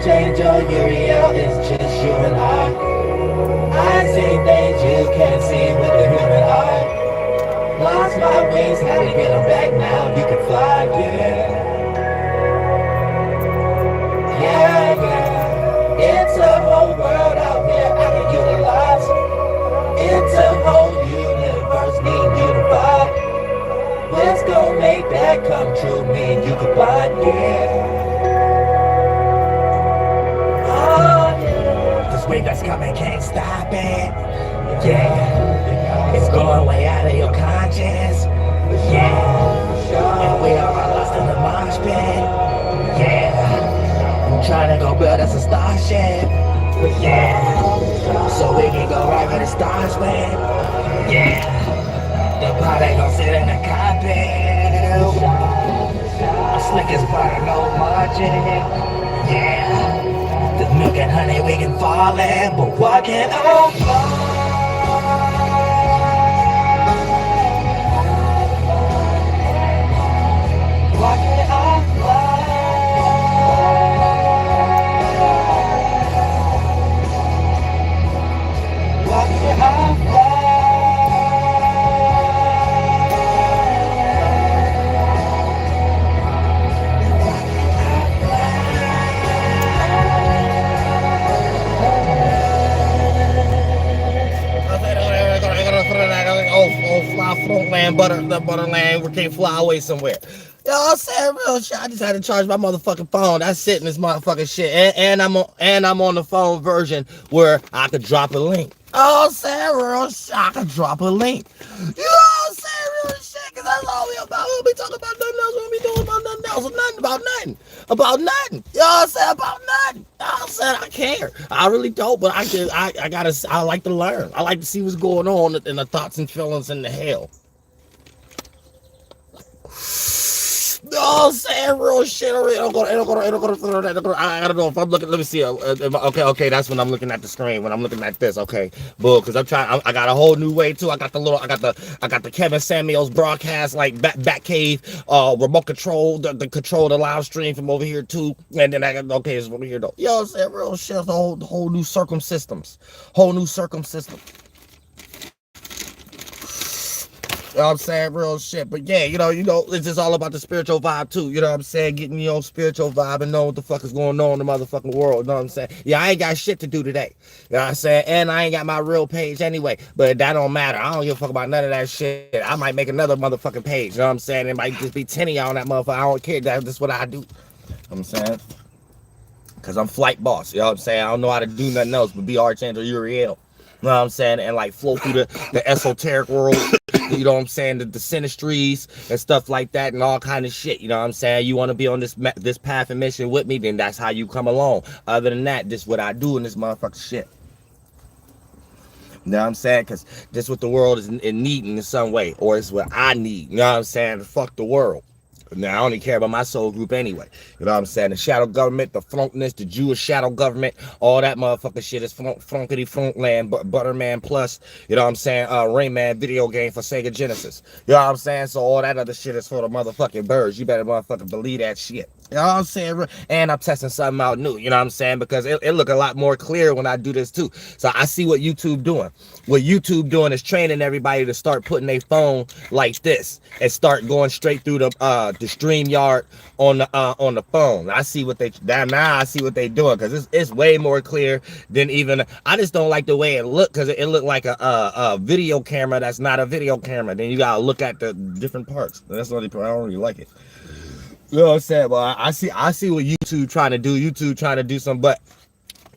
Archangel Uriel is just you and I see things you can't see with the human eye. Lost my wings, had to get them back now. You can fly, yeah. Yeah, yeah. It's a whole world out here I can utilize. It's a whole universe need unified. What's gonna make that come true? Me and you combine, yeah. This wave that's coming, can't stop it. Yeah, it's going way out of your conscience. Yeah, and we are all lost in the mosh pit. Yeah, I'm trying to go build us a starship. Yeah, so we can go right where the stars went. Yeah, the pilot gon' sit in the cockpit. I'm slick as butter, no margin. Yeah. The milk and honey we can fall in, but what can I find? What can I find? What can I find? Frontland, the Butterland, we can't fly away somewhere. Yo, I'm saying real shit. I just had to charge my motherfucking phone. That's it in this motherfucking shit. And I'm on the phone version where I could drop a link. Oh, I'm saying real shit. I could drop a link. You know what I'm saying real shit? Cause that's all we about. We'll be talking about nothing else. We'll be doing about nothing else. Nothing about nothing. About nothing. You know what I'm saying? About nothing. You know what I'm saying? I care. I really don't, but I like to learn. I like to see what's going on in the thoughts and feelings in the hell. No, I'm saying real shit. I don't know if I'm looking. Let me see. Okay. That's when I'm looking at the screen. When I'm looking at this, okay. Bull, because I'm trying. I got a whole new way too. I got the Kevin Samuels broadcast like back cave, remote control, the control the live stream from over here too. And then it's over here though. Yo, I'm saying real shit. The whole new circumsystems. Whole new circumsystem. You know what I'm saying? Real shit. But yeah, you know, it's just all about the spiritual vibe too. You know what I'm saying? Getting your spiritual vibe and knowing what the fuck is going on in the motherfucking world. You know what I'm saying? Yeah, I ain't got shit to do today. You know what I'm saying? And I ain't got my real page anyway. But that don't matter. I don't give a fuck about none of that shit. I might make another motherfucking page. You know what I'm saying? It might just be 10 of y'all on that motherfucker. I don't care. That's what I do. You know what I'm saying? Because I'm flight boss. You know what I'm saying? I don't know how to do nothing else but be Archangel Uriel. You know what I'm saying? And like flow through the esoteric world. You know what I'm saying? The synastries and stuff like that and all kind of shit. You know what I'm saying? You want to be on this path and mission with me, then that's how you come along. Other than that, this is what I do in this motherfucking shit. You know what I'm saying? Because this is what the world is in need in some way. Or it's what I need. You know what I'm saying? Fuck the world. Now, I only care about my soul group anyway. You know what I'm saying? The shadow government, the flunkness, the Jewish shadow government, all that motherfucking shit is flunkity flunkland, Butterman Plus, you know what I'm saying? Rayman video game for Sega Genesis. You know what I'm saying? So all that other shit is for the motherfucking birds. You better motherfucking believe that shit. You know what I'm saying? And I'm testing something out new, you know what I'm saying? Because it look a lot more clear when I do this too. So I see what YouTube doing. What YouTube doing is training everybody to start putting their phone like this and start going straight through the StreamYard on the phone. I see what now I see what they doing because it's way more clear than even. I just don't like the way it look because it looked like a video camera that's not a video camera. Then you gotta look at the different parts. That's the only part I don't really like it. You know what I'm saying? Well, I see what YouTube trying to do. YouTube trying to do something, but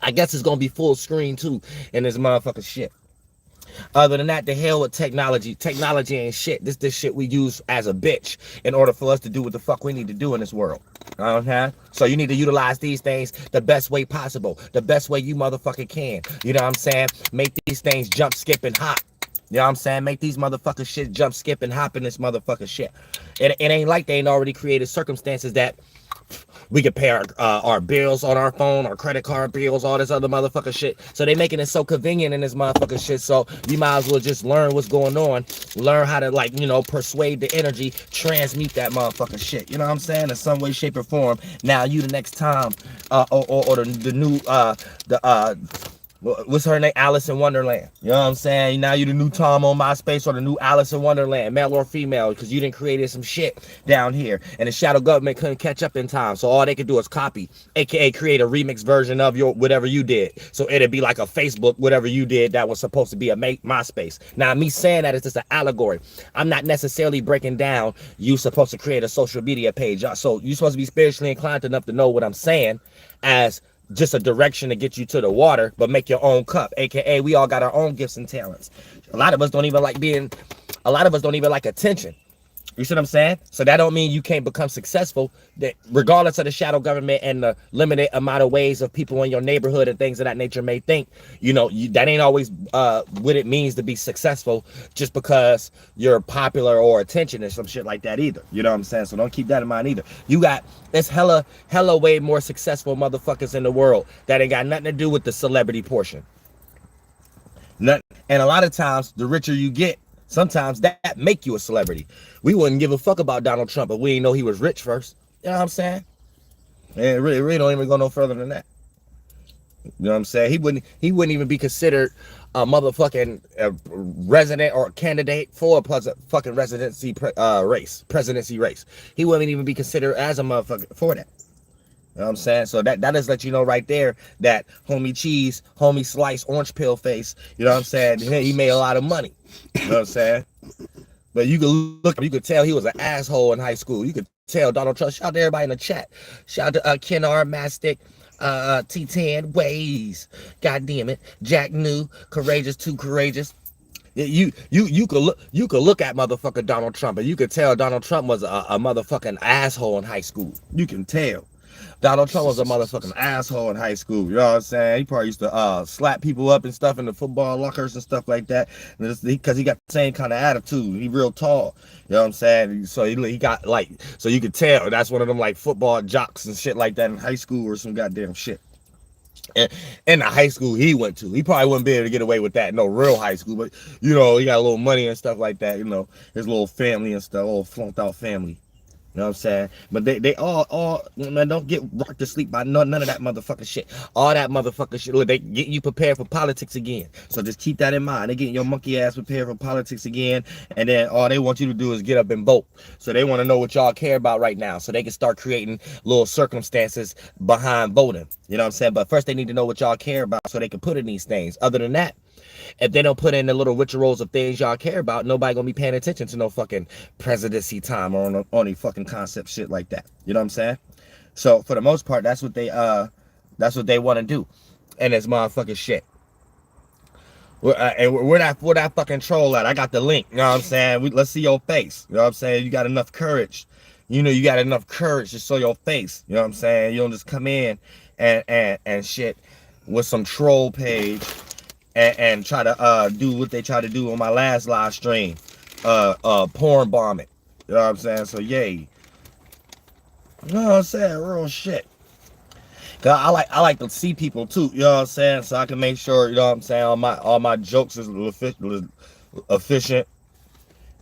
I guess it's gonna be full screen too in this motherfucking shit. Other than that, the hell with technology. Technology ain't shit. This shit we use as a bitch in order for us to do what the fuck we need to do in this world. Okay? So you need to utilize these things the best way possible. The best way you motherfucking can. You know what I'm saying? Make these things jump, skip, and hop. You know what I'm saying? Make these motherfuckers shit jump, skip, and hop in this motherfucker shit. It ain't like they ain't already created circumstances that we can pay our bills on our phone, our credit card bills, all this other motherfucker shit. So they making it so convenient in this motherfucker shit. So you might as well just learn what's going on. Learn how to, like, you know, persuade the energy, transmute that motherfucker shit. You know what I'm saying? In some way, shape, or form. Now you the next time, or the new, what's her name? Alice in Wonderland. You know what I'm saying? Now you the new Tom on MySpace or the new Alice in Wonderland, male or female, because you didn't create some shit down here. And the shadow government couldn't catch up in time. So all they could do is copy, aka create a remix version of your whatever you did. So it'd be like a Facebook, whatever you did that was supposed to be a MySpace. Now me saying that is just an allegory. I'm not necessarily breaking down you supposed to create a social media page. So you're supposed to be spiritually inclined enough to know what I'm saying as just a direction to get you to the water, but make your own cup, aka we all got our own gifts and talents. A lot of us don't even like attention. You see what I'm saying? So that don't mean you can't become successful, that regardless of the shadow government and the limited amount of ways of people in your neighborhood and things of that nature may think, you know, that ain't always what it means to be successful just because you're popular or attention or some shit like that either. You know what I'm saying? So don't keep that in mind either. You got, there's hella way more successful motherfuckers in the world that ain't got nothing to do with the celebrity portion. And a lot of times, the richer you get, sometimes that make you a celebrity. We wouldn't give a fuck about Donald Trump, but we didn't know he was rich first. You know what I'm saying? And it really don't even go no further than that. You know what I'm saying? He wouldn't even be considered a motherfucking resident or candidate for a fucking presidency race. He wouldn't even be considered as a motherfucker for that. You know what I'm saying? So that just let you know right there that homie cheese, homie slice, orange pill face, you know what I'm saying? He made a lot of money. You know what I'm saying? But you could tell he was an asshole in high school. You could tell Donald Trump. Shout out to everybody in the chat. Shout out to Kenar, Mastic, T10, Ways. God damn it. Jack New, Courageous, Too Courageous. You could look at motherfucker Donald Trump and you could tell Donald Trump was a motherfucking asshole in high school. You can tell. Donald Trump was a motherfucking asshole in high school. You know what I'm saying? He probably used to slap people up and stuff in the football lockers and stuff like that. Because he got the same kind of attitude. He real tall. You know what I'm saying? So he got like, so you could tell that's one of them like football jocks and shit like that in high school or some goddamn shit. And in the high school he went to, he probably wouldn't be able to get away with that. No real high school, but you know, he got a little money and stuff like that. You know, his little family and stuff, little flunked out family. You know what I'm saying? But they all man, don't get rocked to sleep by none of that motherfucking shit. All that motherfucking shit. Look, they get you prepared for politics again. So just keep that in mind. They getting your monkey ass prepared for politics again. And then all they want you to do is get up and vote. So they want to know what y'all care about right now. So they can start creating little circumstances behind voting. You know what I'm saying? But first they need to know what y'all care about so they can put in these things. Other than that, if they don't put in the little rituals of things y'all care about, nobody gonna be paying attention to no fucking presidency time or on any fucking concept shit like that. You know what I'm saying? So for the most part, that's what they want to do, and it's motherfucking shit. And where that fucking troll at? I got the link. You know what I'm saying? Let's see your face. You know what I'm saying? You got enough courage. You know you got enough courage to show your face. You know what I'm saying? You don't just come in and shit with some troll page. And try to do what they try to do on my last live stream, porn bomb it. You know what I'm saying? So yay. You know what I'm saying? Real shit. Cause I like to see people too. You know what I'm saying? So I can make sure, you know what I'm saying, all my jokes is efficient,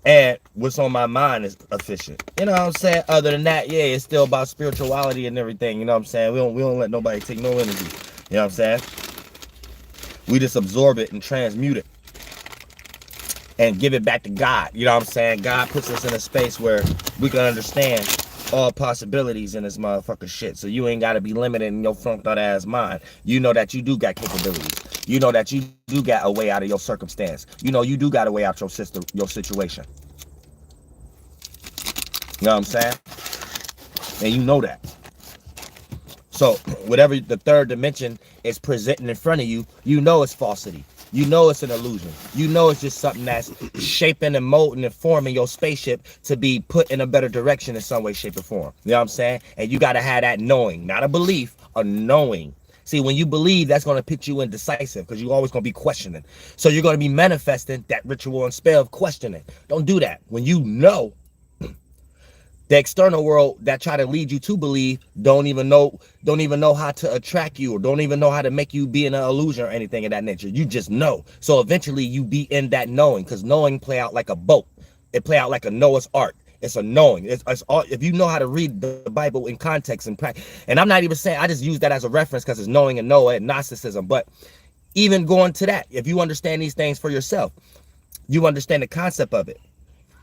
and what's on my mind is efficient. You know what I'm saying? Other than that, yeah, it's still about spirituality and everything. You know what I'm saying? We don't let nobody take no energy. You know what I'm saying? We just absorb it and transmute it and give it back to God. You know what I'm saying? God puts us in a space where we can understand all possibilities in this motherfucker shit. So you ain't got to be limited in your flunked out ass mind. You know that you do got capabilities. You know that you do got a way out of your circumstance. You know you do got a way out your situation. You know what I'm saying? And you know that. So whatever the third dimension is presenting in front of you, you know it's falsity. You know it's an illusion. You know it's just something that's shaping and molding and forming your spaceship to be put in a better direction in some way, shape, or form. You know what I'm saying? And you got to have that knowing, not a belief, a knowing See, when you believe, that's going to put you indecisive because you're always going to be questioning. So you're going to be manifesting that ritual and spell of questioning. Don't do that. When you know, the external world that try to lead you to believe don't even know how to attract you, or don't even know how to make you be in an illusion or anything of that nature. You just know. So eventually you be in that knowing, because knowing play out like a boat. It play out like a Noah's Ark. It's a knowing. It's all, if you know how to read the Bible in context and practice. And I'm not even saying, I just use that as a reference because it's knowing and Noah and Gnosticism. But even going to that, if you understand these things for yourself, you understand the concept of it.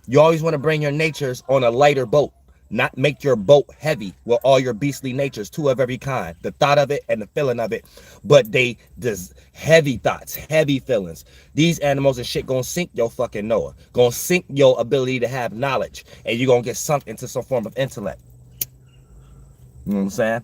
You always want to bring your natures on a lighter boat, not make your boat heavy with all your beastly natures, two of every kind, the thought of it and the feeling of it. But they just heavy thoughts, heavy feelings. These animals and shit gonna sink your fucking Noah, gonna sink your ability to have knowledge, and you're gonna get sunk into some form of intellect. You know what I'm saying?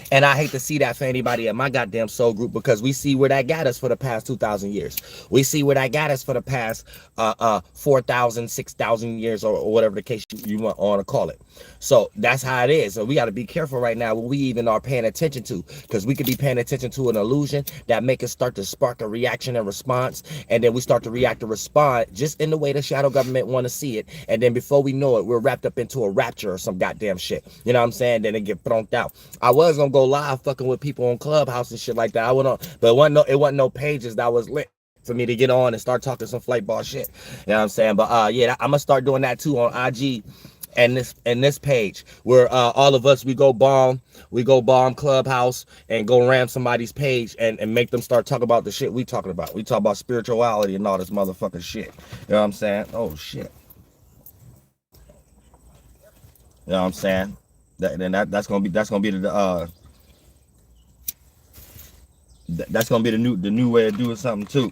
And I hate to see that for anybody in my goddamn soul group, because we see where that got us for the past 2,000 years. We see where that got us for the past 4,000, 6,000 years, or whatever the case you want to call it. So that's how it is. So we got to be careful right now what we even are paying attention to, because we could be paying attention to an illusion that make us start to spark a reaction and response, and then we start to react and respond just in the way the shadow government want to see it. And then before we know it, we're wrapped up into a rapture or some goddamn shit. You know what I'm saying? Then it get thrown out. I was gonna go live fucking with people on Clubhouse and shit like that. I went on, but it wasn't no pages that was lit for me to get on and start talking some flight ball shit. You know what I'm saying? But yeah, I'm gonna start doing that too on IG and this page, where all of us we go bomb Clubhouse and go ram somebody's page and make them start talking about the shit we talking about. We talk about spirituality and all this motherfucking shit. You know what I'm saying? Oh shit. You know what I'm saying? That's gonna be the that's gonna be the new way of doing something too.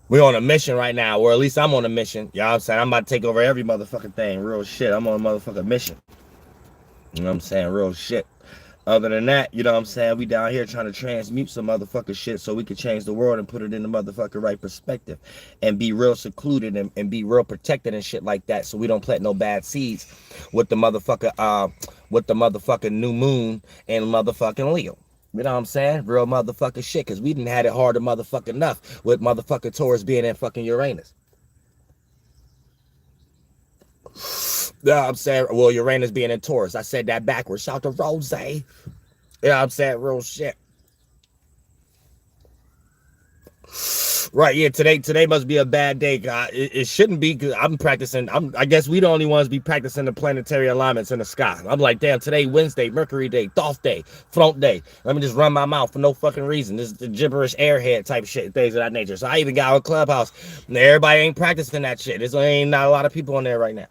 We're on a mission right now, or at least I'm on a mission. You know what I'm saying? I'm about to take over every motherfucking thing. Real shit. I'm on a motherfucking mission. You know what I'm saying? Real shit. Other than that, you know what I'm saying? We down here trying to transmute some motherfucking shit so we can change the world and put it in the motherfucking right perspective, and be real secluded and be real protected and shit like that, so we don't plant no bad seeds with the motherfucking new moon and motherfucking Leo. You know what I'm saying? Real motherfucking shit, because we didn't had it hard to motherfucking enough with motherfucking Taurus being in fucking Uranus. You know what I'm saying? Well, Uranus being in Taurus. I said that backwards. Shout to Rose. You know what I'm saying? Real shit. Right, yeah, today must be a bad day. It shouldn't be, because I'm practicing. I guess we the only ones be practicing the planetary alignments in the sky. I'm like, damn, today Wednesday, Mercury day, Thoth day, Front day. Let me just run my mouth for no fucking reason. This is the gibberish airhead type shit, things of that nature. So I even got a Clubhouse. Everybody ain't practicing that shit. There's ain't not a lot of people on there right now.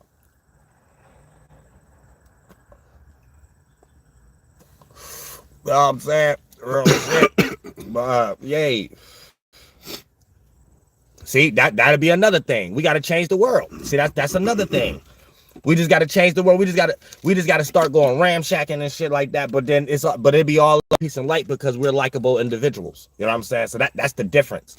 You know what I'm saying? Real shit. But yay. See, that'll be another thing. We got to change the world. See, that's another thing. We just got to change the world. We just got to start going ramshacking and shit like that. But then it'd be all peace and light, because we're likable individuals. You know what I'm saying? So that's the difference.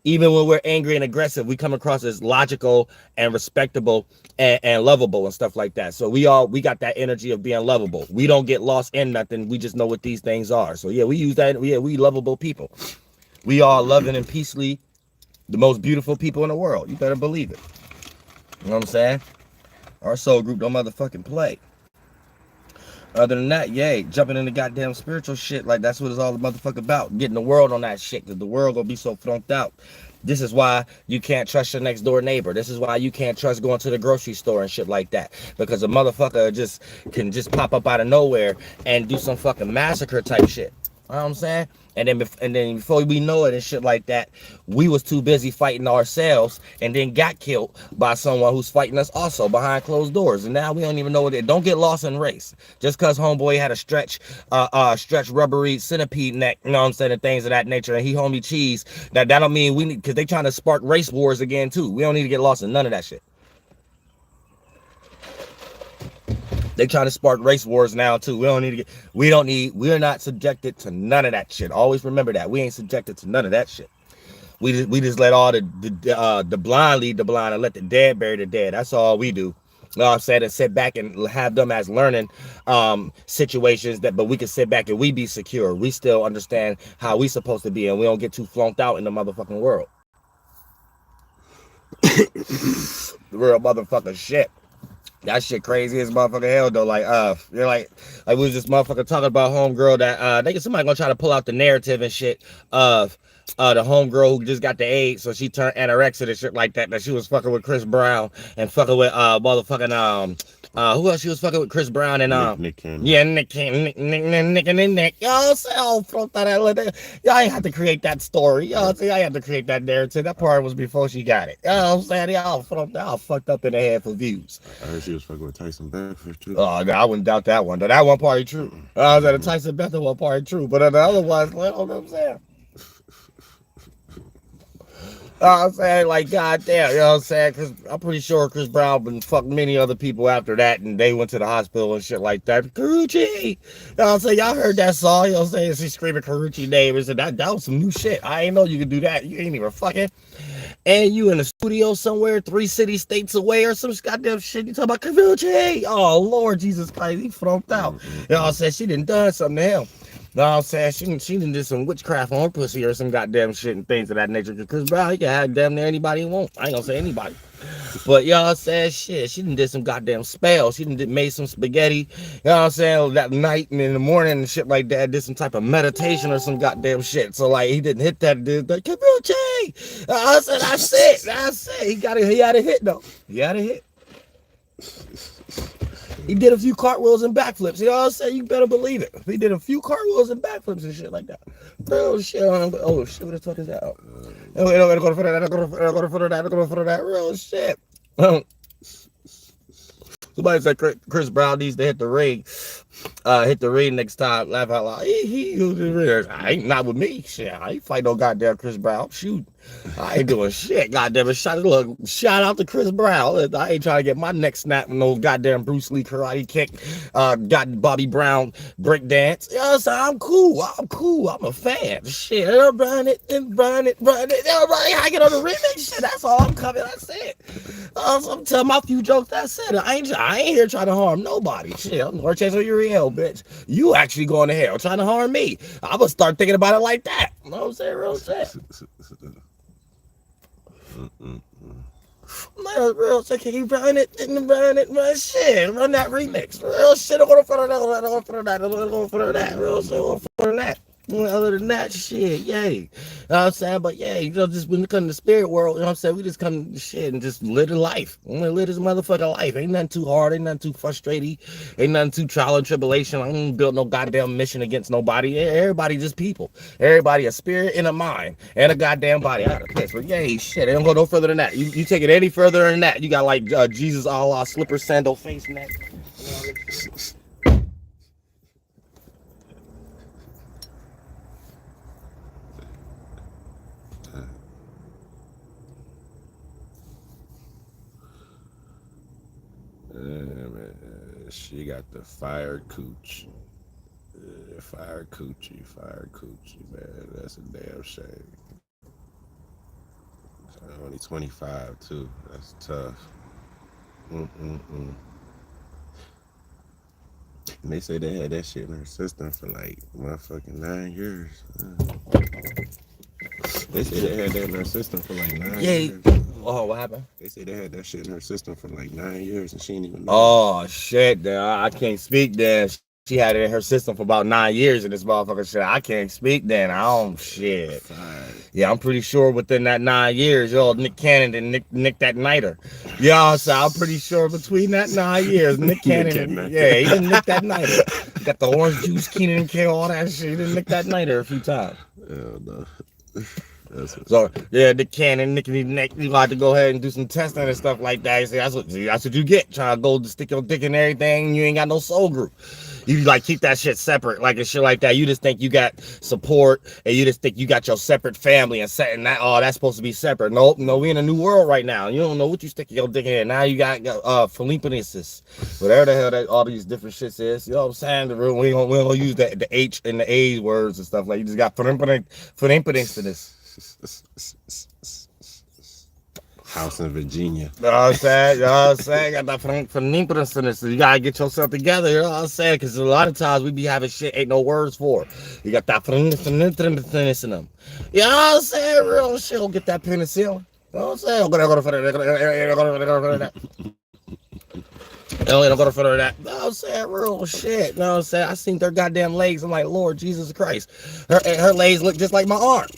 Even when we're angry and aggressive, we come across as logical and respectable and lovable and stuff like that. So we got that energy of being lovable. We don't get lost in nothing. We just know what these things are. So yeah, we use that. Yeah, we lovable people. We are loving and peacefully the most beautiful people in the world. You better believe it. You know what I'm saying? Our soul group don't motherfucking play. Other than that, yay, jumping into goddamn spiritual shit, like that's what it's all the motherfucker about. Getting the world on that shit, because the world gonna be so thrown out. This is why you can't trust your next door neighbor. This is why you can't trust going to the grocery store and shit like that. Because a motherfucker can just pop up out of nowhere and do some fucking massacre type shit. You know what I'm saying? And then before we know it and shit like that, we was too busy fighting ourselves and then got killed by someone who's fighting us also behind closed doors. And now we don't even know what it. Don't get lost in race. Just because homeboy had a stretch rubbery centipede neck, you know what I'm saying, and things of that nature, and he homie cheese, that don't mean we need, because they trying to spark race wars again too. We don't need to get lost in none of that shit. They trying to spark race wars now too. We're not subjected to none of that shit. Always remember that. We ain't subjected to none of that shit. We just let all the blind lead the blind and let the dead bury the dead. That's all we do. You know what I'm saying? And sit back and have them as learning situations but we can sit back and we be secure. We still understand how we supposed to be and we don't get too flunked out in the motherfucking world. The real motherfucking shit. That shit crazy as motherfucking hell though. Like you're like we was this motherfucker talking about homegirl that somebody gonna try to pull out the narrative and shit of the homegirl who just got the AIDS, so she turned anorexic and shit like that. That she was fucking with Chris Brown and fucking with motherfucking who else she was fucking with? Chris Brown and Nick Cannon. yeah, Nick. Y'all say, oh, fuck that. Y'all ain't have to create that story. Y'all see, I had to create that narrative. That part was before she got it. You know what I'm saying? Y'all fucked up in the head for views. I heard she was fucking with Tyson Bedford too. Oh, no, I wouldn't doubt that one. Though that one part true. I was at a Tyson Bedford one part true, but the other ones, you know what I'm saying? I'm saying, like, goddamn, you know what I'm saying? Because I'm pretty sure Chris Brown been fucked many other people after that, and they went to the hospital and shit like that. Karuchi! You know what I'm saying? Y'all heard that song, you know what I'm saying? She screaming Karuchi name. And that was some new shit. I ain't know you could do that. You ain't even fucking. And you in a studio somewhere 3 states away or some goddamn shit. You talking about Karuchi? Oh, Lord Jesus Christ, he frumped out. You know what I'm saying? She done something to him. No, I'm saying she done did some witchcraft on her pussy or some goddamn shit and things of that nature. Because Brown, he can have damn near anybody he want. I ain't gonna say anybody. But y'all said shit. She done did some goddamn spells. She done made some spaghetti. You know what I'm saying? That night and in the morning and shit like that. Did some type of meditation or some goddamn shit. So like he didn't hit that dude. Like, Kabuchi! I said, that's it. That's it. He had a hit though. He had a hit. He did a few cartwheels and backflips. You know what I'm saying? You better believe it. He did a few cartwheels and backflips and shit like that. Oh shit! Oh shit! What the fuck is that? Oh, gotta go for that. Go for that. Real shit. Somebody said Chris Brown needs to hit the ring next time. Laugh out loud. He I ain't not with me. Shit, I ain't fight no goddamn Chris Brown. Shoot, I ain't doing shit. Goddamn it. Shout out to Chris Brown. I ain't trying to get my neck snapped with no goddamn Bruce Lee karate kick. Got Bobby Brown break dance. You know what I'm saying? I'm cool. I'm a fan. Shit, run it. Everybody hanging on the remix. Shit, that's all I'm coming. That's it. I'm telling my few jokes. That's it. I ain't here trying to harm nobody. Shit, I'm gonna chase on Uriel, bitch. You actually going to hell trying to harm me. I'm gonna start thinking about it like that. You know what I'm saying? Real shit. Real shit. Can you run it? Run shit. Run that remix. Real shit. I'm gonna put that. Real shit. I'm gonna put that. Other than that, shit, yay. You know what I'm saying? But yeah, just when it comes to the spirit world, you know what I'm saying? We just come to shit and just live a life. I'm gonna live this motherfucking life. Ain't nothing too hard, ain't nothing too frustrating, ain't nothing too trial and tribulation. I ain't built no goddamn mission against nobody. Everybody just people. Everybody a spirit and a mind and a goddamn body. I got a piss, but yay, shit. It don't go no further than that. You take it any further than that, you got like Jesus, Allah, slipper, sandal, face, neck. Man, she got the fire cooch. Fire coochie, man. That's a damn shame. Only 25 too. That's tough. And they say they had that shit in her system for like motherfucking 9 years. They say they had that in her system for like 9 years. Oh, what happened? They say they had that shit in her system for like 9 years and she didn't even know. Oh shit, I can't speak then. She had it in her system for about 9 years in this motherfucker shit. I can't speak then. I don't shit. Yeah, I'm pretty sure within that 9 years, Nick Cannon and Nick that nighter. Yeah, so I'm pretty sure between that 9 years, Nick Cannon, he didn't nick that nighter. Got the orange juice, Keenan and Kel, all that shit. He didn't nick that nighter a few times. Hell no. So yeah, Nick Cannon, you got to go ahead and do some testing and stuff like that. You see, that's what you get. Trying to go to stick your dick in everything. You ain't got no soul group. You like keep that shit separate, like and shit like that. You just think you got support, and you just think you got your separate family and setting that. Oh, that's supposed to be separate. Nope, no, we in a new world right now. You don't know what you sticking your dick in. Now you got Philippinesis, whatever the hell that all these different shits is. You know what I'm saying? We don't use the H and the A words and stuff like. You just got Philippinesis. House in Virginia. You know what I'm saying? You know what I'm saying? Got that from so you gotta get yourself together, you know what I'm saying? Because a lot of times we be having shit ain't no words for. You got that from in them. You know what I'm saying? Real shit, don't get that penicillin. You know what I'm saying? Don't go to front of that. You know what I'm saying? Real shit. You know what I'm saying? I seen their goddamn legs. I'm like, Lord Jesus Christ. Her legs look just like my arm.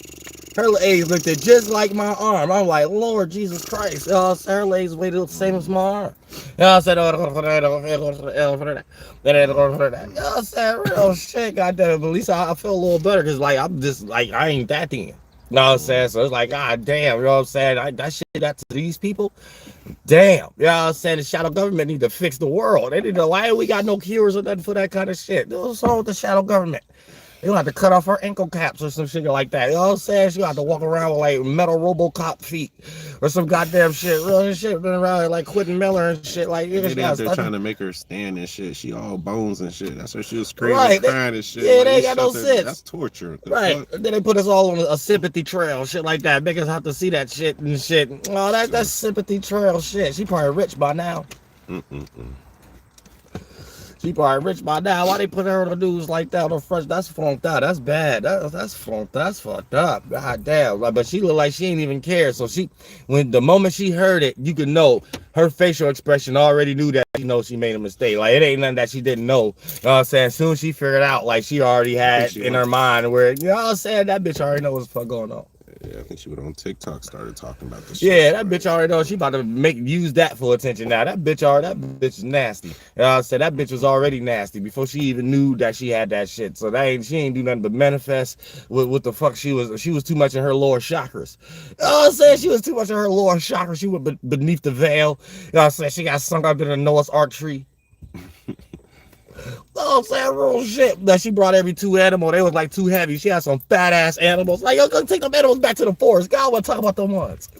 Her legs looked just like my arm. I'm like, Lord Jesus Christ. You know what I'm saying? Her legs weighted the same as my arm. You know what I'm saying? You know what I'm saying? Real shit, goddamn. But at least I feel a little better because, like, I'm just, like, I ain't that thin. You know what I'm saying? So it's like, God damn, you know what I'm saying? That shit that to these people, damn. You know what I'm saying? The shadow government need to fix the world. They need to, why we got no cures or nothing for that kind of shit? What's wrong with the shadow government? You have to cut off her ankle caps or some shit like that. You know what I'm saying? She have to walk around with like metal RoboCop feet or some goddamn shit. Real shit been around like Quentin Miller and shit. Like, they out there trying to make her stand and shit. She all bones and shit. That's why she was screaming, right, crying and shit. Yeah, like, they ain't got no sense. That's torture. Right. Fuck? Then they put us all on a sympathy trail, shit like that. Make us have to see that shit and shit. Oh, that's sympathy trail shit. She probably rich by now. She probably rich by now. Why they put her on the news like that on front? That's flunked out. That's bad. That's flunked. That's fucked up. God damn. Like, but she looked like she ain't even care. So when the moment she heard it, you could know her facial expression already knew that she knows she made a mistake. Like, it ain't nothing that she didn't know. You know what I'm saying? As soon as she figured out, like, she already had in her mind where, you know what I'm saying? That bitch already knows what's the fuck going on. Yeah, I think she went on TikTok, started talking about this. Yeah, that bitch already knows she about to use that for attention now. That bitch is nasty. You know what I'm saying? That bitch was already nasty before she even knew that she had that shit. So she ain't do nothing but manifest with what the fuck she was. She was too much in her lower chakras. You know what I'm saying? She was too much in her lower chakras. She went beneath the veil. You know what I'm saying? She got sunk up in the Noah's Ark tree. Oh, I'm saying real shit. That she brought every two animal. They was like too heavy. She had some fat ass animals. Like, yo, go take them animals back to the forest. God was talking about the ones.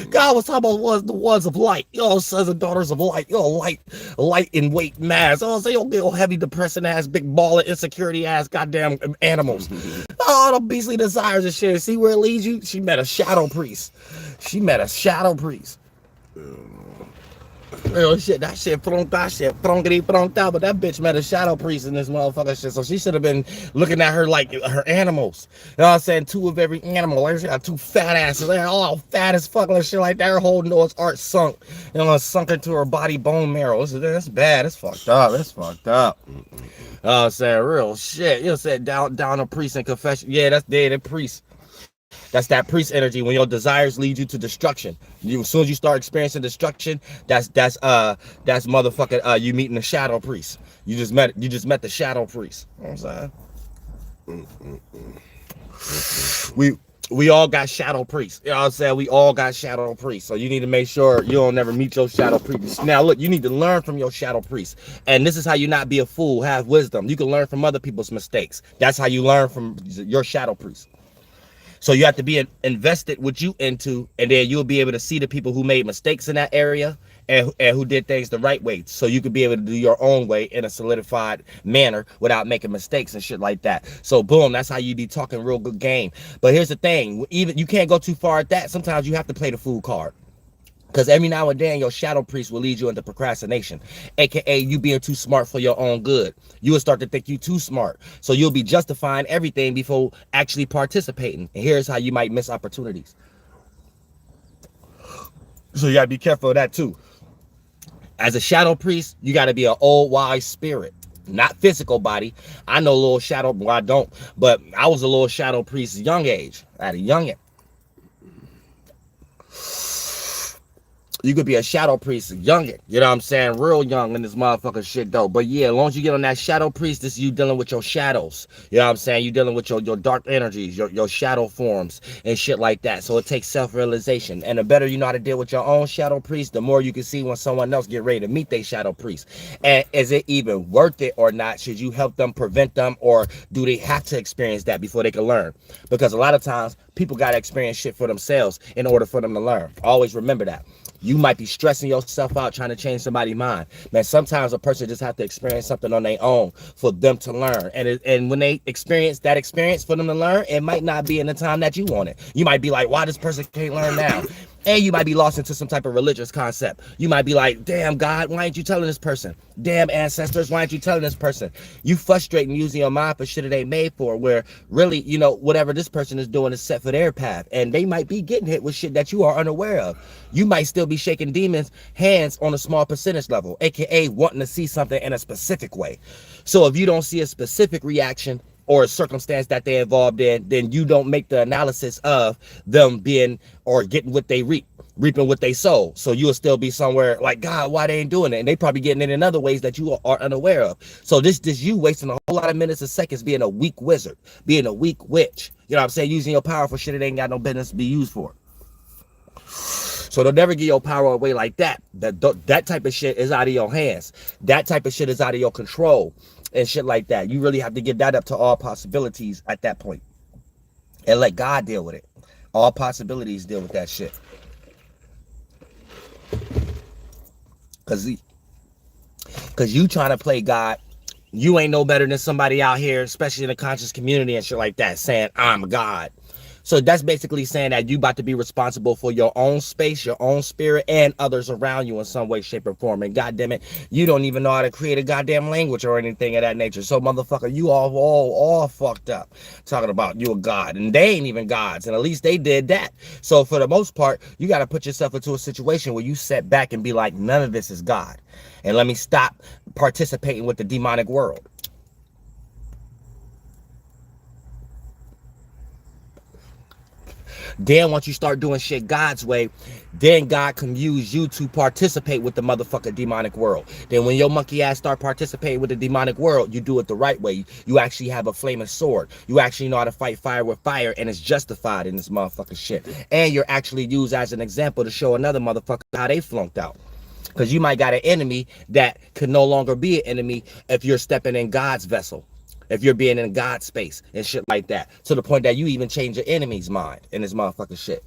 God was talking about the ones of light. Yo, sons and daughters of light. Yo, light in weight mass. Oh, say, yo, heavy depressing ass, big ball of insecurity ass goddamn animals. Oh, the beastly desires and shit. See where it leads you? She met a shadow priest. Real shit, that shit flunked out, but that bitch met a shadow priest in this motherfucker shit, so she should have been looking at her like her animals. You know what I'm saying? Two of every animal. Like, she got two fat asses. They're all fat as fuck and shit like that. Her whole Noah's Ark sunk. You know, sunk into her body bone marrow. That's bad. It's fucked up. I'm saying real shit. You know, said down a priest in confession. Yeah, that's dead. That priest. That's that priest energy when your desires lead you to destruction. As soon as you start experiencing destruction, that's motherfucking you meeting the shadow priest. You just met the shadow priest. You know what I'm saying? We all got shadow priests. You know what I'm saying? We all got shadow priests. So you need to make sure you don't never meet your shadow priest. Now look, you need to learn from your shadow priest. And this is how you not be a fool, have wisdom. You can learn from other people's mistakes. That's how you learn from your shadow priest. So you have to be invested what you into, and then you'll be able to see the people who made mistakes in that area and who did things the right way. So you could be able to do your own way in a solidified manner without making mistakes and shit like that. So boom, that's how you be talking real good game. But here's the thing, even you can't go too far at that. Sometimes you have to play the fool card. Because every now and then, your shadow priest will lead you into procrastination, aka you being too smart for your own good. You will start to think you too smart, so you'll be justifying everything before actually participating. And here's how you might miss opportunities. So you gotta be careful of that too. As a shadow priest, you gotta be an old wise spirit, not physical body. I know a little shadow, well, I don't, but I was a little shadow priest at a young age, at a youngin'. You could be a shadow priest, youngin', you know what I'm saying? Real young in this motherfucking shit, though. But yeah, as long as you get on that shadow priest, this is you dealing with your shadows. You know what I'm saying? You dealing with your dark energies, your shadow forms and shit like that. So it takes self-realization. And the better you know how to deal with your own shadow priest, the more you can see when someone else get ready to meet their shadow priest. And is it even worth it or not? Should you help them, prevent them, or do they have to experience that before they can learn? Because a lot of times, people got to experience shit for themselves in order for them to learn. Always remember that. You might be stressing yourself out trying to change somebody's mind. Man, sometimes a person just have to experience something on their own for them to learn. And when they experience that experience for them to learn, it might not be in the time that you want it. You might be like, why this person can't learn now? And you might be lost into some type of religious concept. You might be like, damn, God, why ain't you telling this person? Damn, ancestors, why ain't you telling this person? You frustrating using your mind for shit it ain't made for, where really, you know, whatever this person is doing is set for their path. And they might be getting hit with shit that you are unaware of. You might still be shaking demons' hands on a small percentage level, aka wanting to see something in a specific way. So if you don't see a specific reaction or a circumstance that they're involved in, then you don't make the analysis of them being or getting what they reaping what they sow. So you'll still be somewhere like, God, why they ain't doing it? And they probably getting it in other ways that you are unaware of. So this you wasting a whole lot of minutes and seconds being a weak wizard, being a weak witch. You know what I'm saying? Using your power for shit it ain't got no business to be used for. So they'll never give your power away like that. That type of shit is out of your hands. That type of shit is out of your control and shit like that. You really have to give that up to all possibilities at that point and let God deal with it. All possibilities deal with that shit. Cause you trying to play God, you ain't no better than somebody out here, especially in the conscious community and shit like that, saying I'm God. So that's basically saying that you about to be responsible for your own space, your own spirit, and others around you in some way, shape, or form. And goddamn it, you don't even know how to create a goddamn language or anything of that nature. So motherfucker, you all fucked up talking about you a god, and they ain't even gods, and at least they did that. So for the most part, you got to put yourself into a situation where you sit back and be like, none of this is God, and let me stop participating with the demonic world. Then once you start doing shit God's way, then God can use you to participate with the motherfucking demonic world. Then when your monkey ass start participating with the demonic world, you do it the right way. You actually have a flaming sword. You actually know how to fight fire with fire, and it's justified in this motherfucking shit. And you're actually used as an example to show another motherfucker how they flunked out. Because you might got an enemy that could no longer be an enemy if you're stepping in God's vessel. If you're being in God's space and shit like that. To the point that you even change your enemy's mind in this motherfucking shit.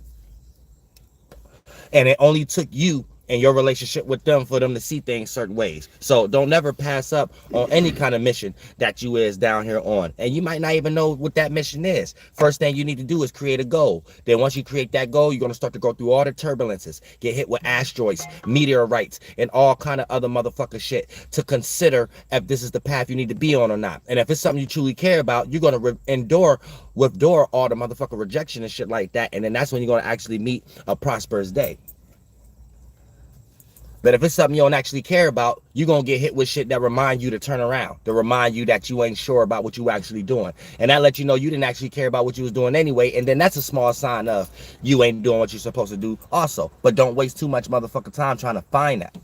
And it only took you and your relationship with them for them to see things certain ways. So don't never pass up on any kind of mission that you is down here on. And you might not even know what that mission is. First thing you need to do is create a goal. Then once you create that goal, you're going to start to go through all the turbulences, get hit with asteroids, meteorites, and all kind of other motherfucking shit to consider if this is the path you need to be on or not. And if it's something you truly care about, you're going to withdraw all the motherfucking rejection and shit like that. And then that's when you're going to actually meet a prosperous day. But if it's something you don't actually care about, you're going to get hit with shit that remind you to turn around, to remind you that you ain't sure about what you actually doing. And that lets you know you didn't actually care about what you was doing anyway. And then that's a small sign of you ain't doing what you're supposed to do also. But don't waste too much motherfucking time trying to find that.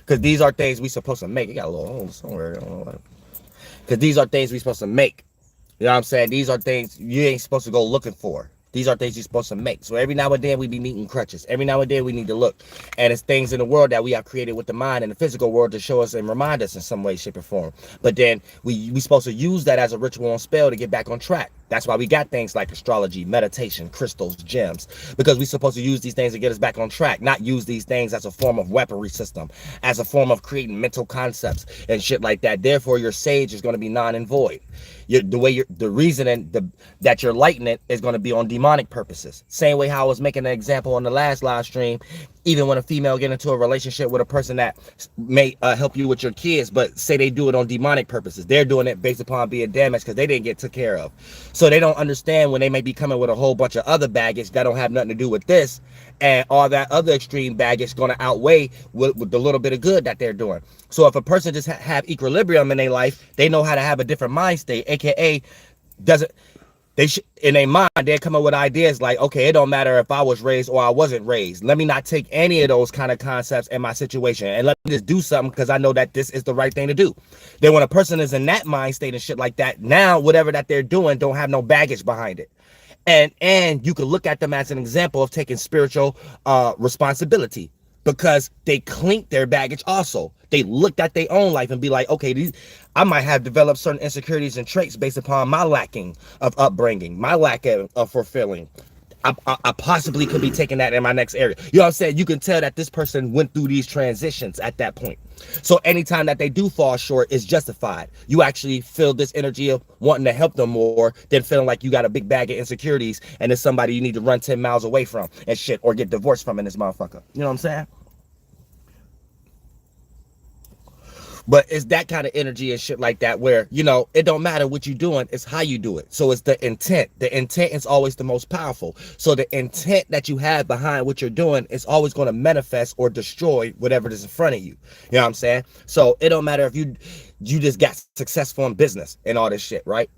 Because these are things we supposed to make. It got a little hole somewhere. Because these are things we supposed to make. You know what I'm saying? These are things you ain't supposed to go looking for. These are things you're supposed to make. So every now and then we be meeting crutches. Every now and then we need to look. And it's things in the world that we have created with the mind and the physical world to show us and remind us in some way, shape, or form. But then we supposed to use that as a ritual and spell to get back on track. That's why we got things like astrology, meditation, crystals, gems. Because we're supposed to use these things to get us back on track. Not use these things as a form of weaponry system. As a form of creating mental concepts and shit like that. Therefore, your sage is going to be non and void. The reasoning that you're lighting it is going to be on demonic purposes. Same way how I was making an example on the last live stream. Even when a female get into a relationship with a person that may help you with your kids, but say they do it on demonic purposes. They're doing it based upon being damaged because they didn't get took care of. So they don't understand when they may be coming with a whole bunch of other baggage that don't have nothing to do with this. And all that other extreme baggage is going to outweigh with the little bit of good that they're doing. So if a person just have equilibrium in their life, they know how to have a different mind state, aka in their mind, they're coming with ideas like, okay, it don't matter if I was raised or I wasn't raised. Let me not take any of those kind of concepts in my situation and let me just do something because I know that this is the right thing to do. Then when a person is in that mind state and shit like that, now whatever that they're doing don't have no baggage behind it. And you could look at them as an example of taking spiritual responsibility because they cleaned their baggage also. They looked at their own life and be like, okay, I might have developed certain insecurities and traits based upon my lacking of upbringing, my lack of fulfilling. I possibly could be taking that in my next area. You know what I'm saying? You can tell that this person went through these transitions at that point. So anytime that they do fall short is justified. You actually feel this energy of wanting to help them more than feeling like you got a big bag of insecurities and it's somebody you need to run 10 miles away from and shit, or get divorced from in this motherfucker. You know what I'm saying? But it's that kind of energy and shit like that where, you know, it don't matter what you're doing, it's how you do it. So it's the intent. The intent is always the most powerful. So the intent that you have behind what you're doing is always going to manifest or destroy whatever is in front of you. You know what I'm saying? So it don't matter if you just got successful in business and all this shit, right?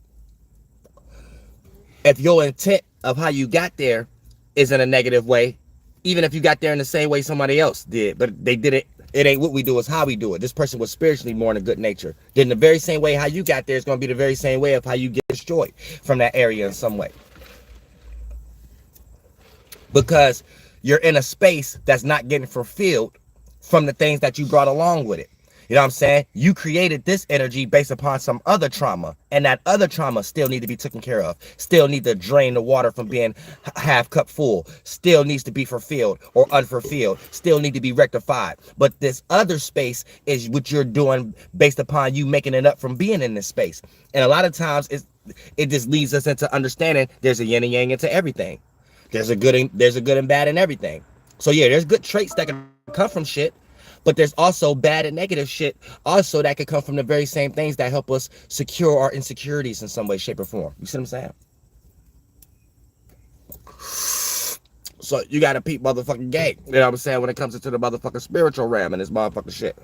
If your intent of how you got there is in a negative way, even if you got there in the same way somebody else did, but they did it, it ain't what we do, it's how we do it. This person was spiritually more in a good nature. Then the very same way how you got there is going to be the very same way of how you get destroyed from that area in some way. Because you're in a space that's not getting fulfilled from the things that you brought along with it. You know what I'm saying? You created this energy based upon some other trauma, and that other trauma still need to be taken care of. Still need to drain the water from being half cup full. Still needs to be fulfilled or unfulfilled. Still need to be rectified. But this other space is what you're doing based upon you making it up from being in this space. And a lot of times it just leads us into understanding there's a yin and yang into everything. There's a good and bad in everything. So yeah, there's good traits that can come from shit. But there's also bad and negative shit also that could come from the very same things that help us secure our insecurities in some way, shape, or form. You see what I'm saying? So you gotta peep motherfucking game. You know what I'm saying? When it comes into the motherfucking spiritual realm and this motherfucking shit.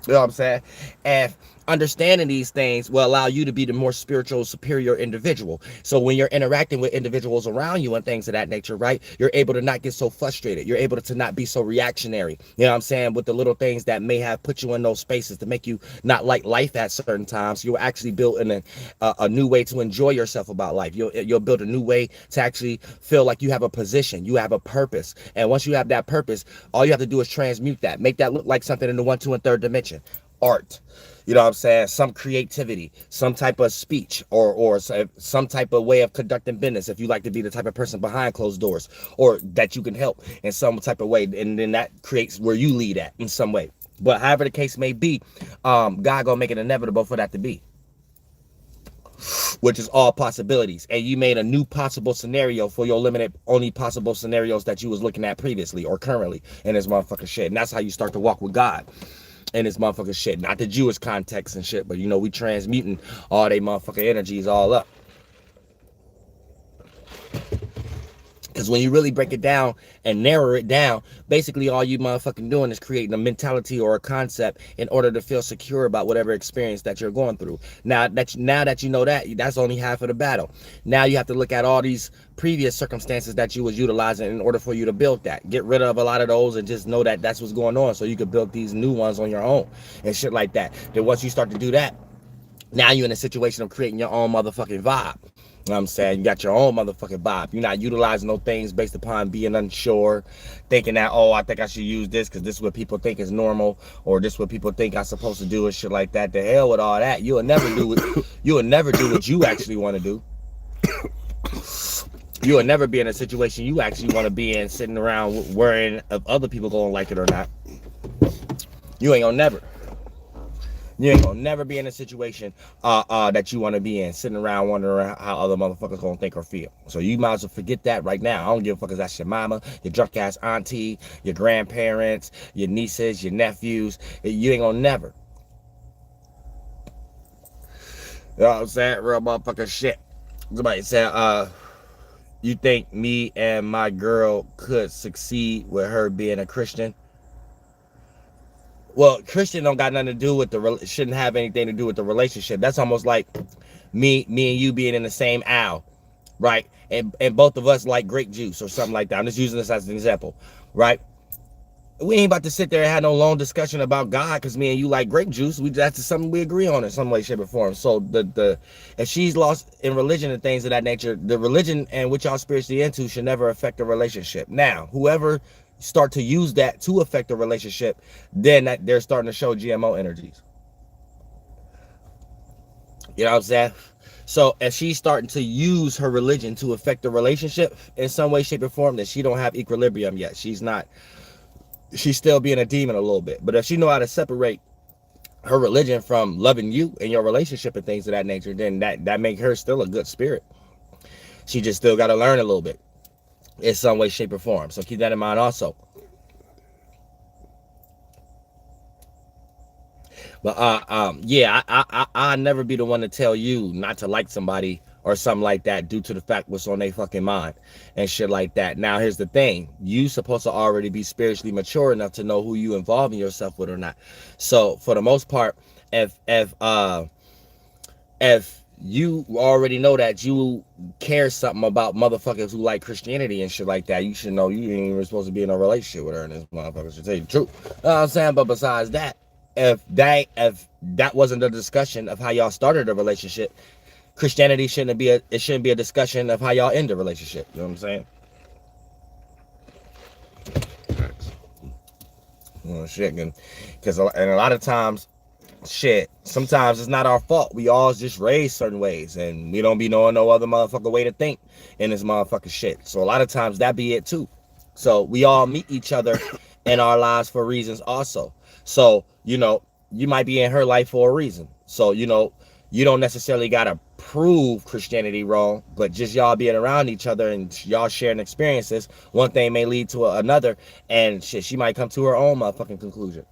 You know what I'm saying? And understanding these things will allow you to be the more spiritual, superior individual. So when you're interacting with individuals around you and things of that nature, right, you're able to not get so frustrated. You're able to not be so reactionary. You know what I'm saying? With the little things that may have put you in those spaces to make you not like life at certain times. You'll actually build in a new way to enjoy yourself about life. You'll build a new way to actually feel like you have a position. You have a purpose. And once you have that purpose, all you have to do is transmute that. Make that look like something in the 1, 2, and 3rd dimension. Art, you know what I'm saying, some creativity, some type of speech, or some type of way of conducting business, if you like to be the type of person behind closed doors, or that you can help in some type of way, and then that creates where you lead at in some way. But however the case may be, God gonna make it inevitable for that to be, which is all possibilities. And you made a new possible scenario for your limited only possible scenarios that you was looking at previously or currently in this motherfucking shit. And that's how you start to walk with God in this motherfucking shit. Not the Jewish context and shit, but you know, we transmuting all they motherfucking energies all up. Because when you really break it down and narrow it down, basically all you motherfucking doing is creating a mentality or a concept in order to feel secure about whatever experience that you're going through. Now that you know that, that's only half of the battle. Now you have to look at all these previous circumstances that you was utilizing in order for you to build that. Get rid of a lot of those and just know that that's what's going on, so you can build these new ones on your own and shit like that. Then once you start to do that, now you're in a situation of creating your own motherfucking vibe. You know what I'm saying? You got your own motherfucking vibe. You're not utilizing those things based upon being unsure, thinking that, oh, I think I should use this because this is what people think is normal, or this is what people think I'm supposed to do and shit like that. The hell with all that. You'll never do what you actually want to do. You will never be in a situation you actually want to be in, sitting around worrying if other people gonna like it or not. You ain't gonna never be in a situation that you want to be in, sitting around wondering how other motherfuckers gonna think or feel. So you might as well forget that right now. I don't give a fuck if that's your mama, your drunk ass auntie, your grandparents, your nieces, your nephews. You ain't gonna never. You know what I'm saying? Real motherfucking shit. Somebody said, you think me and my girl could succeed with her being a Christian? Well, Christian don't got nothing to do with shouldn't have anything to do with the relationship. That's almost like me and you being in the same aisle, right? And both of us like grape juice or something like that. I'm just using this as an example, right? We ain't about to sit there and have no long discussion about God because me and you like grape juice. That's something we agree on in some way, shape, or form. So if she's lost in religion and things of that nature, the religion and what y'all spiritually into should never affect the relationship. Now, whoever start to use that to affect the relationship, then they're starting to show GMO energies. You know what I'm saying? So if she's starting to use her religion to affect the relationship in some way, shape, or form, then she don't have equilibrium yet. She's still being a demon a little bit. But if she know how to separate her religion from loving you and your relationship and things of that nature, then that make her still a good spirit. She just still got to learn a little bit in some way, shape, or form. So keep that in mind also. But yeah, I'll never be the one to tell you not to like somebody or something like that due to the fact what's on their fucking mind and shit like that. Now here's the thing: you supposed to already be spiritually mature enough to know who you involving yourself with or not. So for the most part, if you already know that you care something about motherfuckers who like Christianity and shit like that, you should know you ain't even supposed to be in a relationship with her and this motherfucker should tell you the truth. You know what I'm saying? But besides that, if that wasn't the discussion of how y'all started a relationship, Christianity shouldn't be a discussion of how y'all end a relationship. You know what I'm saying? Well, shit, because a lot of times, shit, sometimes it's not our fault. We all just raised certain ways, and we don't be knowing no other motherfucker way to think in this motherfucking shit. So a lot of times that be it too. So we all meet each other in our lives for reasons also. So, you know, you might be in her life for a reason. So, you know, you don't necessarily got to prove Christianity wrong, but just y'all being around each other and y'all sharing experiences, one thing may lead to another, and shit, she might come to her own motherfucking conclusion.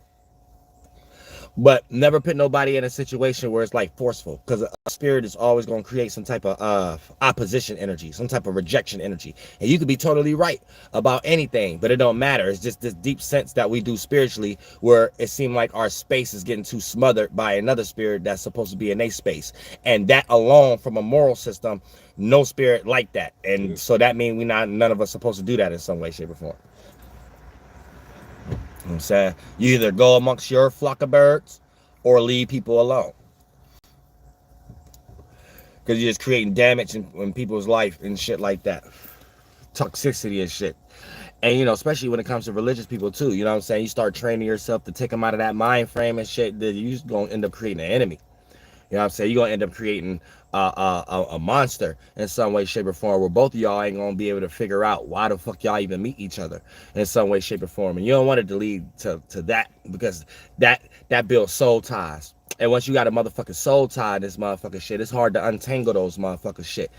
But never put nobody in a situation where it's like forceful, because a spirit is always going to create some type of opposition energy, some type of rejection energy. And you could be totally right about anything, but it don't matter. It's just this deep sense that we do spiritually where it seems like our space is getting too smothered by another spirit that's supposed to be in a space. And that alone, from a moral system, no spirit like that. And so that means none of us supposed to do that in some way, shape, or form. You know what I'm saying? You either go amongst your flock of birds or leave people alone. Because you're just creating damage in people's life and shit like that. Toxicity and shit. And, you know, especially when it comes to religious people too. You know what I'm saying? You start training yourself to take them out of that mind frame and shit. Then you're just going to end up creating an enemy. You know what I'm saying? You're going to end up creating a monster in some way, shape, or form, where both of y'all ain't going to be able to figure out why the fuck y'all even meet each other in some way, shape, or form. And you don't want it to lead to that, because that builds soul ties. And once you got a motherfucking soul tie in this motherfucking shit, it's hard to untangle those motherfucking shit.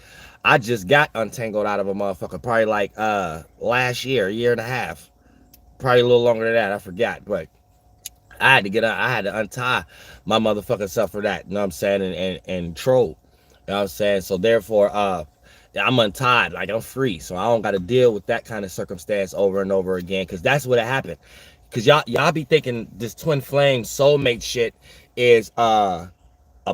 I just got untangled out of a motherfucker probably like last year, a year and a half. Probably a little longer than that, I forgot, but I had to untie my motherfucking self for that, you know what I'm saying, and troll. You know what I'm saying? So therefore, I'm untied, like I'm free. So I don't gotta deal with that kind of circumstance over and over again, because that's what happened. Cause y'all be thinking this twin flame soulmate shit is a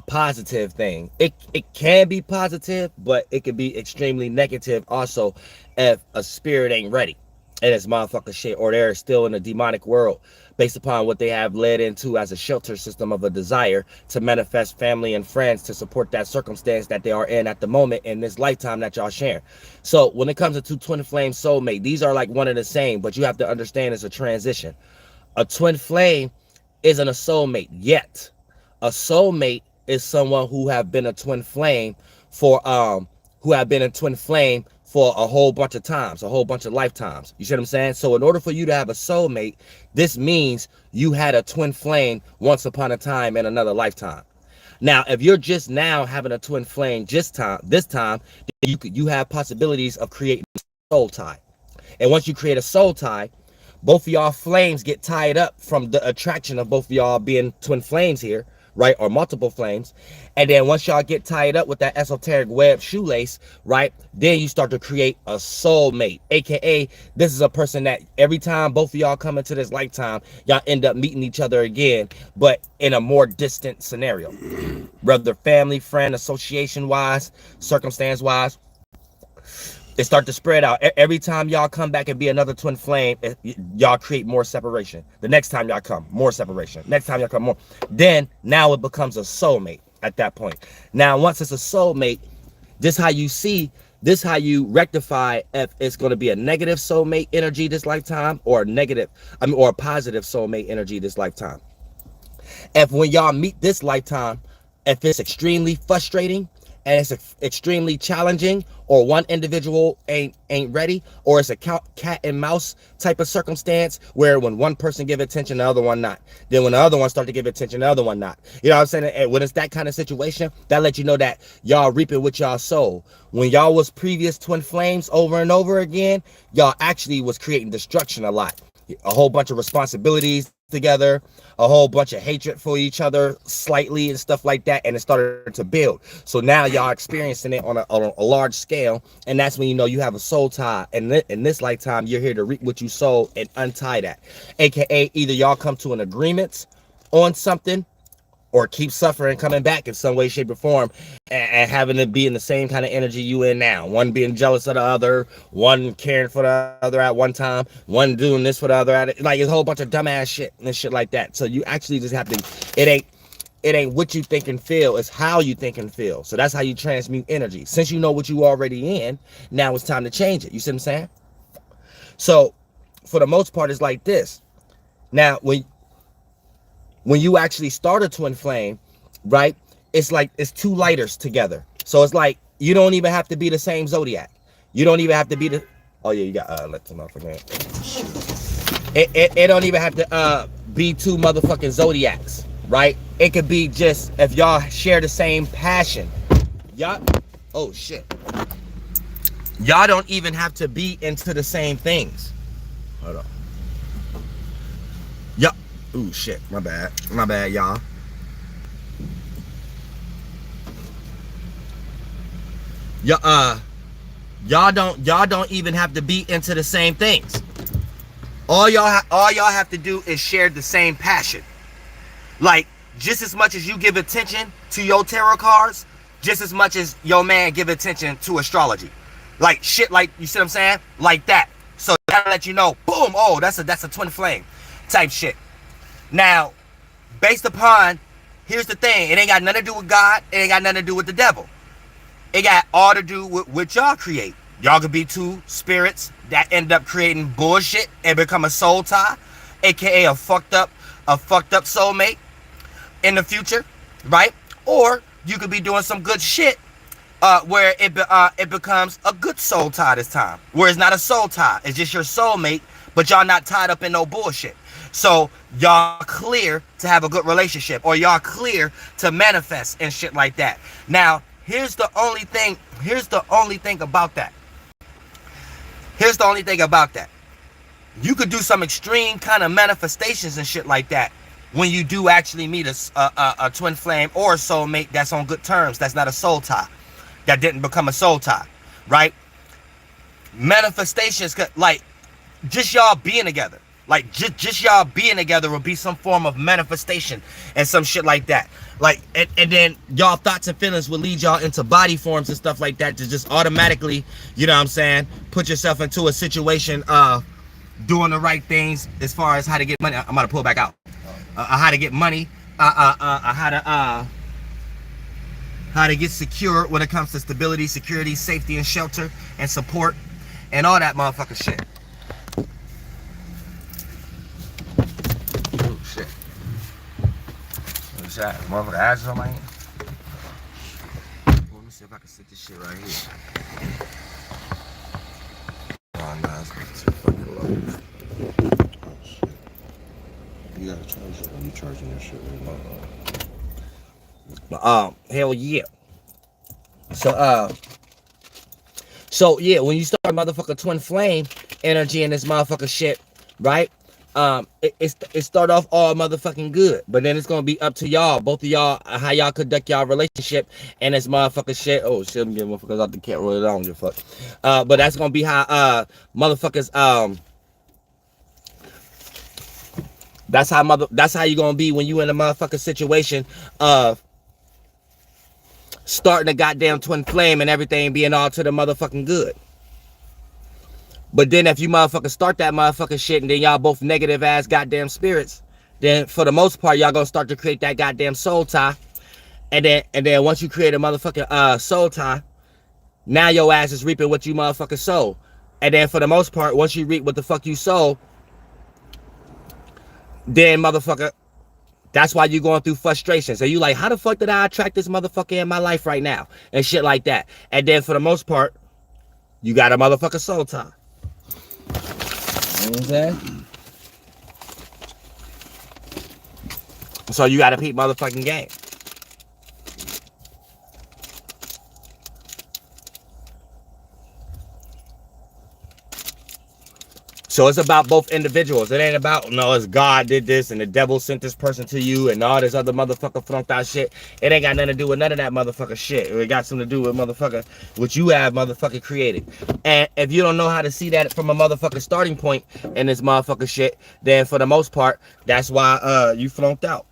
positive thing. It can be positive, but it can be extremely negative also if a spirit ain't ready and it's motherfucking shit, or they're still in a demonic world based upon what they have led into as a shelter system of a desire to manifest family and friends to support that circumstance that they are in at the moment in this lifetime that y'all share. So when it comes to twin flame soulmate, these are like one and the same, but you have to understand it's a transition. A twin flame isn't a soulmate yet. A soulmate is someone who have been a twin flame for a whole bunch of times, a whole bunch of lifetimes. You see what I'm saying? So in order for you to have a soulmate, this means you had a twin flame once upon a time in another lifetime. Now, if you're just now having a twin flame this time, then you have possibilities of creating a soul tie. And once you create a soul tie, both of y'all flames get tied up from the attraction of both of y'all being twin flames here, right? Or multiple flames. And then once y'all get tied up with that esoteric web shoelace, right? Then you start to create a soulmate, aka this is a person that every time both of y'all come into this lifetime, y'all end up meeting each other again, but in a more distant scenario, whether family, friend, association wise, circumstance wise. It start to spread out. Every time y'all come back and be another twin flame, y'all create more separation. The next time y'all come, more separation. Next time y'all come, more. Then now it becomes a soulmate at that point. Now, once it's a soulmate, this how you rectify if it's going to be a negative soulmate energy this lifetime or a positive soulmate energy this lifetime. If when y'all meet this lifetime, if it's extremely frustrating and it's extremely challenging, or one individual ain't ready, or it's a cat and mouse type of circumstance where when one person give attention, the other one not. Then when the other one start to give attention, the other one not. You know what I'm saying? And when it's that kind of situation, that lets you know that y'all reaping what y'all sow. When y'all was previous twin flames over and over again, y'all actually was creating destruction a lot. A whole bunch of responsibilities together, a whole bunch of hatred for each other slightly and stuff like that, and it started to build. So now y'all experiencing it on a large scale, and that's when you know you have a soul tie. And in this lifetime, you're here to reap what you sow and untie that, aka either y'all come to an agreement on something, or keep suffering coming back in some way, shape, or form, and having to be in the same kind of energy you in now. One being jealous of the other, one caring for the other at one time, one doing this for the other at it. Like, it's a whole bunch of dumbass shit and shit like that. So you actually just have to, it ain't what you think and feel, it's how you think and feel. So that's how you transmute energy. Since you know what you already in, now it's time to change it. You see what I'm saying? So for the most part, it's like this. Now, when you actually start a twin flame, right, it's like it's two lighters together. So it's like you don't even have to be the same zodiac. You don't even have to be the, oh yeah, you got let them off again. It don't even have to be two motherfucking zodiacs, right? It could be just if y'all share the same passion. Y'all, oh shit. Y'all don't even have to be into the same things. Hold on. Yup. Ooh, shit. My bad, y'all. Y'all don't even have to be into the same things. All y'all have to do is share the same passion. Like, just as much as you give attention to your tarot cards, just as much as your man give attention to astrology. Like shit, like, you see what I'm saying? Like that. So that'll let you know, boom, oh, that's a twin flame type shit. Now, based upon, here's the thing, it ain't got nothing to do with God, it ain't got nothing to do with the devil. It got all to do with what y'all create. Y'all could be two spirits that end up creating bullshit and become a soul tie, aka a fucked up soulmate in the future, right? Or you could be doing some good shit where it becomes a good soul tie this time, where it's not a soul tie, it's just your soulmate, but y'all not tied up in no bullshit. So y'all clear to have a good relationship, or y'all clear to manifest and shit like that. Now, here's the only thing about that. You could do some extreme kind of manifestations and shit like that when you do actually meet a twin flame or a soulmate that's on good terms, that's not a soul tie, that didn't become a soul tie, right? Manifestations, like just y'all being together. Like, just y'all being together will be some form of manifestation and some shit like that. Like, and then y'all thoughts and feelings will lead y'all into body forms and stuff like that to just automatically, you know what I'm saying, put yourself into a situation doing the right things as far as how to get money. I'm about to pull back out. How to get money, how to get secure when it comes to stability, security, safety, and shelter, and support, and all that motherfucking shit. Motherfucker ashes on my hand. Let me see if I can sit this shit right here. Oh no, it's too fucking low. Oh shit. You gotta charge it. You charging your shit right now. But hell yeah. So yeah, when you start motherfucker twin flame energy in this motherfucker shit, right? It start off all motherfucking good, but then it's gonna be up to y'all, both of y'all, how y'all conduct y'all relationship and this motherfucker shit. Oh shit, I'm getting motherfuckers out the cat roll it on your fuck. But that's gonna be how motherfuckers that's how you gonna be when you in a motherfucking situation of starting a goddamn twin flame and everything being all to the motherfucking good. But then if you motherfuckers start that motherfucking shit and then y'all both negative ass goddamn spirits, then for the most part y'all gonna start to create that goddamn soul tie. And then once you create a motherfucking soul tie, now your ass is reaping what you motherfucking sow. And then for the most part, once you reap what the fuck you sow, then motherfucker, That's why you're going through frustration. So you like, how the fuck did I attract this motherfucker in my life right now? And shit like that. And then for the most part, you got a motherfucker soul tie. You know what I'm saying? So you got to peep motherfucking game. So it's about both individuals. It ain't about, no, it's God did this and the devil sent this person to you and all this other motherfucker flunked out shit. It ain't got nothing to do with none of that motherfucker shit. It got something to do with motherfucker, what you have motherfucker created. And if you don't know how to see that from a motherfucker starting point in this motherfucker shit, then for the most part, that's why you flunked out.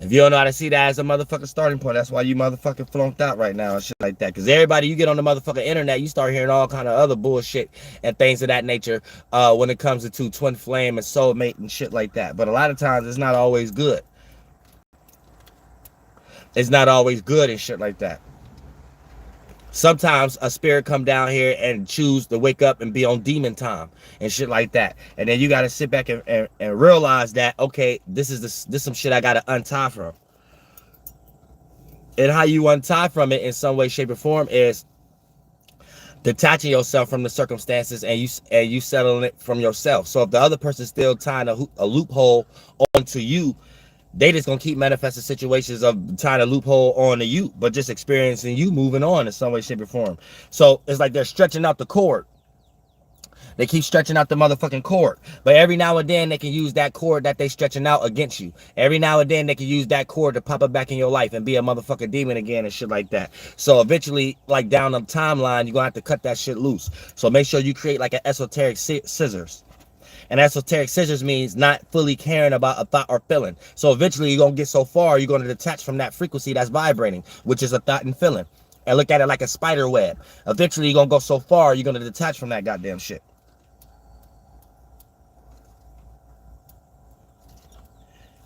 If you don't know how to see that as a motherfucking starting point, that's why you motherfucking flunked out right now and shit like that. Because everybody you get on the motherfucking internet, you start hearing all kind of other bullshit and things of that nature when it comes to twin flame and soulmate and shit like that. But a lot of times it's not always good. It's not always good and shit like that. Sometimes a spirit come down here and choose to wake up and be on demon time and shit like that. And then you got to sit back and realize that, okay, this is some shit I got to untie from. And how you untie from it in some way, shape, or form is detaching yourself from the circumstances and you settling it from yourself. So if the other person's still tying a loophole onto you, they just gonna keep manifesting situations of tying a loophole on to you, but just experiencing you moving on in some way, shape, or form. So it's like they're stretching out the cord. They keep stretching out the motherfucking cord. But every now and then they can use that cord that they stretching out against you. Every now and then they can use that cord to pop up back in your life and be a motherfucking demon again and shit like that. So eventually, like down the timeline, you're gonna have to cut that shit loose. So make sure you create like an esoteric scissors. And esoteric scissors means not fully caring about a thought or feeling. So eventually you're going to get so far, you're going to detach from that frequency that's vibrating, which is a thought and feeling. And look at it like a spider web. Eventually you're going to go so far, you're going to detach from that goddamn shit.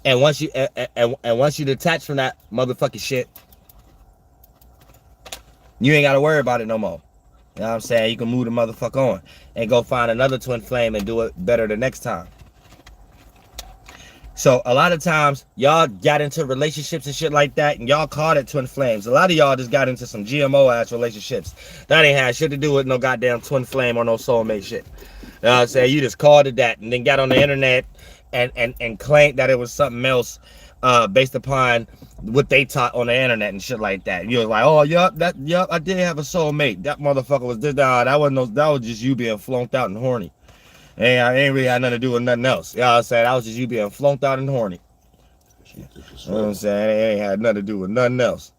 And once you once you detach from that motherfucking shit, you ain't got to worry about it no more. You know what I'm saying? You can move the motherfucker on and go find another twin flame and do it better the next time. So a lot of times y'all got into relationships and shit like that and y'all called it twin flames. A lot of y'all just got into some GMO ass relationships. That ain't had shit to do with no goddamn twin flame or no soulmate shit. You know what I'm saying? You just called it that and then got on the internet and claimed that it was something else based upon what they taught on the internet and shit like that. You was like, oh, yup, I did have a soulmate. That motherfucker was this, that was just you being flunked out and horny. And I ain't really had nothing to do with nothing else. You know what I'm saying? That was just you being flunked out and horny. You know what I'm saying? It ain't had nothing to do with nothing else.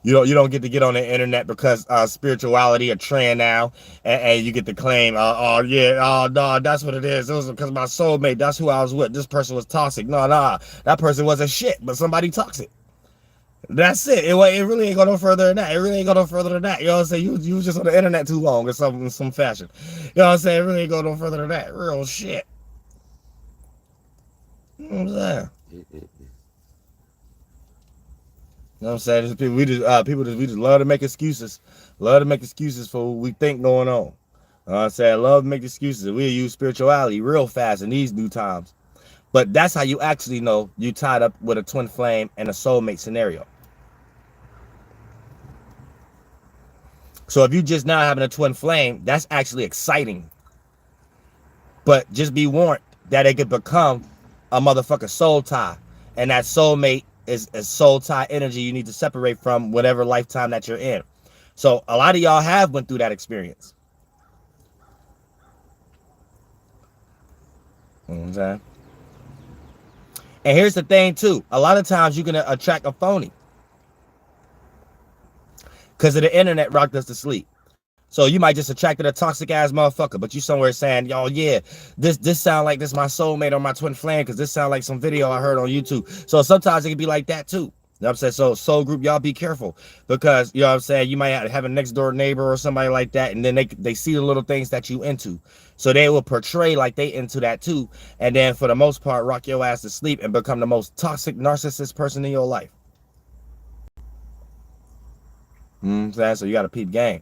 You don't get to get on the internet because spirituality a trend now, and you get to claim, oh no, that's what it is. It was because my soulmate, that's who I was with. This person was toxic. No, that person wasn't shit, but somebody toxic. That's it. It really ain't go no further than that. It really ain't go no further than that. You know what I'm saying? You was just on the internet too long or something in some fashion. You know what I'm saying? It really ain't go no further than that. Real shit. You know what I'm saying? You know what I'm saying? Just people, we just love to make excuses. Love to make excuses for what we think going on. You know what I'm saying? Love to make excuses. We use spirituality real fast in these new times. But that's how you actually know you tied up with a twin flame and a soulmate scenario. So if you just now having a twin flame, that's actually exciting. But just be warned that it could become a motherfucking soul tie. And that soulmate is a soul tie energy you need to separate from whatever lifetime that you're in. So a lot of y'all have went through that experience. You know what I'm saying? And here's the thing too. A lot of times you're going to attract a phony. Because of the internet rocked us to sleep. So you might just attracted a toxic ass motherfucker, but you somewhere saying, yo, yeah, this sound like this my soulmate or my twin flame, because this sound like some video I heard on YouTube. So sometimes it can be like that too. You know what I'm saying? So soul group, y'all be careful, because you know what I'm saying, you might have a next door neighbor or somebody like that, and then they see the little things that you into. So they will portray like they into that too, and then for the most part rock your ass to sleep and become the most toxic narcissist person in your life. You know what I'm saying? So you got to peep game.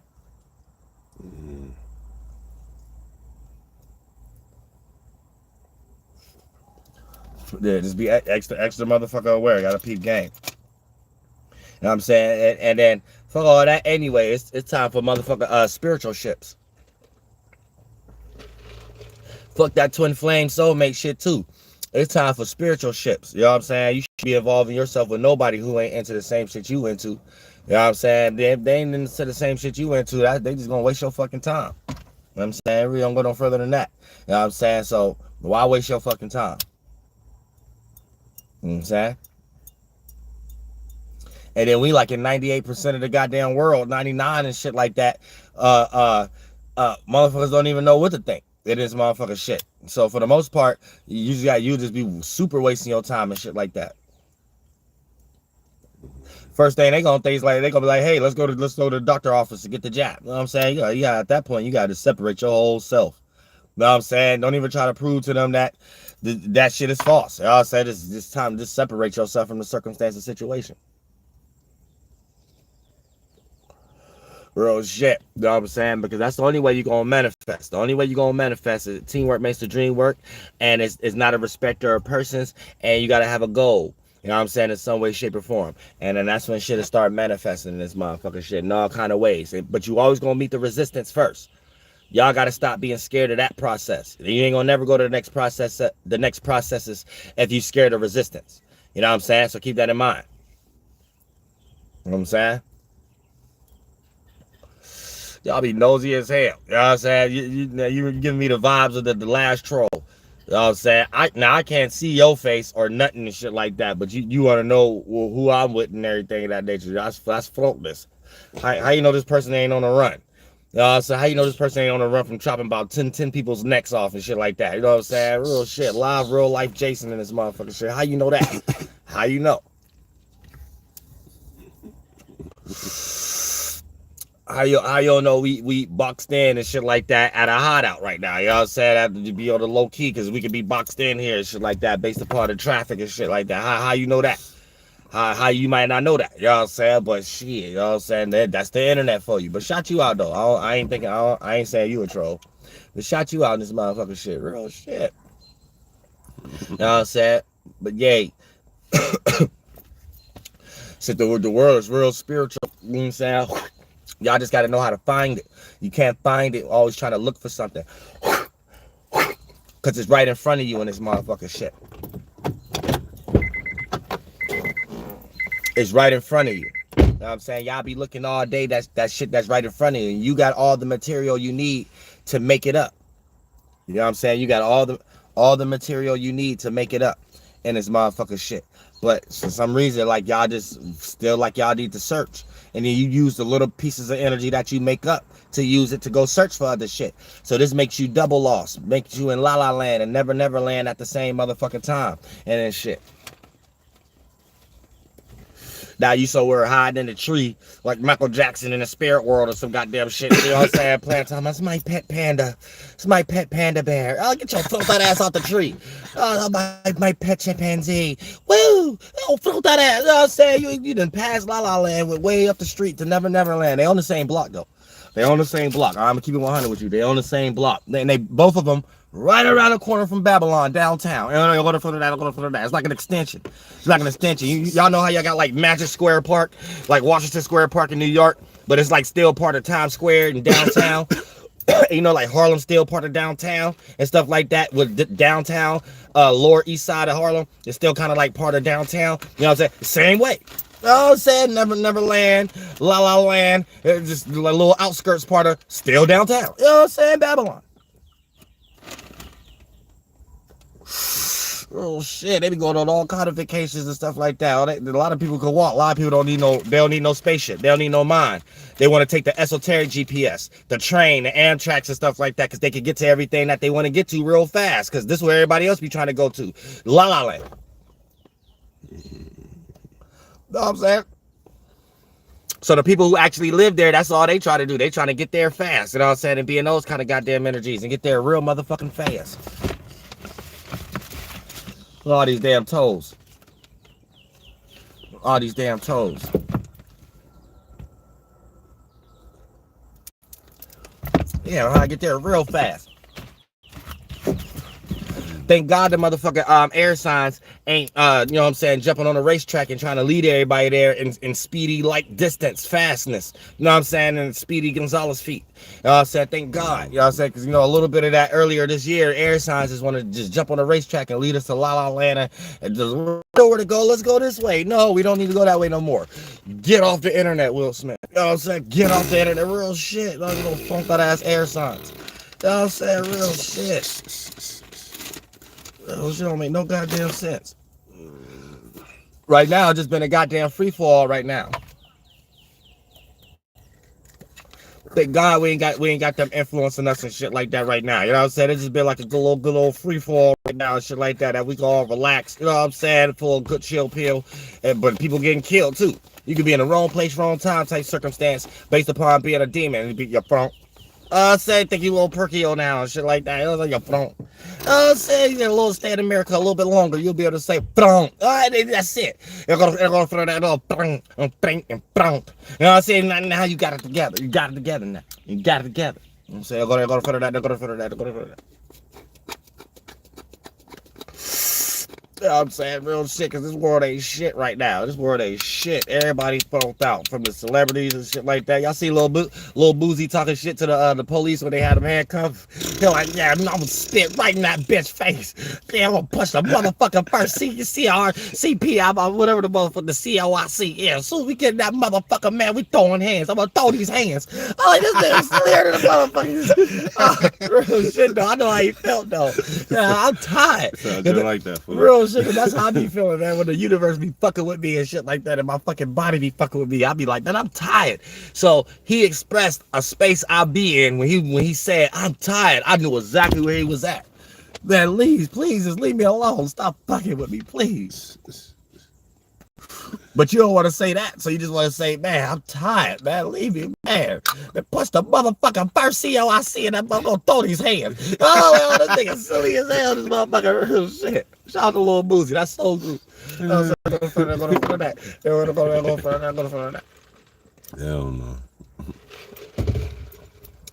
Yeah, just be extra motherfucker aware. Gotta peep game. You know what I'm saying? And then fuck all that anyway. It's time for motherfucker spiritual ships. Fuck that twin flame soulmate shit too. It's time for spiritual ships. You know what I'm saying? You should be involving yourself with nobody who ain't into the same shit you into. You know what I'm saying? They ain't into the same shit you into. They just gonna waste your fucking time. You know what I'm saying? We don't go no further than that. You know what I'm saying? So why waste your fucking time? You know what I'm saying? And then we like in 98% of the goddamn world, 99 and shit like that. Motherfuckers don't even know what to think. It is motherfucker shit. So for the most part, you just be super wasting your time and shit like that. First thing they gonna think is like they gonna be like, hey, let's go to the doctor office to get the jab. You know what I'm saying? Yeah, at that point you gotta separate your whole self. You know what I'm saying? Don't even try to prove to them that that shit is false. You know what I'm saying? It's time to just separate yourself from the circumstance and situation. Real shit. You know what I'm saying? Because that's the only way you're going to manifest. The only way you're going to manifest is teamwork makes the dream work. And it's not a respecter of persons. And you got to have a goal. You know what I'm saying? In some way, shape, or form. And then that's when shit will start manifesting in this motherfucking shit in all kind of ways. But you always going to meet the resistance first. Y'all got to stop being scared of that process. You ain't going to never go to the next processes if you scared of resistance. You know what I'm saying? So keep that in mind. You know what I'm saying? Y'all be nosy as hell. You know what I'm saying? You giving me the vibes of the last troll. You know what I'm saying? I can't see your face or nothing and shit like that, but you want to know who I'm with and everything of that nature. That's floatless. How you know this person ain't on the run? You know what I'm saying? How you know this person ain't on the run from chopping about 10 people's necks off and shit like that? You know what I'm saying? Real shit. Live, real life Jason in this motherfucking shit. How you know that? How you know? How you know we boxed in and shit like that at a hideout right now? You know what I'm saying? I have to be on the low key because we could be boxed in here and shit like that based upon the traffic and shit like that. How you know that? How you might not know that? You know what I'm saying? But shit, you know what I'm saying? That's the internet for you. But shout you out though. I ain't saying you a troll. But shout you out in this motherfucking shit. Real shit. You know what I'm saying? But yay. So the world is real spiritual. You know what I'm saying? Y'all just got to know how to find it. You can't find it always trying to look for something. Because it's right in front of you in this motherfucking shit. It's right in front of you. You know what I'm saying? Y'all be looking all day. That shit that's right in front of you. And you got all the material you need to make it up. You know what I'm saying? You got all the material you need to make it up in this motherfucking shit. But for some reason, like y'all just still like y'all need to search. And then you use the little pieces of energy that you make up to use it to go search for other shit. So this makes you double lost, makes you in La La Land and Never Land at the same motherfucking time and then shit. Now you so we're hiding in the tree like Michael Jackson in the spirit world or some goddamn shit. You know what I'm saying? Playing time. That's my pet panda. It's my pet panda bear. Oh, get your float that ass off the tree. Oh, my pet chimpanzee. Woo! Oh, float that ass. You know what I'm saying? You done passed La La Land with way up the street to Never Land. They on the same block though. They on the same block. I'm gonna keep it 100 with you. They on the same block. They both of them right around the corner from Babylon downtown. And I go to that. It's like an extension. It's like an extension. Y'all know how y'all got like Magic Square Park, like Washington Square Park in New York, but it's like still part of Times Square and downtown. You know, like Harlem still part of downtown and stuff like that. With downtown, Lower East Side of Harlem, it's still kind of like part of downtown. You know what I'm saying? Same way. Oh, said Never Land, La La Land, just a little outskirts part of still downtown. You know what I'm saying? Babylon. Oh shit, they be going on all kind of vacations and stuff like that. A lot of people can walk. A lot of people they don't need no spaceship. They don't need no mind. They want to take the esoteric GPS, the train, the Amtraks and stuff like that, because they can get to everything that they want to get to real fast. Because this is where everybody else be trying to go to. La La Land. Know what I'm saying? So the people who actually live there, that's all they try to do. They trying to get there fast. You know what I'm saying? And be in those kind of goddamn energies and get there real motherfucking fast. All these damn toes. All these damn toes. Yeah, how I get there real fast. Thank God the motherfucking air signs ain't you know what I'm saying, jumping on a racetrack and trying to lead everybody there in speedy light distance fastness. You know what I'm saying? And speedy Gonzalez feet. You know what I'm saying? Thank God. You know what I'm saying? Because you know a little bit of that earlier this year, air signs just want to just jump on a racetrack and lead us to La La Land and just know where to go. Let's go this way. No, we don't need to go that way no more. Get off the internet, Will Smith. You know what I'm saying? Get off the internet. Real shit. Those little funked out ass air signs. You know what I'm saying? Real shit. Real shit don't make no goddamn sense. Right now, it's just been a goddamn free fall right now. Thank God we ain't got them influencing us and shit like that right now. You know what I'm saying? It's just been like a good old free fall right now and shit like that we can all relax. You know what I'm saying? Full good chill pill. But people getting killed too. You could be in the wrong place, wrong time type circumstance based upon being a demon and be your front. Say think you a little perky now and shit like that. It was like your front. Say you get a little stay in America a little bit longer, you'll be able to say front. That's it. They're gonna throw that little front and front. You know what I'm saying? Now you got it together. You got it together now. You got it together. You know what I'm saying? They're gonna throw that. They're gonna throw that. They're gonna throw that. You know what I'm saying? Real shit, because this world ain't shit right now. This world ain't shit. Everybody's funked out, from the celebrities and shit like that. Y'all see Lil Boozy talking shit to the police when they had him handcuffed? They're like, yeah, I'm gonna spit right in that bitch face. Yeah, I'm gonna push the motherfucking first CPI, whatever the motherfucker, the COIC. Yeah, as soon as we get that motherfucker, man, we throwing hands. I'm gonna throw these hands. Oh, like, this nigga's scared of the motherfuckers. Real shit, though. I know how you felt, though. Yeah, I'm tired. I just like that. Fool. Real shit, that's how I be feeling, man. When the universe be fucking with me and shit like that, and my fucking body be fucking with me, I be like, man, I'm tired. So he expressed a space I be in when he said, I'm tired. I knew exactly where he was at. Man, please, just leave me alone. Stop fucking with me, please. But you don't want to say that, so you just want to say, man, I'm tired, man. Leave me, man. They push the motherfucking first COIC and I'm gonna throw these hands. Oh, this nigga silly as hell, this motherfucker real shit. Shout out to Lil Boozy, that's so good. Hell no.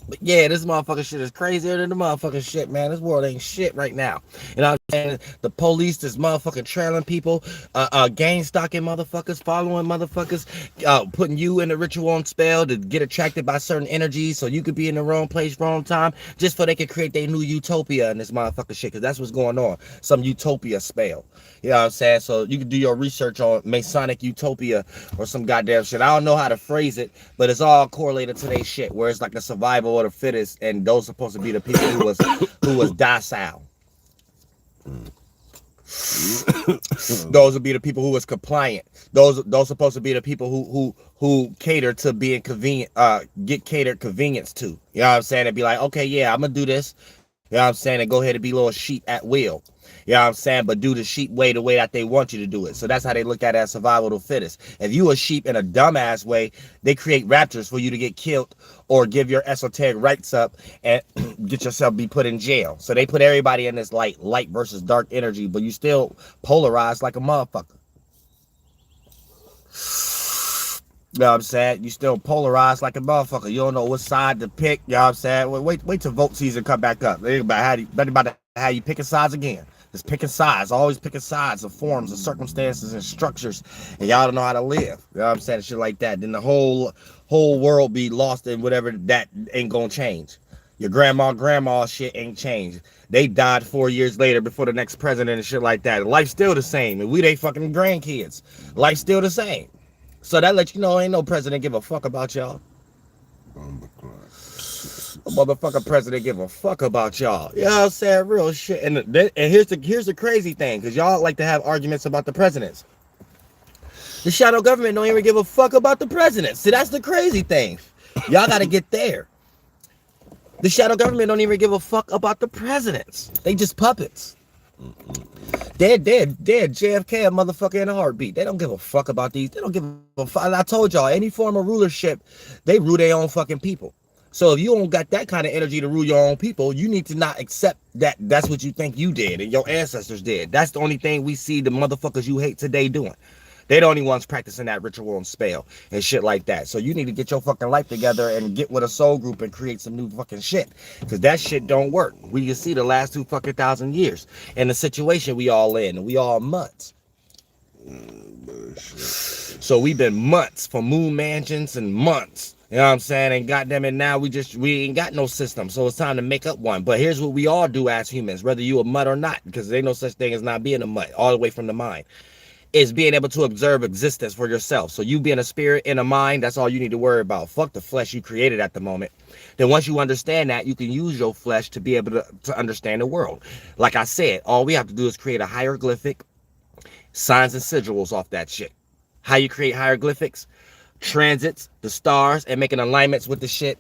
But yeah, this motherfucking shit is crazier than the motherfucking shit, man. This world ain't shit right now. You know what I'm saying? The police is motherfucking trailing people, gang stalking motherfuckers, following motherfuckers, putting you in a ritual on spell to get attracted by certain energies so you could be in the wrong place, wrong time, just so they could create their new utopia in this motherfucking shit, because that's what's going on. Some utopia spell. You know what I'm saying? So you can do your research on Masonic utopia or some goddamn shit. I don't know how to phrase it, but it's all correlated to their shit, where it's like the survival of the fittest, and those supposed to be the people who was docile. Those would be the people who was compliant. Those supposed to be the people who cater to being convenient, get catered convenience to. You know what I'm saying? And be like, okay, yeah, I'm gonna do this. You know what I'm saying? And go ahead and be little sheep at will. You know what I'm saying? But do the sheep way the way that they want you to do it. So that's how they look at it as survival of the fittest. If you a sheep in a dumbass way, they create raptors for you to get killed or give your esoteric rights up and get yourself be put in jail. So they put everybody in this light versus dark energy, but you still polarized like a motherfucker. You know what I'm saying? You still polarized like a motherfucker. You don't know what side to pick. You know what I'm saying? Wait till vote season come back up. Think about how you picking sides again. Just picking sides, always picking sides of forms and circumstances and structures, and y'all don't know how to live. You know what I'm saying? Shit like that. Then the whole world be lost in whatever that ain't gonna change. Your grandma shit ain't changed. They died 4 years later before the next president and shit like that. Life's still the same, and we they fucking grandkids. Life's still the same. So that lets you know ain't no president give a fuck about y'all. A motherfucking president give a fuck about y'all. You know what I'm saying? Real shit. And here's the crazy thing, because y'all like to have arguments about the presidents. The shadow government don't even give a fuck about the presidents. See, that's the crazy thing. Y'all got to get there. The shadow government don't even give a fuck about the presidents. They just puppets. They're JFK a motherfucker in a heartbeat. They don't give a fuck about these. They don't give a fuck. I told y'all, any form of rulership, they rule their own fucking people. So if you don't got that kind of energy to rule your own people, you need to not accept that that's what you think you did and your ancestors did. That's the only thing we see the motherfuckers you hate today doing. They the only ones practicing that ritual and spell and shit like that. So you need to get your fucking life together and get with a soul group and create some new fucking shit. Because that shit don't work. We can see the last 2 fucking thousand years and the situation we all in. And we all months. So we've been months for moon mansions and months. You know what I'm saying? And goddamn it, now we ain't got no system. So it's time to make up one. But here's what we all do as humans, whether you a mutt or not, because there ain't no such thing as not being a mutt, all the way from the mind, is being able to observe existence for yourself. So you being a spirit in a mind, that's all you need to worry about. Fuck the flesh you created at the moment. Then once you understand that, you can use your flesh to be able to understand the world. Like I said, all we have to do is create a hieroglyphic, signs and sigils off that shit. How you create hieroglyphics? Transits, the stars, and making alignments with the shit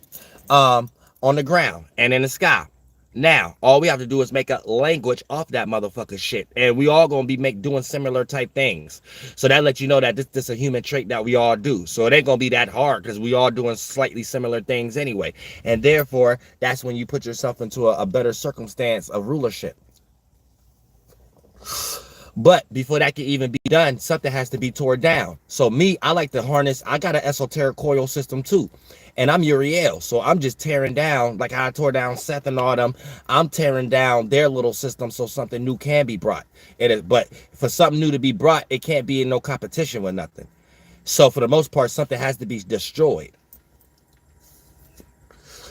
on the ground and in the sky. Now, all we have to do is make a language off that motherfucker shit. And we all gonna be doing similar type things. So that lets you know that this is a human trait that we all do. So it ain't gonna be that hard because we all doing slightly similar things anyway. And therefore, that's when you put yourself into a better circumstance of rulership. But before that can even be done, something has to be torn down. So me, I like to harness, I got an esoteric coil system too. And I'm Uriel. So I'm just tearing down, like how I tore down Seth and all them. I'm tearing down their little system so something new can be brought. But for something new to be brought, it can't be in no competition with nothing. So for the most part, something has to be destroyed.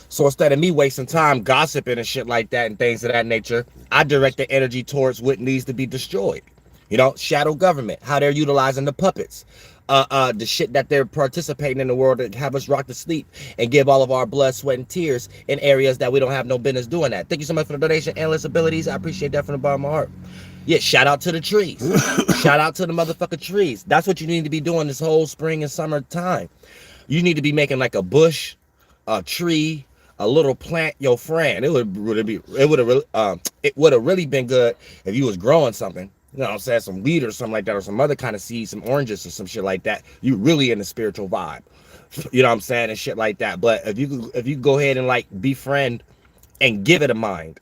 So instead of me wasting time gossiping and shit like that and things of that nature, I direct the energy towards what needs to be destroyed. You know, shadow government, how they're utilizing the puppets, the shit that they're participating in the world to have us rock to sleep and give all of our blood, sweat, and tears in areas that we don't have no business doing that. Thank you so much for the donation, Endless Abilities. I appreciate that from the bottom of my heart. Yeah, shout out to the trees. Shout out to the motherfucking trees. That's what you need to be doing this whole spring and summer time. You need to be making like a bush, a tree, a little plant, your friend. It would have really been good if you was growing something. You know what I'm saying? Some wheat or something like that, or some other kind of seed, some oranges or some shit like that. You really in the spiritual vibe. You know what I'm saying? And shit like that. But if you go ahead and like befriend and give it a mind.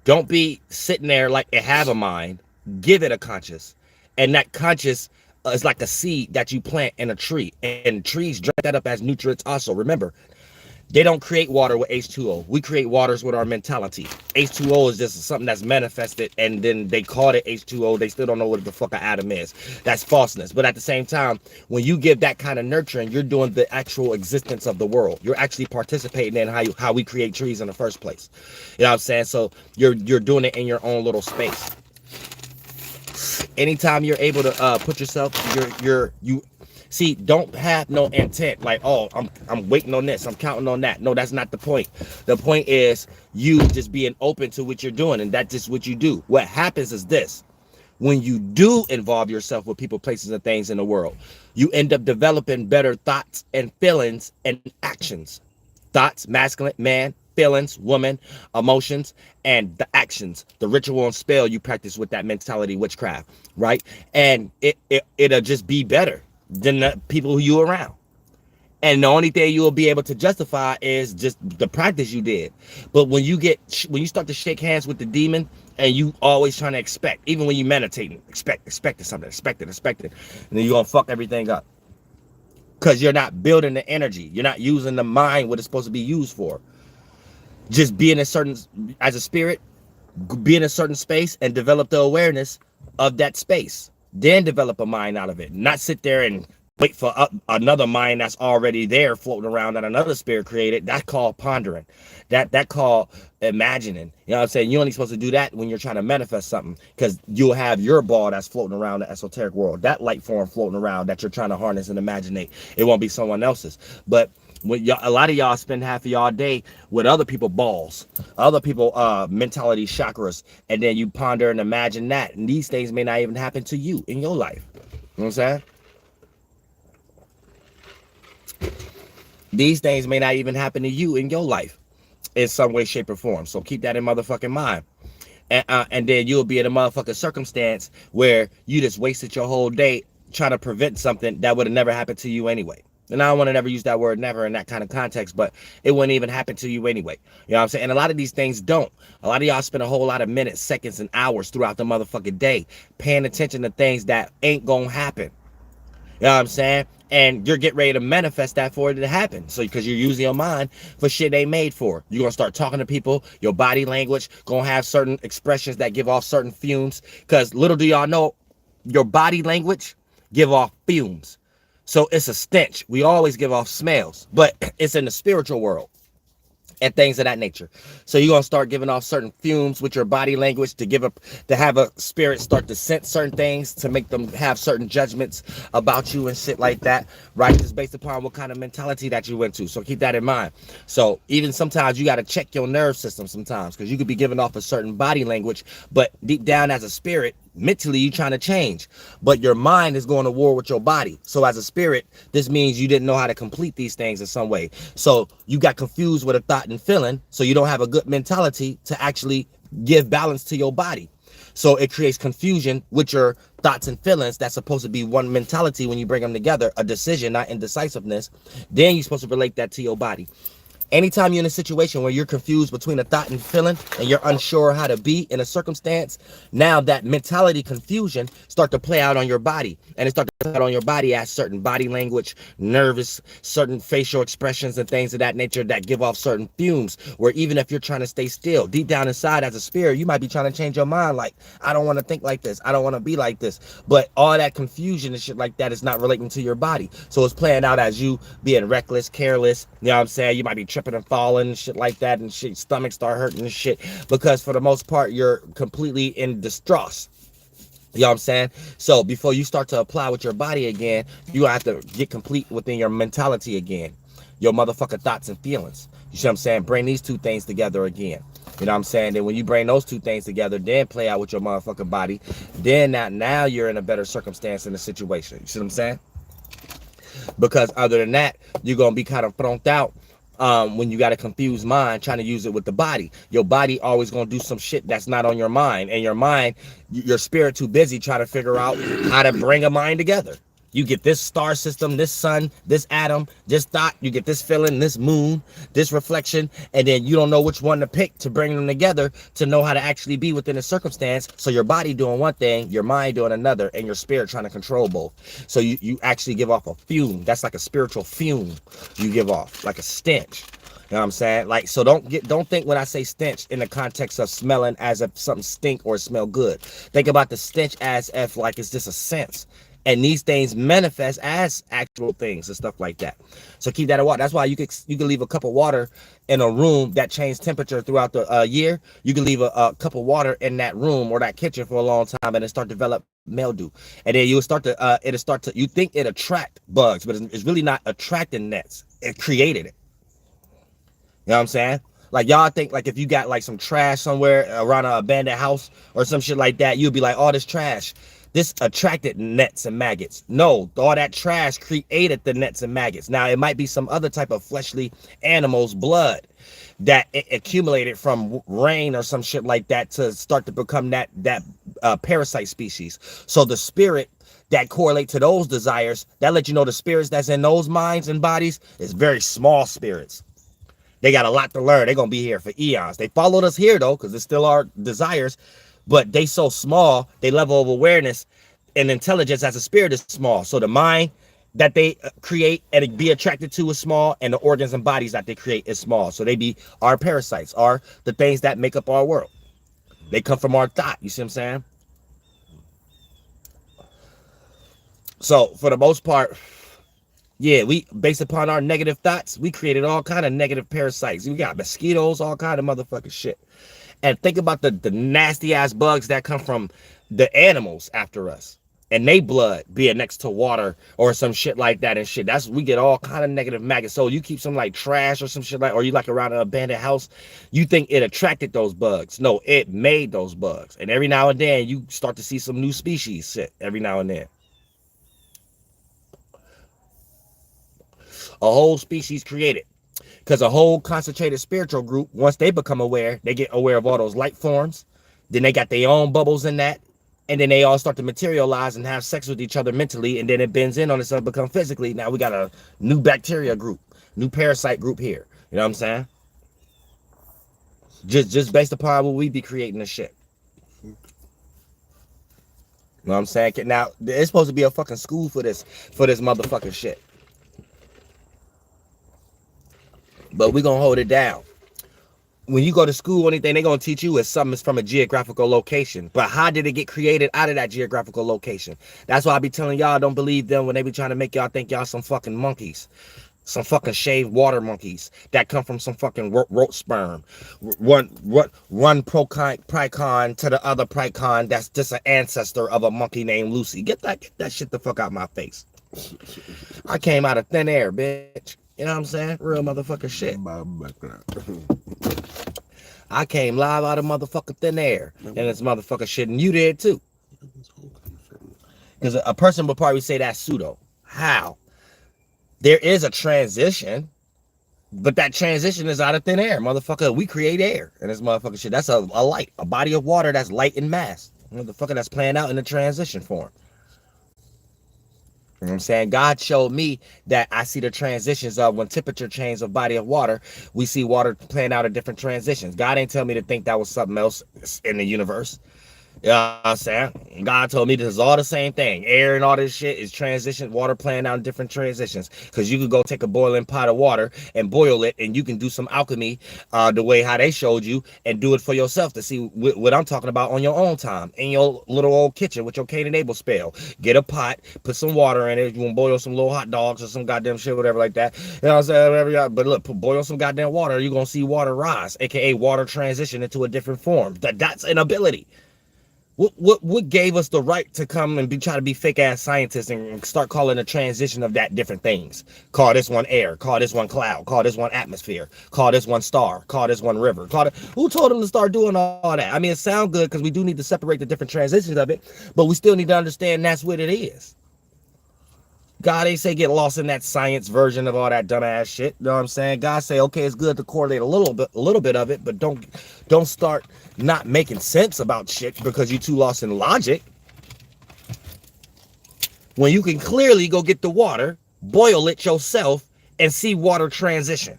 Don't be sitting there like it have a mind. Give it a conscious. And that conscious is like a seed that you plant in a tree. And trees drink that up as nutrients also. Remember, they don't create water with H2O. We create waters with our mentality. H2O is just something that's manifested, and then they call it H2O. They still don't know what the fuck an atom is. That's falseness. But at the same time, when you give that kind of nurturing, you're doing the actual existence of the world. You're actually participating in how we create trees in the first place. You know what I'm saying? So you're doing it in your own little space. Anytime you're able to put yourself, you see, don't have no intent like, oh, I'm waiting on this, I'm counting on that. No, that's not the point. The point is you just being open to what you're doing, and that's just what you do. What happens is this: when you do involve yourself with people, places, and things in the world, you end up developing better thoughts and feelings and actions. Thoughts, masculine, man; feelings, woman; emotions, and the actions, the ritual and spell you practice with that mentality, witchcraft, right? And it'll just be better than the people who you around. And the only thing you will be able to justify is just the practice you did. But when you start to shake hands with the demon, and you always trying to expect, even when you meditating, expecting something, expect it, and then you're gonna fuck everything up. Because you're not building the energy. You're not using the mind what it's supposed to be used for. Just be in a certain, as a spirit, be in a certain space and develop the awareness of that space. Then develop a mind out of it. Not sit there and wait for another mind that's already there floating around that another spirit created. That's called pondering. That called imagining. You know what I'm saying? You're only supposed to do that when you're trying to manifest something, because you'll have your ball that's floating around the esoteric world. That light form floating around that you're trying to harness and imaginate. It won't be someone else's. But when a lot of y'all spend half of y'all day with other people balls, other people mentality chakras, and then you ponder and imagine that. And these things may not even happen to you in your life. You know what I'm saying? These things may not even happen to you in your life in some way, shape, or form. So keep that in motherfucking mind. And then you'll be in a motherfucking circumstance where you just wasted your whole day trying to prevent something that would have never happened to you anyway. And I don't want to never use that word never in that kind of context, but it wouldn't even happen to you anyway. You know what I'm saying? And a lot of these things don't. A lot of y'all spend a whole lot of minutes, seconds, and hours throughout the motherfucking day paying attention to things that ain't gonna happen. You know what I'm saying? And you're getting ready to manifest that for it to happen. So because you're using your mind for shit they made for. You're gonna start talking to people, your body language, gonna have certain expressions that give off certain fumes. Because little do y'all know, your body language give off fumes. So it's a stench. We always give off smells, but it's in the spiritual world and things of that nature. So you're gonna start giving off certain fumes with your body language to have a spirit start to sense certain things, to make them have certain judgments about you and shit like that, right? Just based upon what kind of mentality that you went to. So keep that in mind. So even sometimes you got to check your nerve system sometimes, because you could be giving off a certain body language, but deep down as a spirit, mentally you trying to change, but your mind is going to war with your body. So as a spirit, this means you didn't know how to complete these things in some way. So you got confused with a thought and feeling, so you don't have a good mentality to actually give balance to your body. So it creates confusion with your thoughts and feelings that's supposed to be one mentality. When you bring them together, a decision, not indecisiveness, then you're supposed to relate that to your body. Anytime you're in a situation where you're confused between a thought and feeling, and you're unsure how to be in a circumstance, now that mentality confusion start to play out on your body, and it starts to play out on your body as certain body language, nervous, certain facial expressions and things of that nature that give off certain fumes, where even if you're trying to stay still, deep down inside as a spirit, you might be trying to change your mind, like, I don't want to think like this, I don't want to be like this, but all that confusion and shit like that is not relating to your body. So it's playing out as you being reckless, careless, you know what I'm saying? You might be tripping and falling and shit like that, and shit, stomach start hurting and shit, because for the most part you're completely in distress. You know what I'm saying? So before you start to apply with your body again, you have to get complete within your mentality again, your motherfucking thoughts and feelings. You see what I'm saying? Bring these two things together again. You know what I'm saying? Then when you bring those two things together, then play out with your motherfucking body, then now you're in a better circumstance in the situation. You see what I'm saying? Because other than that, you're gonna be kind of thrown out when you got a confused mind trying to use it with the body. Your body always gonna do some shit that's not on your mind, and your mind, your spirit too busy trying to figure out how to bring a mind together. You get this star system, this sun, this atom, this thought, you get this feeling, this moon, this reflection, and then you don't know which one to pick to bring them together to know how to actually be within a circumstance. So your body doing one thing, your mind doing another, and your spirit trying to control both. So you actually give off a fume. That's like a spiritual fume you give off, like a stench. You know what I'm saying? Like, so don't think when I say stench in the context of smelling as if something stink or smell good. Think about the stench as if like it's just a sense. And these things manifest as actual things and stuff like that. So keep that in mind. That's why you can leave a cup of water in a room that changes temperature throughout the year. You can leave a cup of water in that room or that kitchen for a long time, and it start to develop mildew. And then you'll start to you think it attract bugs, but it's really not attracting nets. It created it. You know what I'm saying? Like, y'all think like if you got like some trash somewhere around an abandoned house or some shit like that, you'll be like, oh, this trash, this attracted nets and maggots. No, all that trash created the nets and maggots. Now, it might be some other type of fleshly animal's blood that it accumulated from rain or some shit like that to start to become that parasite species. So the spirit that correlate to those desires, that let you know the spirits that's in those minds and bodies is very small spirits. They got a lot to learn. They're going to be here for eons. They followed us here, though, because it's still our desires. But they so small, they level of awareness and intelligence as a spirit is small. So the mind that they create and be attracted to is small, and the organs and bodies that they create is small. So they be our parasites, are the things that make up our world. They come from our thought. You see what I'm saying? So for the most part, yeah, we, based upon our negative thoughts, we created all kind of negative parasites. We got mosquitoes, all kind of motherfucking shit. And think about the nasty ass bugs that come from the animals after us, and they blood being next to water or some shit like that and shit. That's, we get all kind of negative maggots. So you keep some like trash or some shit like, or you like around an abandoned house, you think it attracted those bugs. No, it made those bugs. And every now and then you start to see some new species shit every now and then. A whole species created, because a whole concentrated spiritual group, once they become aware, they get aware of all those light forms, then they got their own bubbles in that, and then they all start to materialize and have sex with each other mentally, and then it bends in on itself, become physically. Now we got a new bacteria group, new parasite group here. You know what I'm saying? Just based upon what we be creating and shit. You know what I'm saying? Now, it's supposed to be a fucking school for this motherfucking shit. But we gonna hold it down. When you go to school, only thing they gonna teach you is something is from a geographical location. But how did it get created out of that geographical location? That's why I be telling y'all, don't believe them when they be trying to make y'all think y'all some fucking monkeys. Some fucking shaved water monkeys that come from some fucking rote sperm. One procon to the other procon that's just an ancestor of a monkey named Lucy. Get that shit the fuck out my face. I came out of thin air, bitch. You know what I'm saying? Real motherfucking shit. I came live out of motherfucking thin air. And it's motherfucking shit, and you did too. Because a person would probably say that's pseudo. How? There is a transition, but that transition is out of thin air, motherfucker. We create air, and this motherfucking shit. That's a light, a body of water that's light in mass. Motherfucker, that's playing out in the transition form. You know what I'm saying? God showed me that I see the transitions of when temperature changes of body of water, we see water playing out in different transitions. God ain't tell me to think that was something else in the universe. You know what I'm saying? God told me this is all the same thing. Air and all this shit is transition, water playing out in different transitions. Because you could go take a boiling pot of water and boil it, and you can do some alchemy the way how they showed you and do it for yourself to see what I'm talking about on your own time in your little old kitchen with your Cain and Abel spell. Get a pot, put some water in it. You want to boil some little hot dogs or some goddamn shit, whatever like that. You know what I'm saying? Whatever, but look, boil some goddamn water. You're going to see water rise, aka water transition into a different form. That's an ability. What gave us the right to come and try to be fake ass scientists and start calling a transition of that different things? Call this one air, call this one cloud, call this one atmosphere, call this one star, call this one river. Who told them to start doing all that? I mean, it sounds good because we do need to separate the different transitions of it, but we still need to understand that's what it is. God ain't say get lost in that science version of all that dumbass shit. You know what I'm saying? God say, okay, it's good to correlate a little bit of it, but don't start not making sense about shit because you too lost in logic. When you can clearly go get the water, boil it yourself, and see water transition.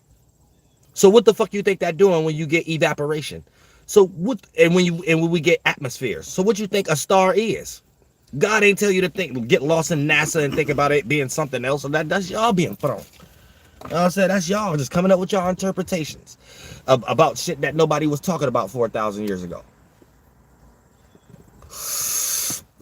So what the fuck you think that doing when you get evaporation? So what? And when we get atmosphere. So what you think a star is? God ain't tell you to get lost in NASA and think about it being something else. And that's y'all being thrown. You know what I'm saying? That's y'all just coming up with y'all interpretations about shit that nobody was talking about 4,000 years ago.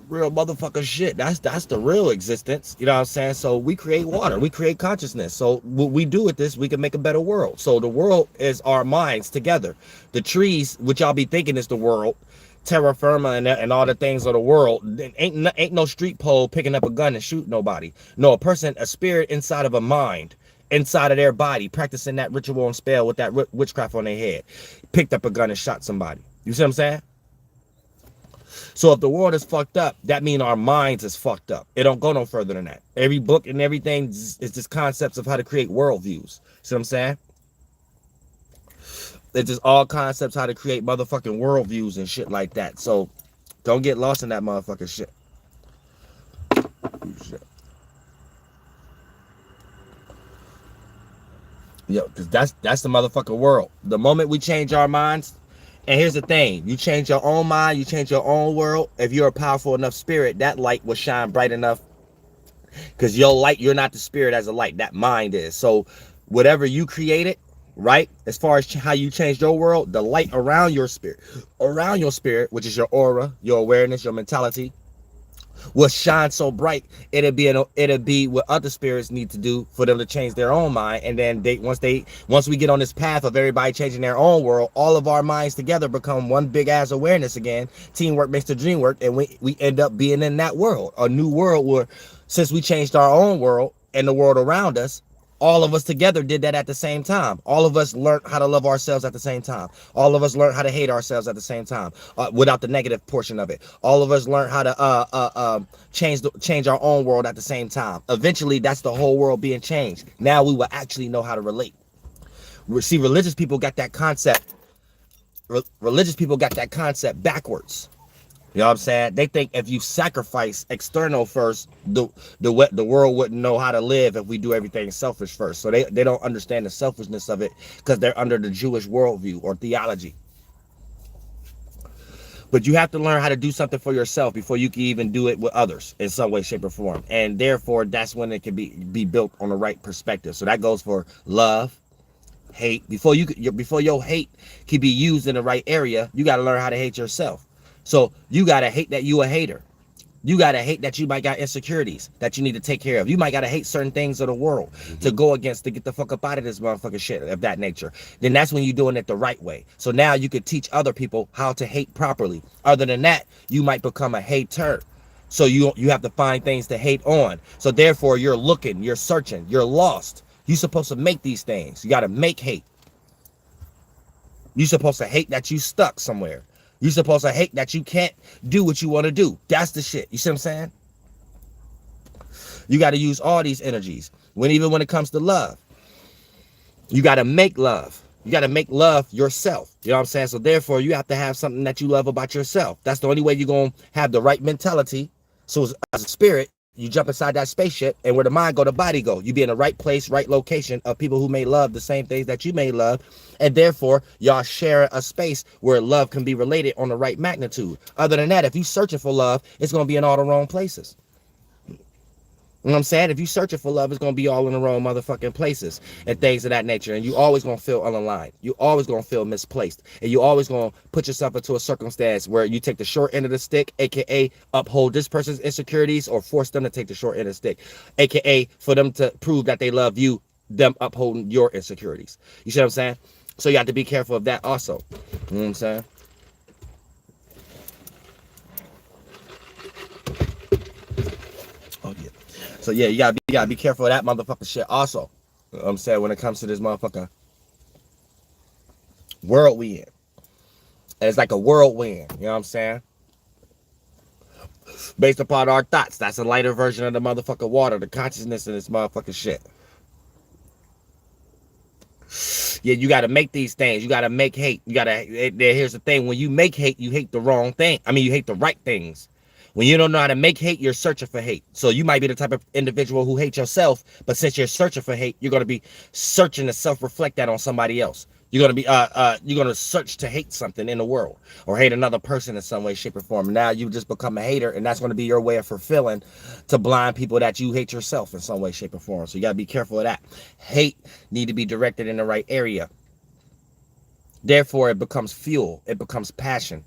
Real motherfucker shit. That's the real existence. You know what I'm saying? So we create water. We create consciousness. So what we do with this, we can make a better world. So the world is our minds together. The trees, which y'all be thinking is the world, terra firma and all the things of the world, ain't no street pole picking up a gun and shoot nobody. No, a spirit inside of a mind, inside of their body, practicing that ritual and spell with that witchcraft on their head, picked up a gun and shot somebody. You see what I'm saying? So if the world is fucked up, that means our minds is fucked up. It don't go no further than that. Every book and everything is just concepts of how to create worldviews. See what I'm saying? It's just all concepts how to create motherfucking worldviews and shit like that. So don't get lost in that motherfucking shit. Yo, because that's the motherfucking world. The moment we change our minds, and here's the thing, you change your own mind, you change your own world. If you're a powerful enough spirit, that light will shine bright enough. Because your light, you're not the spirit as a light. That mind is. So whatever you created, right? As far as how you changed your world, the light around your spirit, which is your aura, your awareness, your mentality, will shine so bright. It'll be what other spirits need to do for them to change their own mind. And then once we get on this path of everybody changing their own world, all of our minds together become one big ass awareness again. Teamwork makes the dream work, and we end up being in that world, a new world where, since we changed our own world and the world around us, all of us together did that at the same time. All of us learned how to love ourselves at the same time. All of us learned how to hate ourselves at the same time, without the negative portion of it. All of us learned how to change our own world at the same time. Eventually, that's the whole world being changed. Now we will actually know how to relate. See, religious people got that concept. Religious people got that concept backwards. You know what I'm saying? They think if you sacrifice external first, the world wouldn't know how to live if we do everything selfish first. So they don't understand the selfishness of it because they're under the Jewish worldview or theology. But you have to learn how to do something for yourself before you can even do it with others in some way, shape, or form. And therefore, that's when it can be built on the right perspective. So that goes for love, hate. Before your hate can be used in the right area, you got to learn how to hate yourself. So you got to hate that you a hater. You got to hate that you might got insecurities that you need to take care of. You might got to hate certain things of the world to go against, to get the fuck up out of this motherfucking shit of that nature. Then that's when you're doing it the right way. So now you could teach other people how to hate properly. Other than that, you might become a hater. So you have to find things to hate on. So therefore, you're looking, you're searching, you're lost. You're supposed to make these things. You got to make hate. You're supposed to hate that you stuck somewhere. You're supposed to hate that you can't do what you want to do. That's the shit. You see what I'm saying? You got to use all these energies. Even when it comes to love, you got to make love. You got to make love yourself. You know what I'm saying? So therefore, you have to have something that you love about yourself. That's the only way you're going to have the right mentality. So as a spirit, you jump inside that spaceship, and where the mind go, the body go. You be in the right place, right location of people who may love the same things that you may love. And therefore, y'all share a space where love can be related on the right magnitude. Other than that, if you're searching for love, it's going to be in all the wrong places. You know what I'm saying? If you're searching for love, it's going to be all in the wrong motherfucking places and things of that nature. And you always going to feel unaligned. You always going to feel misplaced. And you always going to put yourself into a circumstance where you take the short end of the stick, aka uphold this person's insecurities or force them to take the short end of the stick, aka for them to prove that they love you, them upholding your insecurities. You see what I'm saying? So you have to be careful of that also. You know what I'm saying? Oh, yeah. So yeah, you gotta be careful of that motherfucking shit also. You know what I'm saying? When it comes to this motherfucker world we in. And it's like a whirlwind, you know what I'm saying? Based upon our thoughts. That's a lighter version of the motherfucking water, the consciousness in this motherfucking shit. Yeah, you gotta make these things. You gotta make hate. Here's the thing. When you make hate, you hate the wrong thing. I mean, you hate the right things. When you don't know how to make hate, you're searching for hate. So you might be the type of individual who hates yourself, but since you're searching for hate, you're going to be searching to self-reflect that on somebody else. You're going to be you're going to search to hate something in the world or hate another person in some way, shape, or form. Now you just become a hater, and that's going to be your way of fulfilling to blind people that you hate yourself in some way, shape, or form. So you got to be careful of that. Hate need to be directed in the right area. Therefore, it becomes fuel. It becomes passion.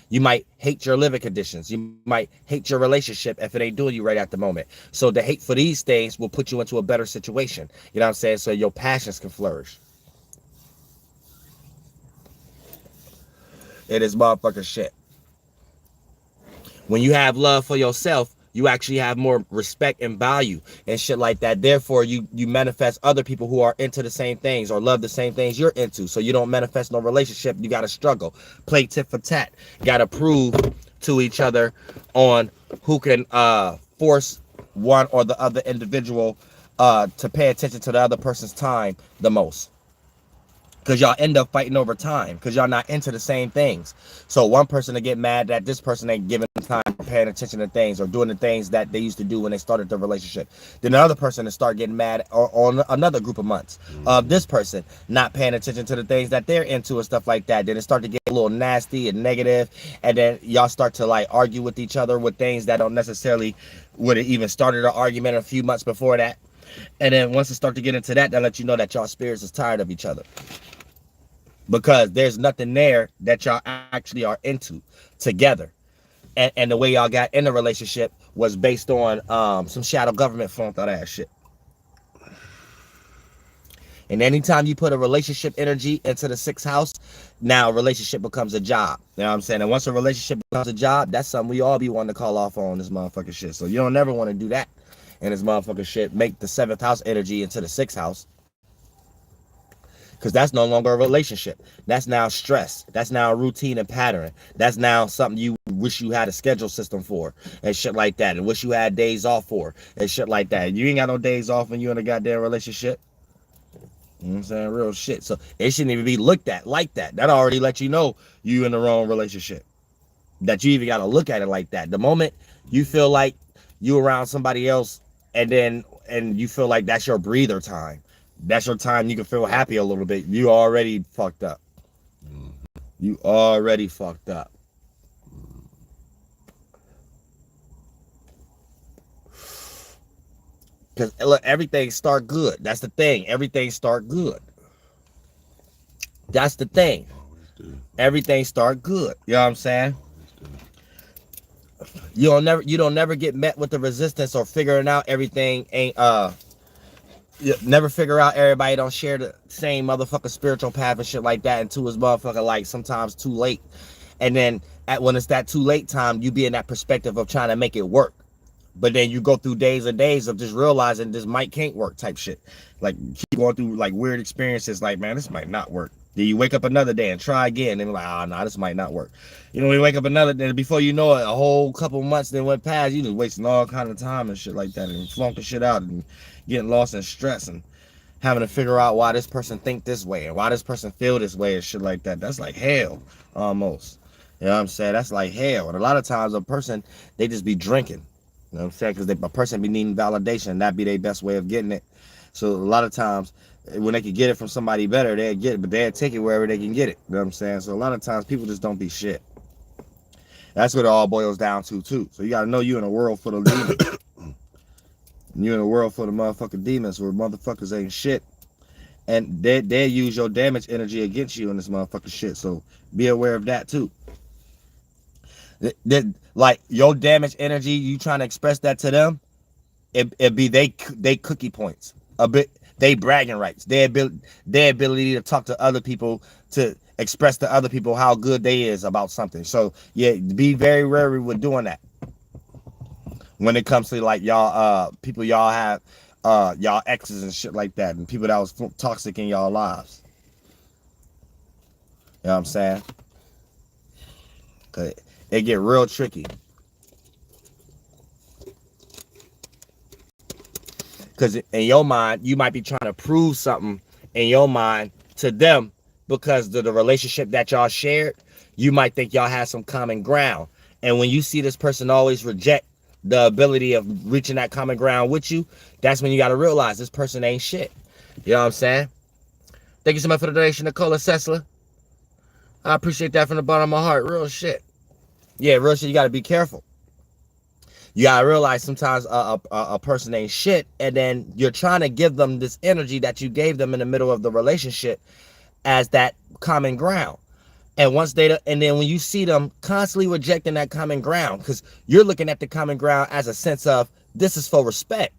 You might hate your living conditions. You might hate your relationship if it ain't doing you right at the moment. So the hate for these things will put you into a better situation. You know what I'm saying? So your passions can flourish. It is motherfucking shit. When you have love for yourself, you actually have more respect and value and shit like that. Therefore, you manifest other people who are into the same things or love the same things you're into. So you don't manifest no relationship. You got to struggle. Play tit for tat. Got to prove to each other on who can force one or the other individual to pay attention to the other person's time the most. Because y'all end up fighting over time because y'all not into the same things. So one person to get mad that this person ain't giving time or paying attention to things or doing the things that they used to do when they started the relationship. Then another person to start getting mad on another group of months of this person not paying attention to the things that they're into and stuff like that. Then it start to get a little nasty and negative, and then y'all start to like argue with each other with things that don't necessarily would have even started an argument a few months before that. And then once it start to get into that, they'll let you know that y'all spirits is tired of each other. Because there's nothing there that y'all actually are into together. And the way y'all got in the relationship was based on some shadow government flunked out ass shit. And anytime you put a relationship energy into the 6th house, now a relationship becomes a job. You know what I'm saying? And once a relationship becomes a job, that's something we all be wanting to call off on this motherfucking shit. So you don't never want to do that in this motherfucking shit. Make the 7th house energy into the 6th house. Because that's no longer a relationship. That's now stress. That's now a routine and pattern. That's now something you wish you had a schedule system for and shit like that. And wish you had days off for and shit like that. You ain't got no days off when you in a goddamn relationship. You know what I'm saying? Real shit. So it shouldn't even be looked at like that. That already let you know you in the wrong relationship. That you even got to look at it like that. The moment you feel like you around somebody else and you feel like that's your breather time. That's your time you can feel happy a little bit. You already fucked up. You already fucked up. Because look, everything start good. That's the thing. Everything start good. That's the thing. Everything start good. You know what I'm saying? You don't never get met with the resistance or figuring out everything ain't you never figure out everybody don't share the same motherfucking spiritual path and shit like that until it's motherfucking like sometimes too late. And then when it's that too late time, you be in that perspective of trying to make it work. But then you go through days and days of just realizing this might can't work type shit. Like keep going through like weird experiences like, man, this might not work. Then you wake up another day and try again and like, oh no, this might not work. You know, you wake up another day, before you know it, a whole couple months then went past, you just wasting all kind of time and shit like that and flunking shit out and getting lost in stress and having to figure out why this person think this way and why this person feel this way and shit like that. That's like hell almost. You know what I'm saying? That's like hell. And a lot of times a person, they just be drinking. You know what I'm saying? Because a person be needing validation. That be their best way of getting it. So a lot of times when they can get it from somebody better, they'll get it, but they'll take it wherever they can get it. You know what I'm saying? So a lot of times people just don't be shit. That's what it all boils down to too. So you got to know you in a world full of demons. You in a world full of motherfucking demons where motherfuckers ain't shit. And they use your damage energy against you in this motherfucking shit. So be aware of that too. Like your damage energy, you trying to express that to them, it be they cookie points. A bit they bragging rights. Their ability to talk to other people, to express to other people how good they is about something. So yeah, be very wary with doing that. When it comes to like y'all people y'all have y'all exes and shit like that, and people that was toxic in y'all lives. You know what I'm saying? Cause it get real tricky. Because in your mind, you might be trying to prove something in your mind to them because of the relationship that y'all shared. You might think y'all have some common ground. And when you see this person always reject the ability of reaching that common ground with you, that's when you got to realize this person ain't shit. You know what I'm saying? Thank you so much for the donation, Nicola Sessler. I appreciate that from the bottom of my heart. Real shit. Yeah, real shit. You got to be careful. You gotta realize sometimes a person ain't shit, and then you're trying to give them this energy that you gave them in the middle of the relationship as that common ground. And then when you see them constantly rejecting that common ground, because you're looking at the common ground as a sense of this is for respect.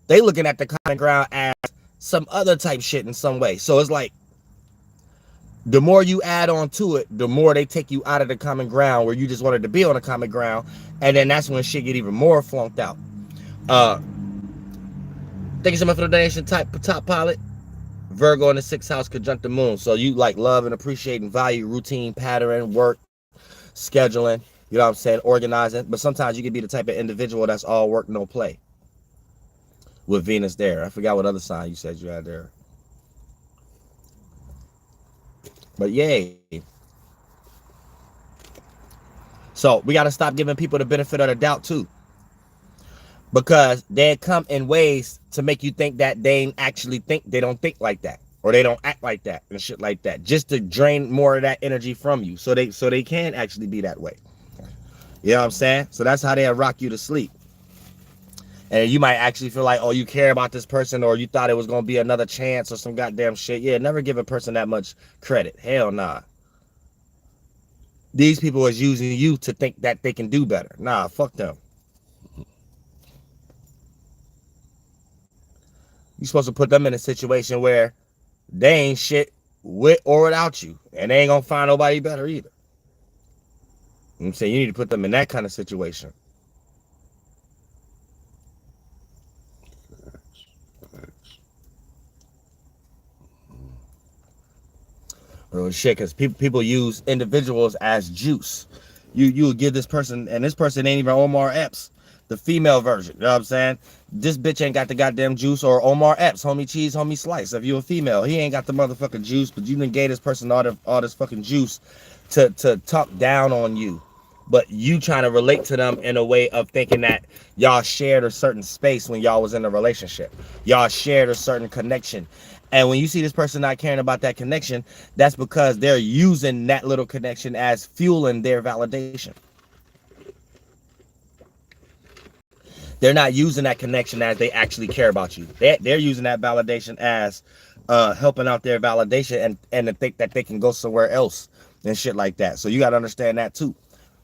They looking at the common ground as some other type shit in some way. So it's like the more you add on to it, the more they take you out of the common ground where you just wanted to be on the common ground. And then that's when shit get even more flunked out. Thank you so much for the donation, top pilot. Virgo in the 6th house conjunct the moon. So you like love and appreciate and value routine, pattern, work, scheduling, you know what I'm saying, organizing. But sometimes you can be the type of individual that's all work, no play. With Venus there. I forgot what other sign you said you had there. But yay. So we got to stop giving people the benefit of the doubt too. Because they come in ways to make you think that they don't think like that. Or they don't act like that and shit like that. Just to drain more of that energy from you. So they can actually be that way. You know what I'm saying? So that's how they'll rock you to sleep. And you might actually feel like, oh, you care about this person, or you thought it was going to be another chance or some goddamn shit. Yeah, never give a person that much credit. Hell nah. These people is using you to think that they can do better. Nah, fuck them. You're supposed to put them in a situation where they ain't shit with or without you. And they ain't going to find nobody better either. You know what I'm saying? You need to put them in that kind of situation. Real shit, because people use individuals as juice. You would give this person, and this person ain't even Omar Epps, the female version. You know what I'm saying? This bitch ain't got the goddamn juice, or Omar Epps, homie cheese, homie slice. If you a female, he ain't got the motherfucking juice, but you done gave this person all this fucking juice to talk down on you. But you trying to relate to them in a way of thinking that y'all shared a certain space when y'all was in a relationship. Y'all shared a certain connection. And when you see this person not caring about that connection, that's because they're using that little connection as fueling their validation. They're not using that connection as they actually care about you. They're using that validation as helping out their validation and to think that they can go somewhere else and shit like that. So you got to understand that too.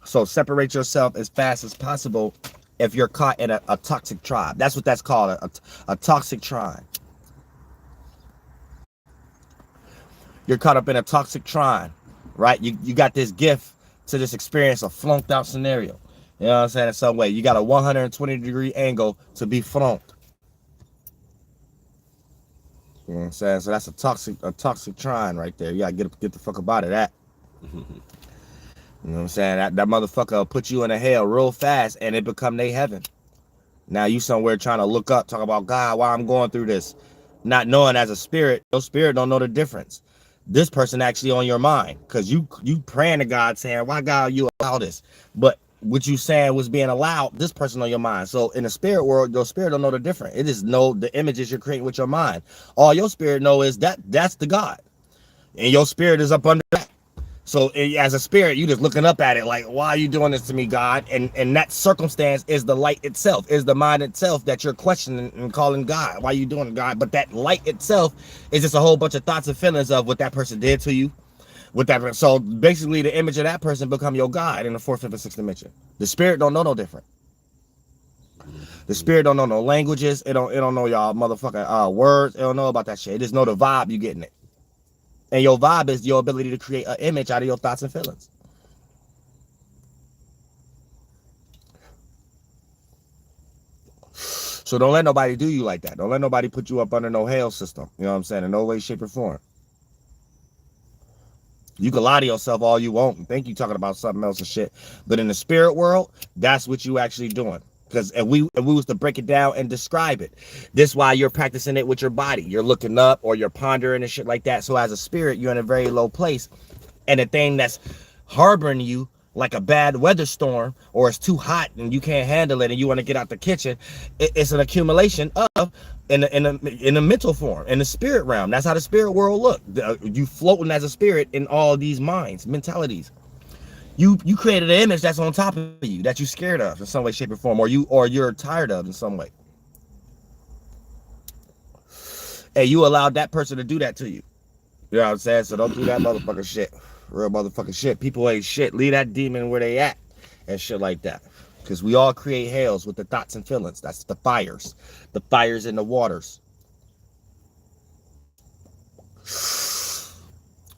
So separate yourself as fast as possible if you're caught in a toxic tribe. That's what that's called, a toxic tribe. You're caught up in a toxic tribe, right? You got this gift to this experience, a flunked out scenario. You know what I'm saying? In some way, you got a 120-degree angle to be flunked. You know what I'm saying? So that's a toxic trine right there. You gotta get the fuck up out of that. You know what I'm saying? That motherfucker will put you in a hell real fast and it become their heaven. Now you somewhere trying to look up, talk about God, why I'm going through this. Not knowing as a spirit, your spirit don't know the difference. This person actually on your mind. Cause you praying to God saying, why God you allow this? But what you saying was being allowed, this person on your mind. So in the spirit world, your spirit don't know the difference. It just know the images you're creating with your mind. All your spirit know is that's the God. And your spirit is up under that. So as a spirit, you just looking up at it like, why are you doing this to me, God? And that circumstance is the light itself, is the mind itself that you're questioning and calling God. Why are you doing it, God? But that light itself is just a whole bunch of thoughts and feelings of what that person did to you. With that, so basically the image of that person become your God in the fourth, fifth, and sixth dimension. The spirit don't know no different. The spirit don't know no languages. It don't know y'all motherfucking words. It don't know about that shit. It just know the vibe you getting it. And your vibe is your ability to create an image out of your thoughts and feelings. So don't let nobody do you like that. Don't let nobody put you up under no hell system. You know what I'm saying? In no way, shape, or form. You can lie to yourself all you want and think you talking about something else and shit. But in the spirit world, that's what you actually doing. Because if we was to break it down and describe it, this is why you're practicing it with your body. You're looking up or you're pondering and shit like that. So as a spirit, you're in a very low place. And the thing that's harboring you like a bad weather storm, or it's too hot and you can't handle it and you want to get out the kitchen, it's an accumulation of in a mental form, in the spirit realm. That's how the spirit world look. You floating as a spirit in all these minds, mentalities. You created an image that's on top of you that you're scared of in some way, shape, or form, or you're tired of in some way. And you allowed that person to do that to you. You know what I'm saying? So don't do that motherfucking shit. Real motherfucking shit. People ain't shit. Leave that demon where they at and shit like that. Because we all create hells with the thoughts and feelings. That's the fires. The fires in the waters.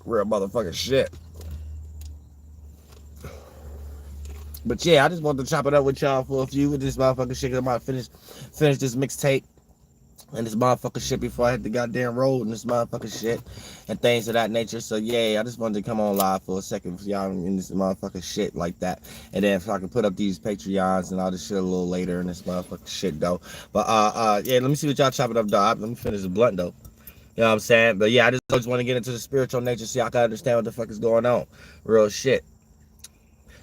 Real motherfucking shit. But yeah, I just wanted to chop it up with y'all for a few with this motherfucking shit. Cause I'm about to finish this mixtape and this motherfucking shit before I hit the goddamn road and this motherfucking shit and things of that nature. So yeah, I just wanted to come on live for a second for y'all in this motherfucking shit like that. And then if I can put up these Patreons and all this shit a little later in this motherfucking shit though. But yeah, let me see what y'all chopping up, dog. Let me finish the blunt though. You know what I'm saying? But yeah, I just want to get into the spiritual nature so y'all can understand what the fuck is going on. Real shit.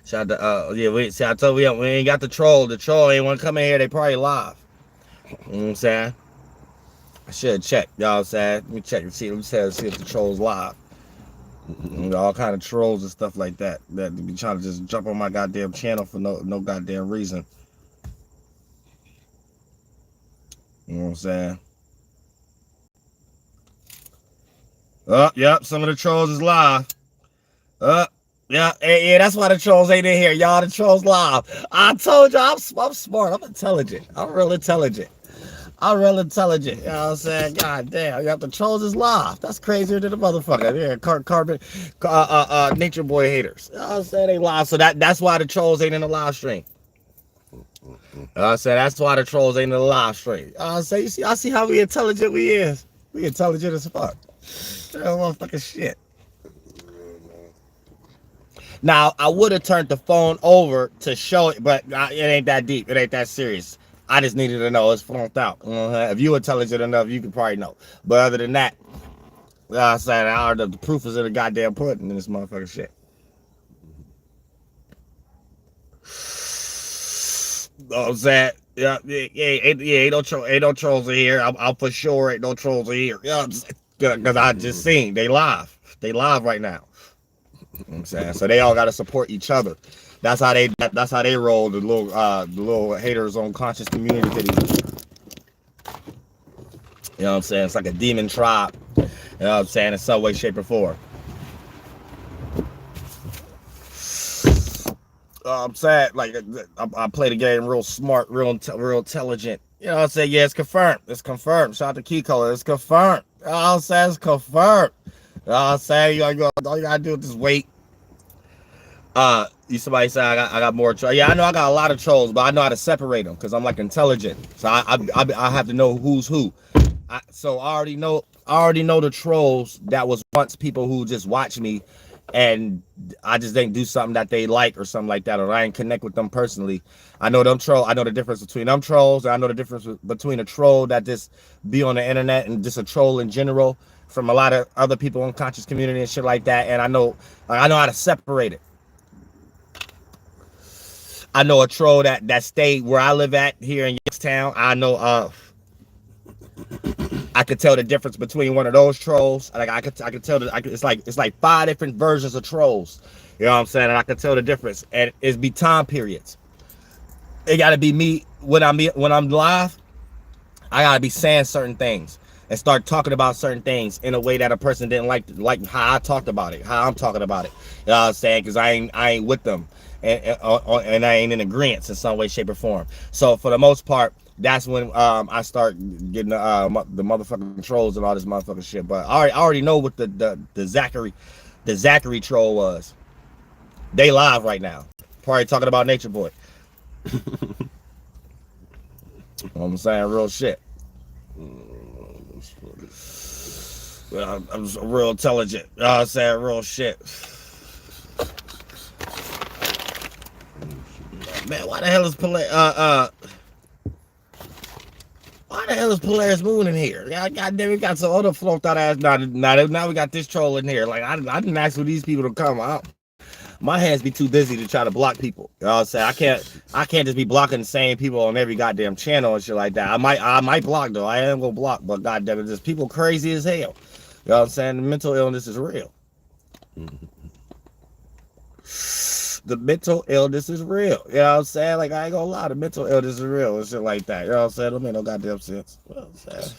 Shout out to, I told you, we ain't got the troll. The troll ain't want to come in here. They probably live. You know what I'm saying? I should check. You know what I'm saying? Let me check and see. Let me see if the troll's live. All kind of trolls and stuff like that. That be trying to just jump on my goddamn channel for no goddamn reason. You know what I'm saying? Yep, some of the trolls is live. Yeah, that's why the trolls ain't in here. Y'all, the trolls live. I told you, I'm smart. I'm intelligent. I'm real intelligent. You know what I'm saying? God damn, the trolls is live. That's crazier than the motherfucker. Yeah, carbon, nature boy haters. You know what I'm saying? They live. So that's why the trolls ain't in the live stream. I said that's why the trolls ain't in the live stream. I say, I see how intelligent we is. We intelligent as fuck. That motherfucking shit. Now, I would have turned the phone over to show it, but it ain't that deep. It ain't that serious. I just needed to know it's flunked out. If you intelligent enough, you could probably know. But other than that, I said the proof is in the goddamn pudding in this motherfucking shit. You know what I'm saying? Ain't no trolls in here. I'm for sure ain't no trolls in here. You know what I'm saying? Because I just seen they live. They live right now. You know what I'm saying? So they all got to support each other. That's how they roll. The little haters on conscious community. You know what I'm saying? It's like a demon tribe. You know what I'm saying? In some way, shape, or form. I'm sad. Like I play the game real smart, real intelligent. You know what I'm saying? Yeah, it's confirmed. It's confirmed. Shout out to Key Color. It's confirmed. You know what I'm saying? It's confirmed. You know what I'm saying? All you gotta do is just wait. Somebody say I got more trolls. Yeah, I know I got a lot of trolls, but I know how to separate them because I'm like intelligent. So I have to know who's who. So I already know the trolls that was once people who just watch me, and I just didn't do something that they like or something like that, or I didn't connect with them personally. I know them troll. I know the difference between them trolls, and I know the difference between a troll that just be on the internet and just a troll in general from a lot of other people in conscious community and shit like that. And I know how to separate it. I know a troll that stayed where I live at here in Youngstown. I know I could tell the difference between one of those trolls. Like I could tell it's like 5 different versions of trolls. You know what I'm saying? And I could tell the difference. And it's be time periods. It gotta be me when I'm live. I gotta be saying certain things and start talking about certain things in a way that a person didn't like how I talked about it, how I'm talking about it. You know what I'm saying? Because I ain't with them, and I ain't in agreement in some way, shape, or form. So for the most part, that's when I start getting the motherfucking trolls and all this motherfucking shit. But I already know what the Zachary troll was. They live right now, probably talking about Nature Boy. You know what I'm saying? Real shit. Well, I'm just real intelligent. You know what I'm saying? Real shit. Man, why the hell is Polaris Moon in here? God damn, we got some other float out ass. Now we got this troll in here. Like I didn't ask for these people to come out. My hands be too busy to try to block people. You know what I'm saying? I can't just be blocking the same people on every goddamn channel and shit like that. I might block though. I am gonna block, but goddamn it, there's people crazy as hell. You know what I'm saying? The mental illness is real. The mental illness is real. You know what I'm saying? Like I ain't gonna lie, the mental illness is real and shit like that. You know what I'm saying? Don't make no goddamn sense. You know what I'm saying?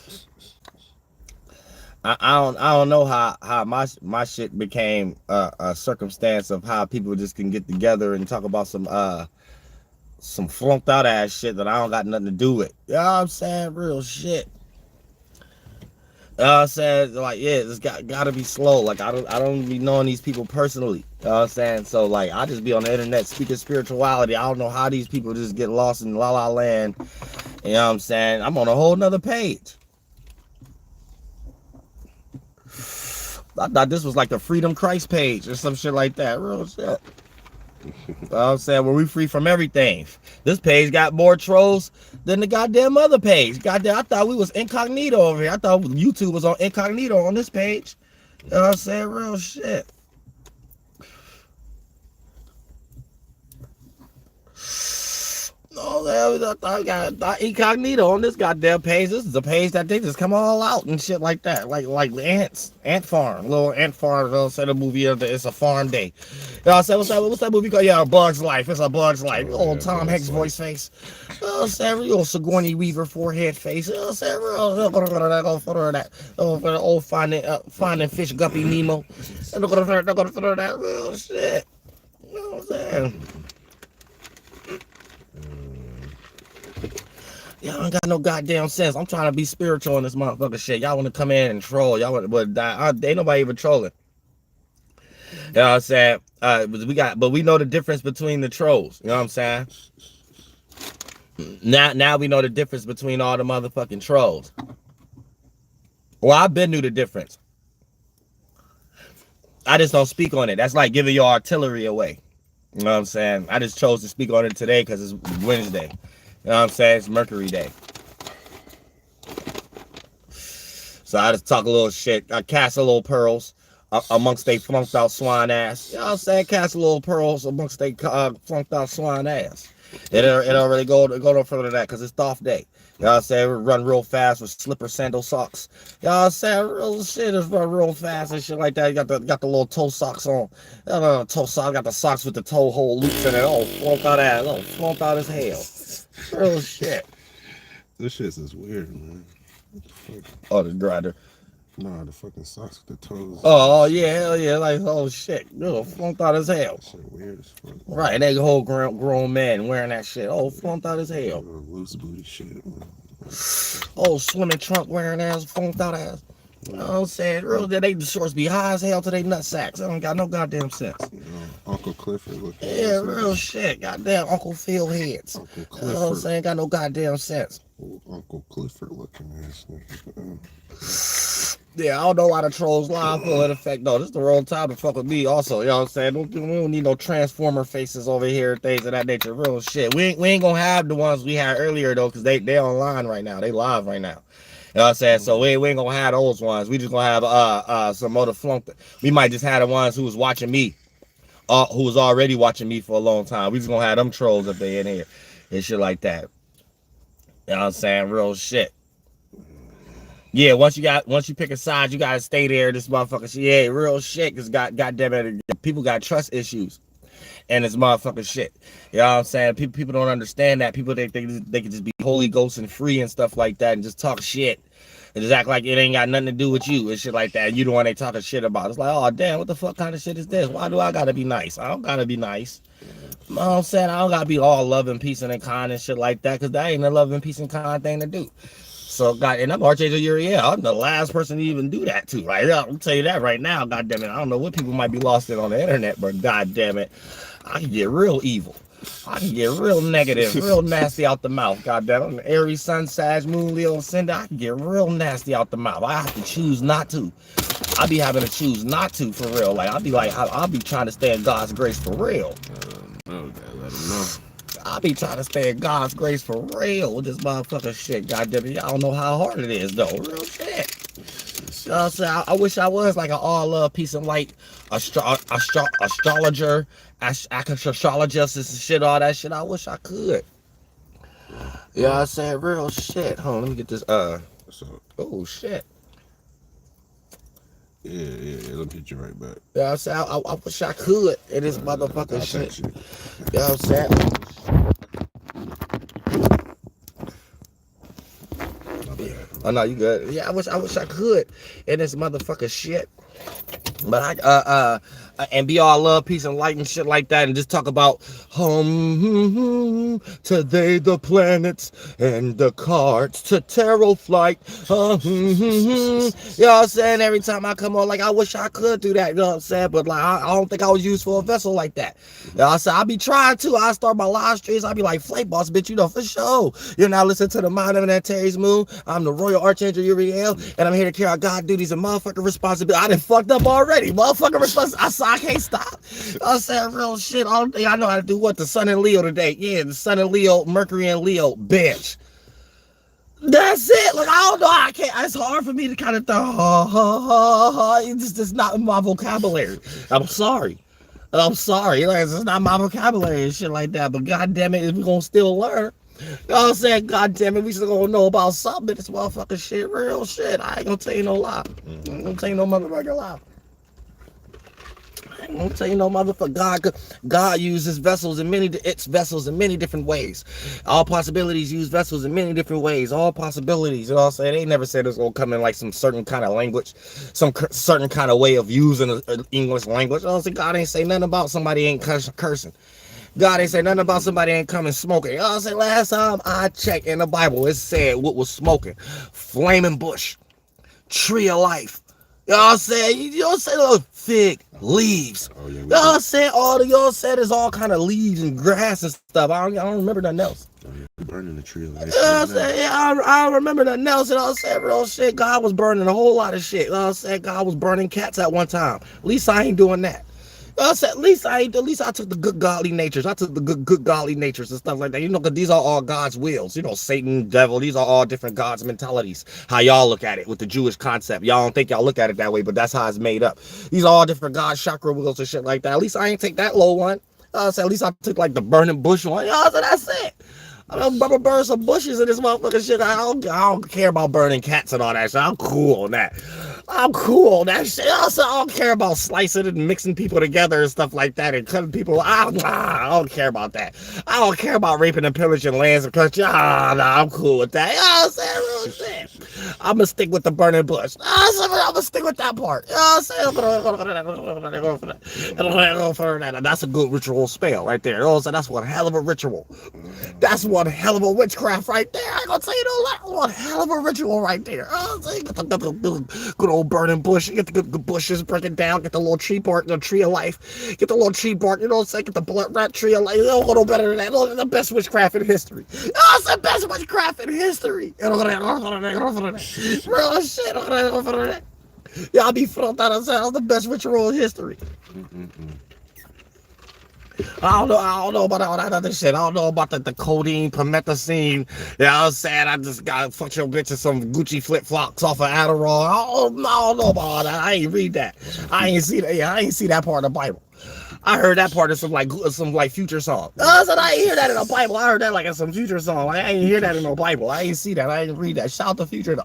I don't know how my shit became a circumstance of how people just can get together and talk about some flunked out ass shit that I don't got nothing to do with. You know what I'm saying? Real shit. You know what I'm saying? Like, yeah, it's gotta be slow. Like I don't be knowing these people personally. You know what I'm saying? So like I just be on the internet speaking spirituality. I don't know how these people just get lost in la la land. You know what I'm saying? I'm on a whole nother page. I thought this was like the Freedom Christ page or some shit like that. Real shit. You know what I'm saying? Well, we free from everything. This page got more trolls than the goddamn other page. Goddamn, I thought we was incognito over here. I thought YouTube was on incognito on this page. You know what I'm saying? Real shit. No, I got incognito on this goddamn page. This is a page that they just come all out and shit like that. Like ants, ant farm, little ant farm. They'll say the movie it's a farm day. You know what I'm saying? What's that movie called? Yeah, A Bug's Life. It's A Bug's Life. Oh, Tom Hanks voice face. You know what I'm saying? Real Sigourney Weaver forehead face. You know what I'm saying? Real old finding fish guppy Nemo. They're gonna throw that real shit. You know what I'm saying? Y'all ain't got no goddamn sense. I'm trying to be spiritual in this motherfucker shit. Y'all want to come in and troll. Y'all want, but ain't nobody even trolling. You know what I'm saying? But we know the difference between the trolls. You know what I'm saying? Now we know the difference between all the motherfucking trolls. Well, I've been knew the difference. I just don't speak on it. That's like giving your artillery away. You know what I'm saying? I just chose to speak on it today because it's Wednesday. You know what I'm saying? It's Mercury Day. So I just talk a little shit. I cast a little pearls amongst they flunked out swine ass. You know what I'm saying? Cast a little pearls amongst they flunked out swine ass. It don't really go no further than that because it's Thoth day. You know what I'm saying? We run real fast with slipper sandal socks. You know what I'm saying? Real shit is run real fast and shit like that. You got the little toe socks on. Toe socks. Got the socks with the toe hole loops in it. Oh, flunk out ass. Oh, flunk out as hell. Real shit. This shit is weird, man. What the fuck? Oh, the grinder. Nah, the fucking socks with the toes. Oh yeah, hell yeah, like oh shit, flunked out as hell. That shit weird as fuck. Right, that whole grown man wearing that shit. Oh, flunked out as hell. Loose booty shit. Man. Oh, swimming trunk wearing ass, flunked out ass. You know what I'm saying? Real, they the shorts be high as hell to they nut sacks. I don't got no goddamn sense. Uncle Clifford looking. Yeah, real shit. Goddamn Uncle Phil heads. Uncle Clifford. You know what I'm saying? Got no goddamn sense. Uncle Clifford looking ass nigga. Yeah, I don't know why the trolls lie for that effect. No, this is the wrong time to fuck with me also. You know what I'm saying? We don't need no transformer faces over here, things of that nature. Real shit. We ain't gonna have the ones we had earlier though, because they online right now. They live right now. You know what I'm saying? So we ain't gonna have those ones. We just gonna have some other flunk. We might just have the ones who was watching me, who was already watching me for a long time. We just gonna have them trolls up there in here and shit like that. You know what I'm saying? Real shit. Yeah, once you pick a side, you gotta stay there. This motherfucker shit. Yeah, real shit. Cause goddamn it, people got trust issues. And it's motherfucking shit. You know what I'm saying? People don't understand that. People think they can just be Holy Ghost and free and stuff like that and just talk shit. And just act like it ain't got nothing to do with you and shit like that. You the one they talking shit about. It's like, oh damn, what the fuck kind of shit is this? Why do I gotta be nice? I don't gotta be nice. You know what I'm saying? I don't gotta be all love and peace and kind and shit like that, because that ain't a love and peace and kind thing to do. So and I'm Archangel Uriel. I'm the last person to even do that too. Right? I'll tell you that right now, god damn it. I don't know what people might be lost in on the internet, but god damn it, I can get real evil. I can get real negative, real nasty out the mouth. God damn it. I'm Aries, Sun, Sag, Moon, Leo, and Cinder. I can get real nasty out the mouth. I have to choose not to. I be having to choose not to for real. Like I'll be trying to stay in God's grace for real. Okay, let him know. I be trying to stay in God's grace for real with this motherfucking shit. God damn it. Y'all don't know how hard it is though. Real shit. You know what I'm saying? I wish I was like an all love, peace and light astrologer, astrologist and shit, all that shit. I wish I could. You know what I'm saying? Real shit. Hold on, let me get this. Oh shit. Yeah, let me hit you right back. You know what I'm saying? I wish I could in this motherfucking shit. You know what I'm saying? Oh no, you good? Yeah, I wish I could in this motherfucking shit. But and be all love, peace, and light and shit like that, and just talk about today the planets and the cards to tarot flight. You know what I'm saying? Every time I come on, like I wish I could do that. You know what I'm saying? But like I don't think I was used for a vessel like that. You know what I'm saying? I be trying to. I start my live streams. I be like, Flake Boss, bitch, you know for sure. You're now listening to the Mind of that Terry's Moon. I'm the Royal Archangel Uriel, and I'm here to carry out God duties and motherfucking responsibility. I done fucked up already. Motherfucking responsibility. I can't stop. I said real shit. All day I know how to do what? The Sun and Leo today. Yeah, the Sun and Leo, Mercury and Leo, bitch. That's it. Like, I don't know. I can't. It's hard for me to kind of it's just not in my vocabulary. I'm sorry. Like, it's not my vocabulary and shit like that. But god damn it, we're gonna still learn. You know what I'm saying? God damn it, we still gonna know about something. This motherfucking shit, real shit. I ain't gonna tell you no lie. I ain't gonna tell you no motherfucking lie. I ain't gonna tell you no motherfucker. God uses vessels in many different ways. All possibilities use vessels in many different ways. All possibilities. You know what I'm saying? They never said it's gonna come in like some certain kind of language, some certain kind of way of using an English language. You know what I'm saying? God ain't say nothing about somebody ain't cursing. God ain't say nothing about somebody ain't coming smoking. You know what I'm saying? Last time I checked in the Bible, it said what was smoking. Flaming bush. Tree of life. You know what I'm saying? You know what I'm saying? Those fig leaves. Oh, yeah, you know what I'm saying? All y'all said is all kind of leaves and grass and stuff. I don't remember nothing else. Oh, yeah, burning the tree of life. You know what I'm saying? Yeah, I don't remember nothing else. You know what I'm saying? Real shit. God was burning a whole lot of shit. You know what I'm saying? God was burning cats at one time. At least I ain't doing that. I said, at least I took the good godly natures. I took the good godly natures and stuff like that. You know, because these are all God's wills. You know, Satan, devil, these are all different God's mentalities. How y'all look at it with the Jewish concept. Y'all don't think y'all look at it that way, but that's how it's made up. These are all different God's chakra wills and shit like that. At least I ain't take that low one. So at least I took like the burning bush one. So that's it. I'm gonna burn some bushes in this motherfucking shit. I don't care about burning cats and all that shit. I'm cool on that. I'm cool on that shit. Also, I don't care about slicing and mixing people together and stuff like that and cutting people. I don't care about that. I don't care about raping and pillaging lands and country. I'm cool with that. You know what I'm saying? Real shit. I'm gonna stick with the burning bush. I'm gonna stick with that part. You know what I'm saying? That's a good ritual spell right there. You know what I'm saying? That's one hell of a ritual. That's one hell of a witchcraft right there. I ain't gonna tell you no lie. One hell of a ritual right there. Get the good old burning bush. Get the good bushes, break it down. Get the little tree bark, the tree of life. Get the little tree bark. You know what I'm saying? Get the blood rat tree of life. You don't go no better than that. The best witchcraft in history. It's the best witchcraft in history. Real shit. Y'all be front out of sound. The best ritual in history. I don't know about all that other shit. I don't know about the codeine, promethazine. You know what I'm saying? I just got fuck your bitch with some Gucci flip-flops off of Adderall. I don't know about all that. I ain't read that. I ain't see that. Yeah, I ain't see that part of the Bible. I heard that part of some future song. I said I ain't hear that in the Bible. I heard that like in some future song. I ain't hear that in no Bible. I ain't see that. I ain't read that. Shout the future though.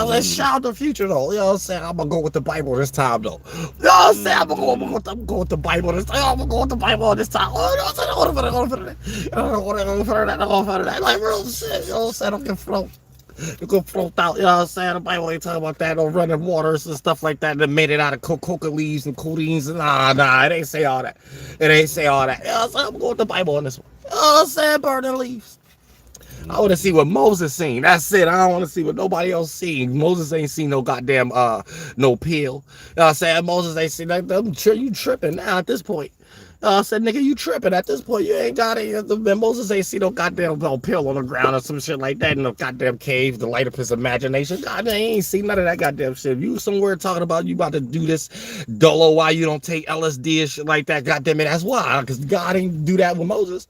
Let's shout the future though. You know what I'm saying? I'm gonna go with the Bible this time though. You know what I'm saying? I'm gonna go with the Bible this time. I'm gonna go with the Bible this time. Oh, you know what I'm saying? Like real shit. You know what I'm saying? I'm gonna float. You can float out, you know what I'm saying? The Bible ain't talking about that, no running waters and stuff like that that made it out of coca leaves and codeines. Nah, it ain't say all that. It ain't say all that. You know what I'm saying? I'm going with the Bible on this one. You know what I'm saying? Burning leaves. I want to see what Moses seen. That's it. I don't want to see what nobody else seen. Moses ain't seen no goddamn, no pill. You know what I'm saying? Moses ain't seen that. You tripping now at this point. I said, nigga, you tripping at this point. You ain't got it. Moses ain't see no goddamn pill on the ground or some shit like that in no goddamn cave to light up his imagination. God, he ain't seen none of that goddamn shit. If you somewhere talking about you about to do this dolo why you don't take LSD and shit like that, goddamn it, that's why. Because God ain't do that with Moses.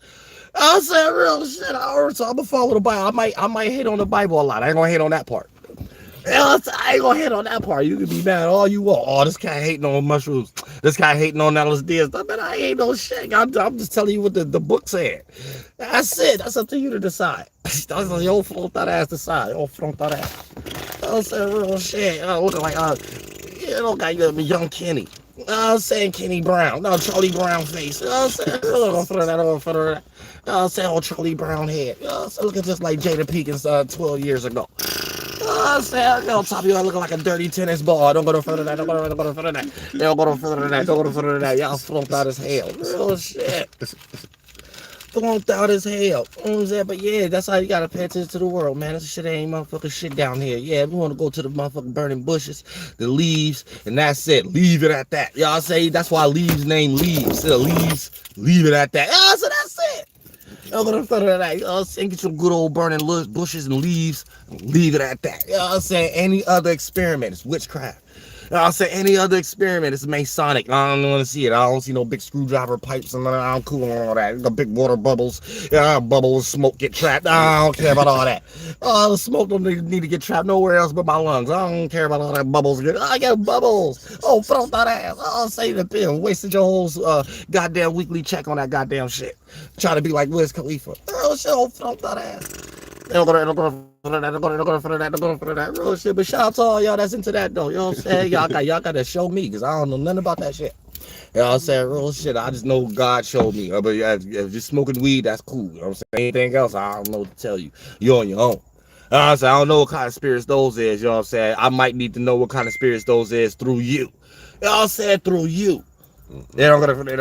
I said real shit. So I'm gonna follow the Bible. I might hate on the Bible a lot. I ain't gonna hate on that part. I ain't gonna hit on that part. You can be mad all you want. Oh, this guy hating on mushrooms. This guy hating on LSD and stuff. Man, I ain't no shit. I'm just telling you what the book said. That's it. That's up to you to decide. That's your front that ass decide. Your front that ass. I'm saying real shit. Looking like you know, got young Kenny. I'm saying Kenny Brown. No, Charlie Brown face. I'm saying I'm for that. I'm saying old Charlie Brown head. So looking just like Jada Pinkins 12 years ago. I'm saying, on top of you, I look like a dirty tennis ball. Don't go no further than that. Don't go no further than that. Don't go no further than that. Don't go no further than that. Y'all flunked out as hell. Real shit. Flunked out as hell. You know what I'm saying? But yeah, that's how you gotta pay attention to the world, man. This shit ain't motherfucking shit down here. Yeah, we wanna go to the motherfucking burning bushes, the leaves, and that's it. Leave it at that. Y'all say that's why leaves name leaves. So leaves, leave it at that. Yeah, so that's it. I'm gonna put it at that. Get some good old burning bushes and leaves. Leave it at that. You know what I'm saying? Any other experiment is witchcraft. I'll say any other experiment is Masonic. I don't want to see it. I don't see no big screwdriver pipes and I'm cool on all that. The big water bubbles. Yeah, bubbles, smoke get trapped. I don't care about all that. The smoke don't need to get trapped nowhere else but my lungs. I don't care about all that bubbles. I get bubbles. Oh, front that ass. I'll say the pill. Wasted your whole goddamn weekly check on that goddamn shit. Trying to be like Wiz Khalifa. Oh, shit, oh, front that ass. Don't go for that real shit. But shout out to all y'all that's into that though. You know what I'm saying? Y'all gotta show me because I don't know nothing about that shit. You know what I'm saying? Real shit. I just know God showed me. But if you're smoking weed, that's cool. You know what I'm saying? Anything else, I don't know what to tell you. You're on your own. I don't know what kind of spirits those is. You know what I'm saying? I might need to know what kind of spirits those is through you. You know what I'm saying? Through you. They're not gonna fit that.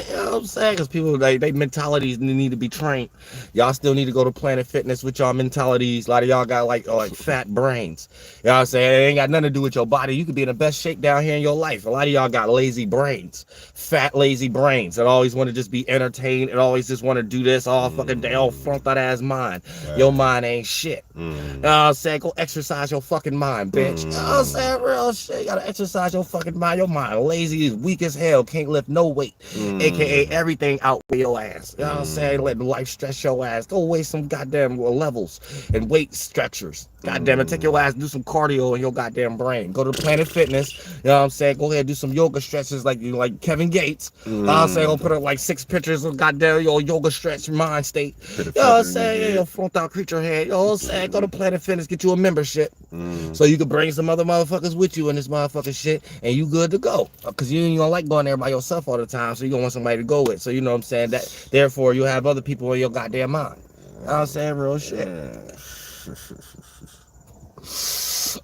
You know what I'm saying? Because people, they mentalities need to be trained. Y'all still need to go to Planet Fitness with y'all mentalities. A lot of y'all got like fat brains. You know what I'm saying? It ain't got nothing to do with your body. You could be in the best shape down here in your life. A lot of y'all got lazy brains. Fat, lazy brains that always want to just be entertained and always just want to do this all fucking day. Oh, front that ass mind. Right. Your mind ain't shit. You know what I'm saying? Go exercise your fucking mind, bitch. You know what I'm saying? Real shit. You gotta exercise your fucking mind. Your mind lazy, is weak as hell, can't lift no weight, aka everything out with your ass. You know what I'm saying? Let life stress your ass. Go waste some goddamn levels and weight structures. God damn it, take your ass, do some cardio in your goddamn brain. Go to Planet Fitness, you know what I'm saying? Go ahead, do some yoga stretches like Kevin Gates. You know what I'm saying? Go put up like 6 pictures of goddamn your yoga stretch mind state. You know what I'm saying? Your front out creature head. You know what I'm saying? Go to Planet Fitness, get you a membership. So you can bring some other motherfuckers with you in this motherfucking shit, and you good to go. Cause you ain't gonna like going there by yourself all the time, so you gonna want somebody to go with. So you know what I'm saying? That therefore you have other people in your goddamn mind. You know what I'm saying? Real shit.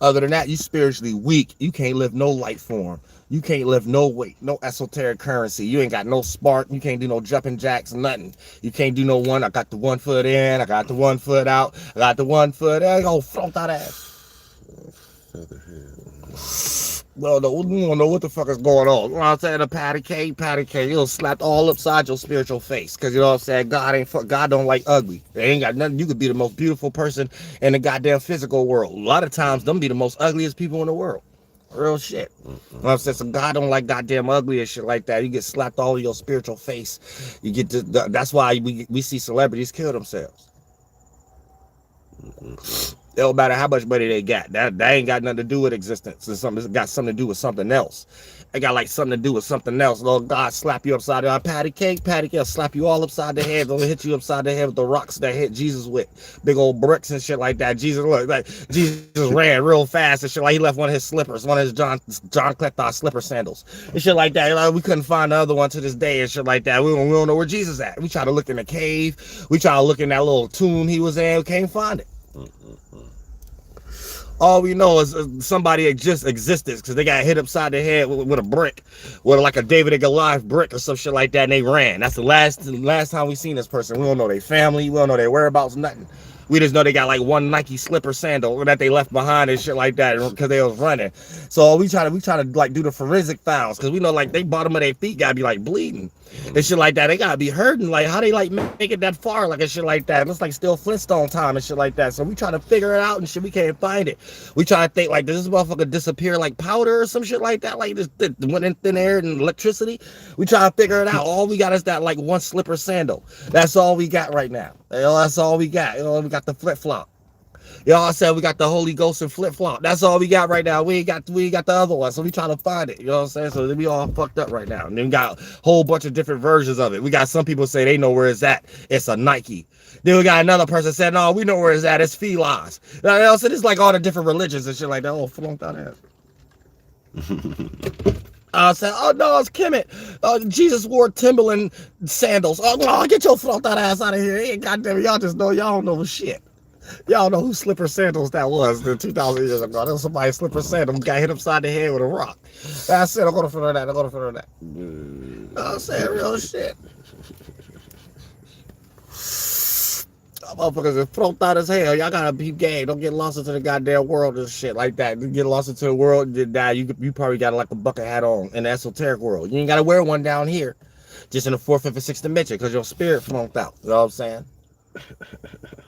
Other than that, you spiritually weak. You can't live no light form. You can't lift no weight, no esoteric currency. You ain't got no spark. You can't do no jumping jacks, nothing. You can't do no one. I got the 1 foot in. I got the 1 foot out. I got the 1 foot. I go front that ass. Well, no, we don't know what the fuck is going on. You know what I'm saying? A patty cake, it'll slap all upside your spiritual face. Cause you know what I'm saying? God don't like ugly. They ain't got nothing. You could be the most beautiful person in the goddamn physical world. A lot of times, them be the most ugliest people in the world. Real shit. You know what I'm saying? So God don't like goddamn ugly and shit like that. You get slapped all in your spiritual face. You get to, that's why we see celebrities kill themselves. It don't matter how much money they got. That ain't got nothing to do with existence. It's got something to do with something else. It got like something to do with something else. Lord God slap you upside the head. Patty cake, slap you all upside the head. They'll hit you upside the head with the rocks that hit Jesus with. Big old bricks and shit like that. Jesus ran real fast and shit. Like he left one of his slippers, one of his John Clethos slipper sandals. And shit like that. Like, we couldn't find the other one to this day and shit like that. We don't know where Jesus at. We try to look in the cave. We try to look in that little tomb he was in. We can't find it. All we know is somebody just existed because they got hit upside the head with a brick, with like a David and Goliath brick or some shit like that, and they ran. That's the last time we seen this person. We don't know their family. We don't know their whereabouts, nothing. We just know they got like one Nike slipper sandal that they left behind and shit like that because they was running. So we try to like do the forensic files because we know like they bottom of their feet gotta be like bleeding and shit like that. They gotta be hurting. Like how they like make it that far like and shit like that. It looks like still Flintstone time and shit like that. So we try to figure it out and shit. We can't find it. We try to think like does this motherfucker disappear like powder or some shit like that? Like this went in thin air and electricity. We try to figure it out. All we got is that like one slipper sandal. That's all we got right now. You know, that's all we got. You know, we got the flip-flop. You know what I said? We got the Holy Ghost and flip-flop. That's all we got right now. We ain't got the other one. So we trying to find it. You know what I'm saying? So we all fucked up right now. And then we got a whole bunch of different versions of it. We got some people say they know where it's at. It's a Nike. Then we got another person said, no, we know where it's at. It's felines. You know, so it's like all the different religions and shit like that. Oh, flunk that ass. I said, oh no, it's Kemet. Jesus wore Timberland sandals. Oh no, get your front that ass out of here. Hey, goddamn, y'all don't know shit. Y'all know who slipper sandals that was 2,000 years ago. There was somebody slipper sandals got hit upside the head with a rock. That's it. I'm gonna figure that. I'm saying real shit. Motherfuckers is front out as hell. Y'all gotta be gay. Don't get lost into the goddamn world and shit like that. You get lost into the world, you die. You probably got like a bucket hat on in the esoteric world. You ain't gotta wear one down here, just in the 4th, 5th, and 6th dimension, because your spirit flunked out. You know what I'm saying?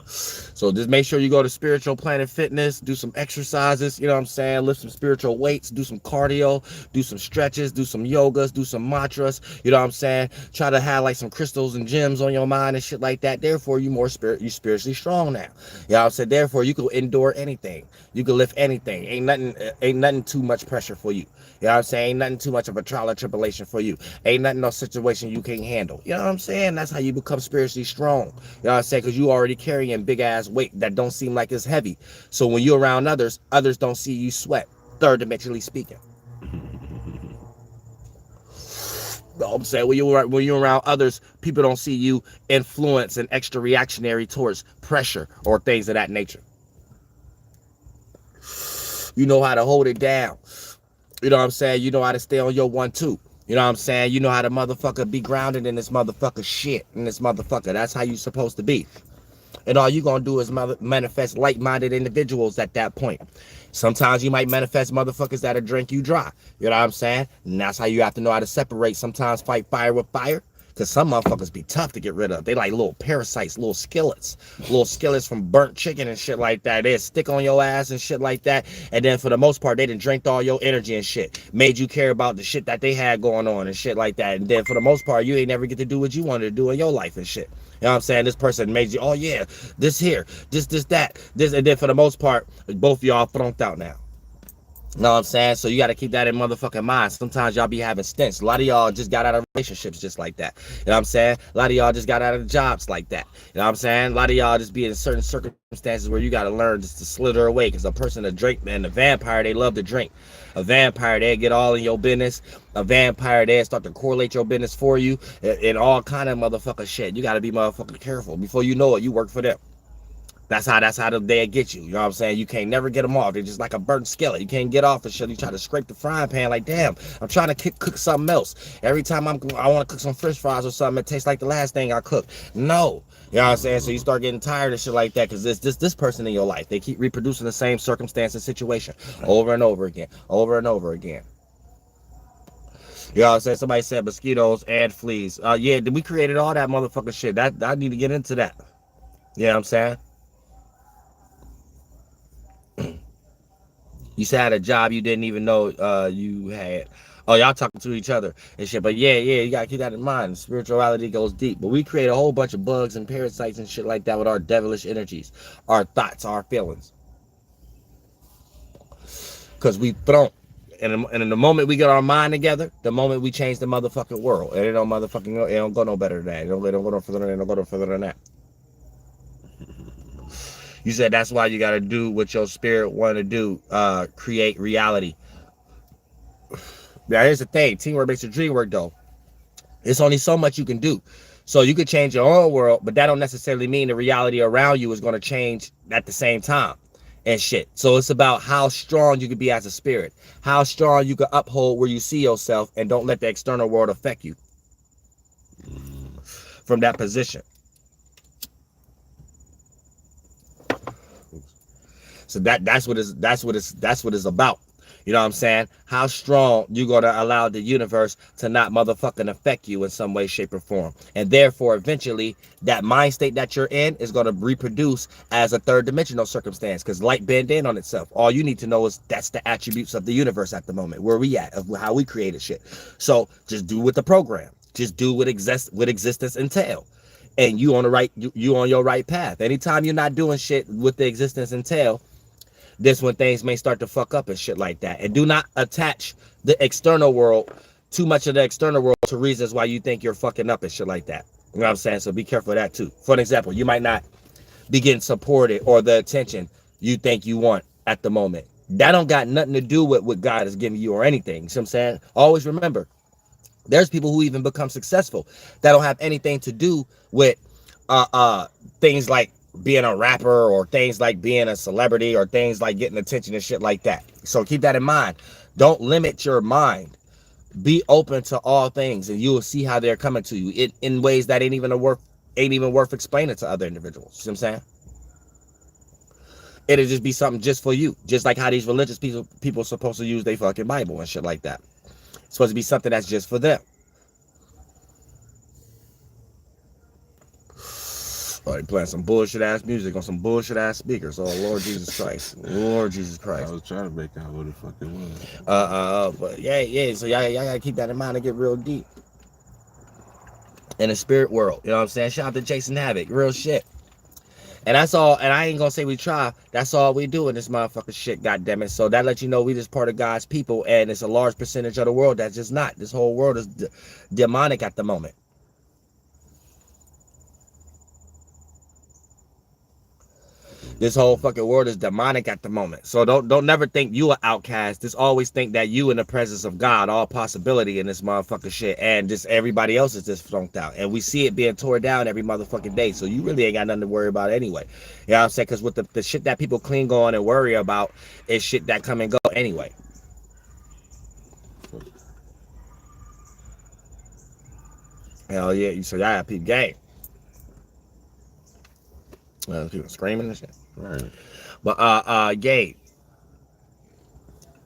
So just make sure you go to Spiritual Planet Fitness, do some exercises, you know what I'm saying, lift some spiritual weights, do some cardio, do some stretches, do some yogas, do some mantras, you know what I'm saying, try to have like some crystals and gems on your mind and shit like that. Therefore you spiritually strong now, you know what I'm saying. Therefore you can endure anything, you can lift anything. Ain't nothing too much pressure for you. You know what I'm saying? Ain't nothing too much of a trial or tribulation for you. Ain't nothing, no situation you can't handle. You know what I'm saying? That's how you become spiritually strong. You know what I'm saying? Because you already carrying big ass weight that don't seem like it's heavy. So when you're around others don't see you sweat, third dimensionally speaking. You know what I'm saying? When you're around others, people don't see you influence and extra reactionary towards pressure or things of that nature. You know how to hold it down. You know what I'm saying? You know how to stay on your 1-2. You know what I'm saying? You know how to motherfucker be grounded in this motherfucker shit. In this motherfucker. That's how you supposed to be. And all you gonna do is manifest like-minded individuals at that point. Sometimes you might manifest motherfuckers that'll drink you dry. You know what I'm saying? And that's how you have to know how to separate. Sometimes fight fire with fire. Because some motherfuckers be tough to get rid of. They like little parasites, little skillets from burnt chicken and shit like that. They stick on your ass and shit like that. And then for the most part, they done drank all your energy and shit. Made you care about the shit that they had going on and shit like that. And then for the most part, you ain't never get to do what you wanted to do in your life and shit. You know what I'm saying? This person made you, oh yeah, this here, this, that, this. And then for the most part, both of y'all thrown out now. Know what I'm saying? So you got to keep that in motherfucking mind. Sometimes y'all be having stints. A lot of y'all just got out of relationships just like that. You know what I'm saying? A lot of y'all just got out of jobs like that. You know what I'm saying? A lot of y'all just be in certain circumstances where you got to learn just to slither away. Because a person that drink, man, a vampire, they love to drink. A vampire, they get all in your business. A vampire, they start to correlate your business for you. And all kind of motherfucking shit. You got to be motherfucking careful. Before you know it, you work for them. That's how they get you. You know what I'm saying? You can't never get them off. They're just like a burnt skillet. You can't get off the shit. You try to scrape the frying pan like, damn, I'm trying to cook something else. Every time I want to cook some French fries or something, it tastes like the last thing I cooked. No. You know what I'm saying? So you start getting tired of shit like that because this person in your life, they keep reproducing the same circumstance and situation over and over again. Over and over again. You know what I'm saying? Somebody said mosquitoes and fleas. Yeah, we created all that motherfucking shit. I need to get into that. You know what I'm saying? You said had a job you didn't even know you had. Oh, y'all talking to each other and shit. But yeah, you gotta keep that in mind. Spirituality goes deep. But we create a whole bunch of bugs and parasites and shit like that with our devilish energies, our thoughts, our feelings. Because we thrown. And in the moment we get our mind together, the moment we change the motherfucking world. And it don't go no better than that. It don't go no further than that. You said that's why you got to do what your spirit want to do, create reality. Now, here's the thing. Teamwork makes the dream work, though. It's only so much you can do. So you could change your own world, but that don't necessarily mean the reality around you is going to change at the same time and shit. So it's about how strong you can be as a spirit, how strong you can uphold where you see yourself and don't let the external world affect you from that position. So that's what it's about. You know what I'm saying? How strong you gonna allow the universe to not motherfucking affect you in some way, shape, or form. And therefore, eventually, that mind state that you're in is gonna reproduce as a third dimensional circumstance because light bend in on itself. All you need to know is that's the attributes of the universe at the moment, where we at, of how we created shit. So just do with the program. Just do what existence entail. And you on the right, you on your right path. Anytime you're not doing shit with the existence entail, this when things may start to fuck up and shit like that. And do not attach the external world, too much of the external world, to reasons why you think you're fucking up and shit like that. You know what I'm saying? So be careful of that too. For an example, you might not be getting supported or the attention you think you want at the moment. That don't got nothing to do with what God is giving you or anything. You see what I'm saying? Always remember, there's people who even become successful that don't have anything to do with things like being a rapper or things like being a celebrity or things like getting attention and shit like that. So keep that in mind. Don't limit your mind. Be open to all things and you will see how they're coming to you in ways that ain't even worth explaining to other individuals. You see what I'm saying? It'll just be something just for you. Just like how these religious people are supposed to use their fucking Bible and shit like that. It's supposed to be something that's just for them. Oh, they playing some bullshit ass music on some bullshit ass speakers. Oh, Lord Jesus Christ. Lord Jesus Christ. I was trying to make out what the fuck it was. But yeah. So y'all gotta keep that in mind and get real deep. In the spirit world. You know what I'm saying? Shout out to Jason Havoc. Real shit. And that's all. And I ain't gonna say we try. That's all we do in this motherfucking shit, goddammit. So that lets you know we just part of God's people. And it's a large percentage of the world that's just not. This whole world is demonic at the moment. This whole fucking world is demonic at the moment. So don't never think you an outcast. Just always think that you in the presence of God, all possibility in this motherfucking shit. And just everybody else is just flunked out. And we see it being torn down every motherfucking day. So you really ain't got nothing to worry about anyway. You know what I'm saying? Because with the shit that people cling on and worry about is shit that come and go anyway. Hell yeah. So y'all have peep game. People screaming and shit. Right. But Gabe,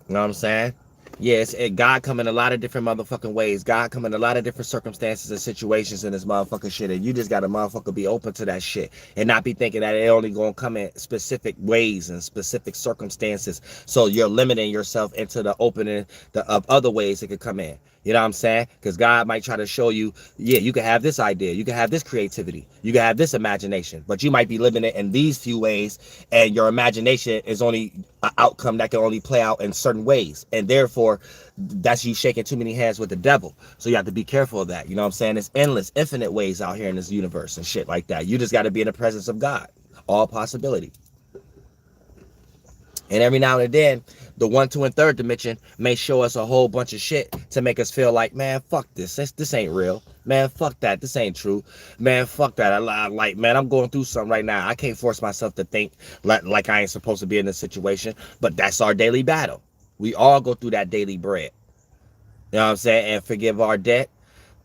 you know what I'm saying? Yes, God come in a lot of different motherfucking ways. God come in a lot of different circumstances and situations in this motherfucking shit. And you just gotta motherfucker be open to that shit and not be thinking that it only gonna come in specific ways and specific circumstances. So you're limiting yourself into the opening of other ways it could come in. You know what I'm saying? Because God might try to show you, yeah, you can have this idea, you can have this creativity, you can have this imagination, but you might be living it in these few ways, and your imagination is only an outcome that can only play out in certain ways, and therefore that's you shaking too many hands with the devil. So you have to be careful of that. You know what I'm saying? There's endless, infinite ways out here in this universe and shit like that. You just got to be in the presence of God. All possibility. And every now and then, the 1, 2, and 3rd dimension may show us a whole bunch of shit to make us feel like, man, fuck this. This ain't real. Man, fuck that. This ain't true. Man, fuck that. Man, I'm going through something right now. I can't force myself to think like I ain't supposed to be in this situation. But that's our daily battle. We all go through that daily bread. You know what I'm saying? And forgive our debt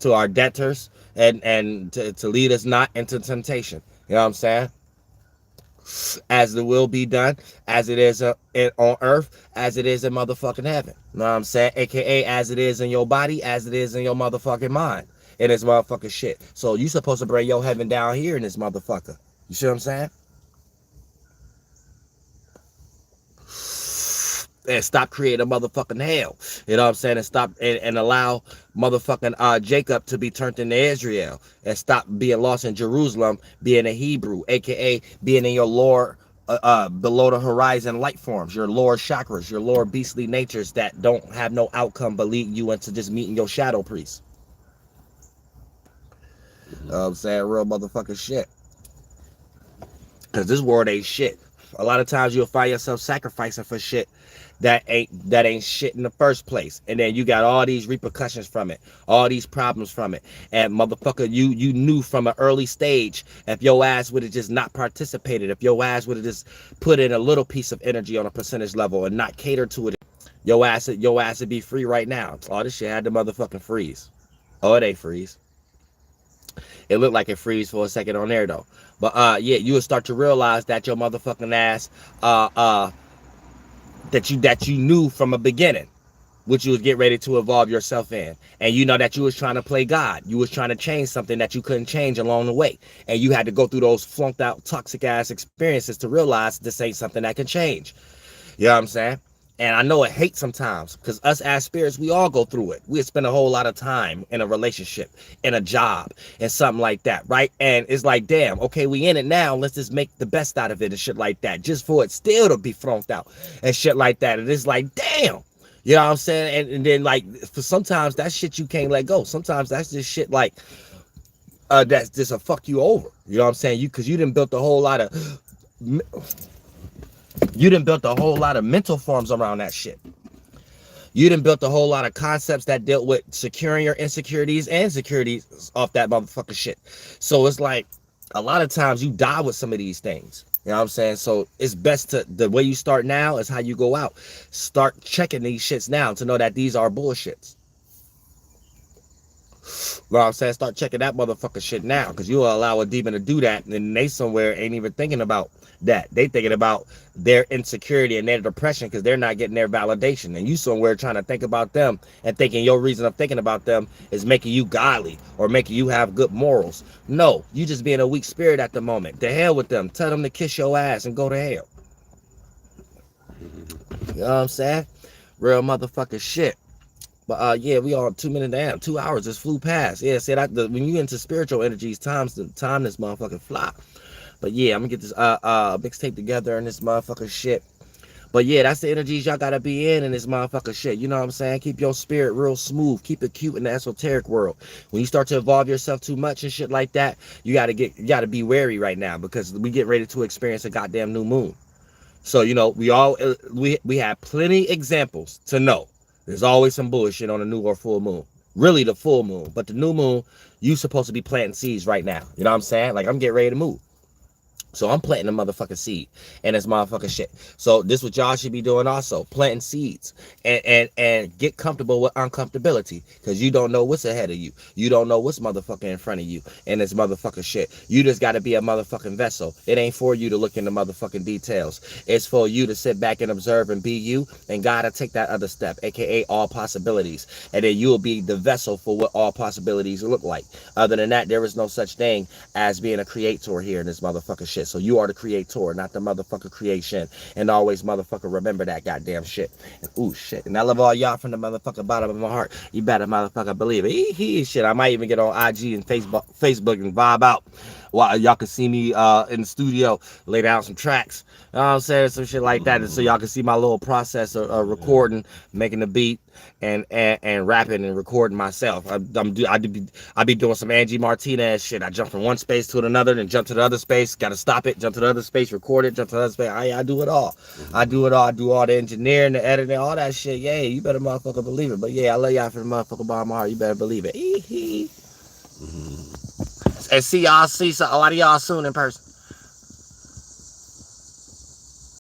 to our debtors and to lead us not into temptation. You know what I'm saying? As the will be done, as it is on earth, as it is in motherfucking heaven. You know what I'm saying? AKA as it is in your body, as it is in your motherfucking mind. In this motherfucking shit. So you supposed to bring your heaven down here in this motherfucker. You see what I'm saying? And stop creating a motherfucking hell. You know what I'm saying? And stop and allow motherfucking Jacob to be turned into Israel. And stop being lost in Jerusalem, being a Hebrew, aka being in your lower below the horizon light forms, your lower chakras, your lower beastly natures that don't have no outcome but lead you into just meeting your shadow priest. You know what I'm saying? Real motherfucking shit. Cause this world ain't shit. A lot of times you'll find yourself sacrificing for shit that ain't shit in the first place, and then you got all these repercussions from it, all these problems from it, and motherfucker, you knew from an early stage if your ass would have just not participated, if your ass would have just put in a little piece of energy on a percentage level and not cater to it, your ass would be free right now. All this shit had to motherfucking freeze. Oh, it ain't freeze. It looked like it freeze for a second on there though, but yeah, you would start to realize that your motherfucking ass that you knew from a beginning, which you was getting ready to evolve yourself in. And you know that you was trying to play God. You was trying to change something that you couldn't change along the way. And you had to go through those flunked out toxic ass experiences to realize this ain't something that can change. You know what I'm saying? And I know it hates sometimes because us as spirits, we all go through it. We spend a whole lot of time in a relationship, in a job, and something like that, right? And it's like, damn, okay, we in it now. Let's just make the best out of it and shit like that, just for it still to be thrown out and shit like that. And it's like, damn, you know what I'm saying? And then like, for sometimes that shit you can't let go. Sometimes that's just shit like, that's just a fuck you over. You know what I'm saying? Because you done built a whole lot of... You done built a whole lot of mental forms around that shit. You done built a whole lot of concepts that dealt with securing your insecurities and securities off that motherfucker shit. So it's like, a lot of times you die with some of these things. You know what I'm saying? So it's best to, the way you start now is how you go out. Start checking these shits now to know that these are bullshits. You know what I'm saying? Start checking that motherfucker shit now, because you'll allow a demon to do that, and then they somewhere ain't even thinking about that. They thinking about their insecurity and their depression because they're not getting their validation, and you somewhere trying to think about them and thinking your reason of thinking about them is making you godly or making you have good morals. No, you just being a weak spirit at the moment. To hell with them. Tell them to kiss your ass and go to hell. You know what I'm saying? Real motherfucking shit. But yeah, we are 2 minutes down. 2 hours just flew past. Yeah, see that when you into spiritual energies, time this motherfucking fly. But yeah, I'm gonna get this mixtape together and this motherfucking shit. But yeah, that's the energies y'all gotta be in this motherfucker shit. You know what I'm saying? Keep your spirit real smooth. Keep it cute in the esoteric world. When you start to evolve yourself too much and shit like that, you gotta be wary right now, because we get ready to experience a goddamn new moon. So you know, we have plenty examples to know. There's always some bullshit on a new or full moon. Really the full moon. But the new moon, you supposed to be planting seeds right now. You know what I'm saying? Like, I'm getting ready to move. So I'm planting a motherfucking seed and it's motherfucking shit. So this what y'all should be doing also, planting seeds and get comfortable with uncomfortability, because you don't know what's ahead of you. You don't know what's motherfucking in front of you and it's motherfucking shit. You just got to be a motherfucking vessel. It ain't for you to look into motherfucking details. It's for you to sit back and observe and be you, and God to take that other step, aka all possibilities, and then you will be the vessel for what all possibilities look like. Other than that, there is no such thing as being a creator here in this motherfucking shit. So you are the creator, not the motherfucker creation. And always motherfucker remember that goddamn shit. And ooh shit. And I love all y'all from the motherfucking bottom of my heart. You better motherfucker believe it. Shit. I might even get on IG and Facebook and vibe out. While y'all can see me in the studio, lay down some tracks. You know what I'm saying? Some shit like that. And so y'all can see my little process of recording, making the beat, and rapping and recording myself. I be doing some Angie Martinez shit. I jump from one space to another, then jump to the other space. Gotta stop it. Jump to the other space. Record it. Jump to the other space. I do it all. I do it all. I do all the engineering, the editing, all that shit. Yeah, you better motherfucker believe it. But yeah, I love y'all from the motherfucker bottom of my heart. You better believe it. And see a lot of y'all soon in person.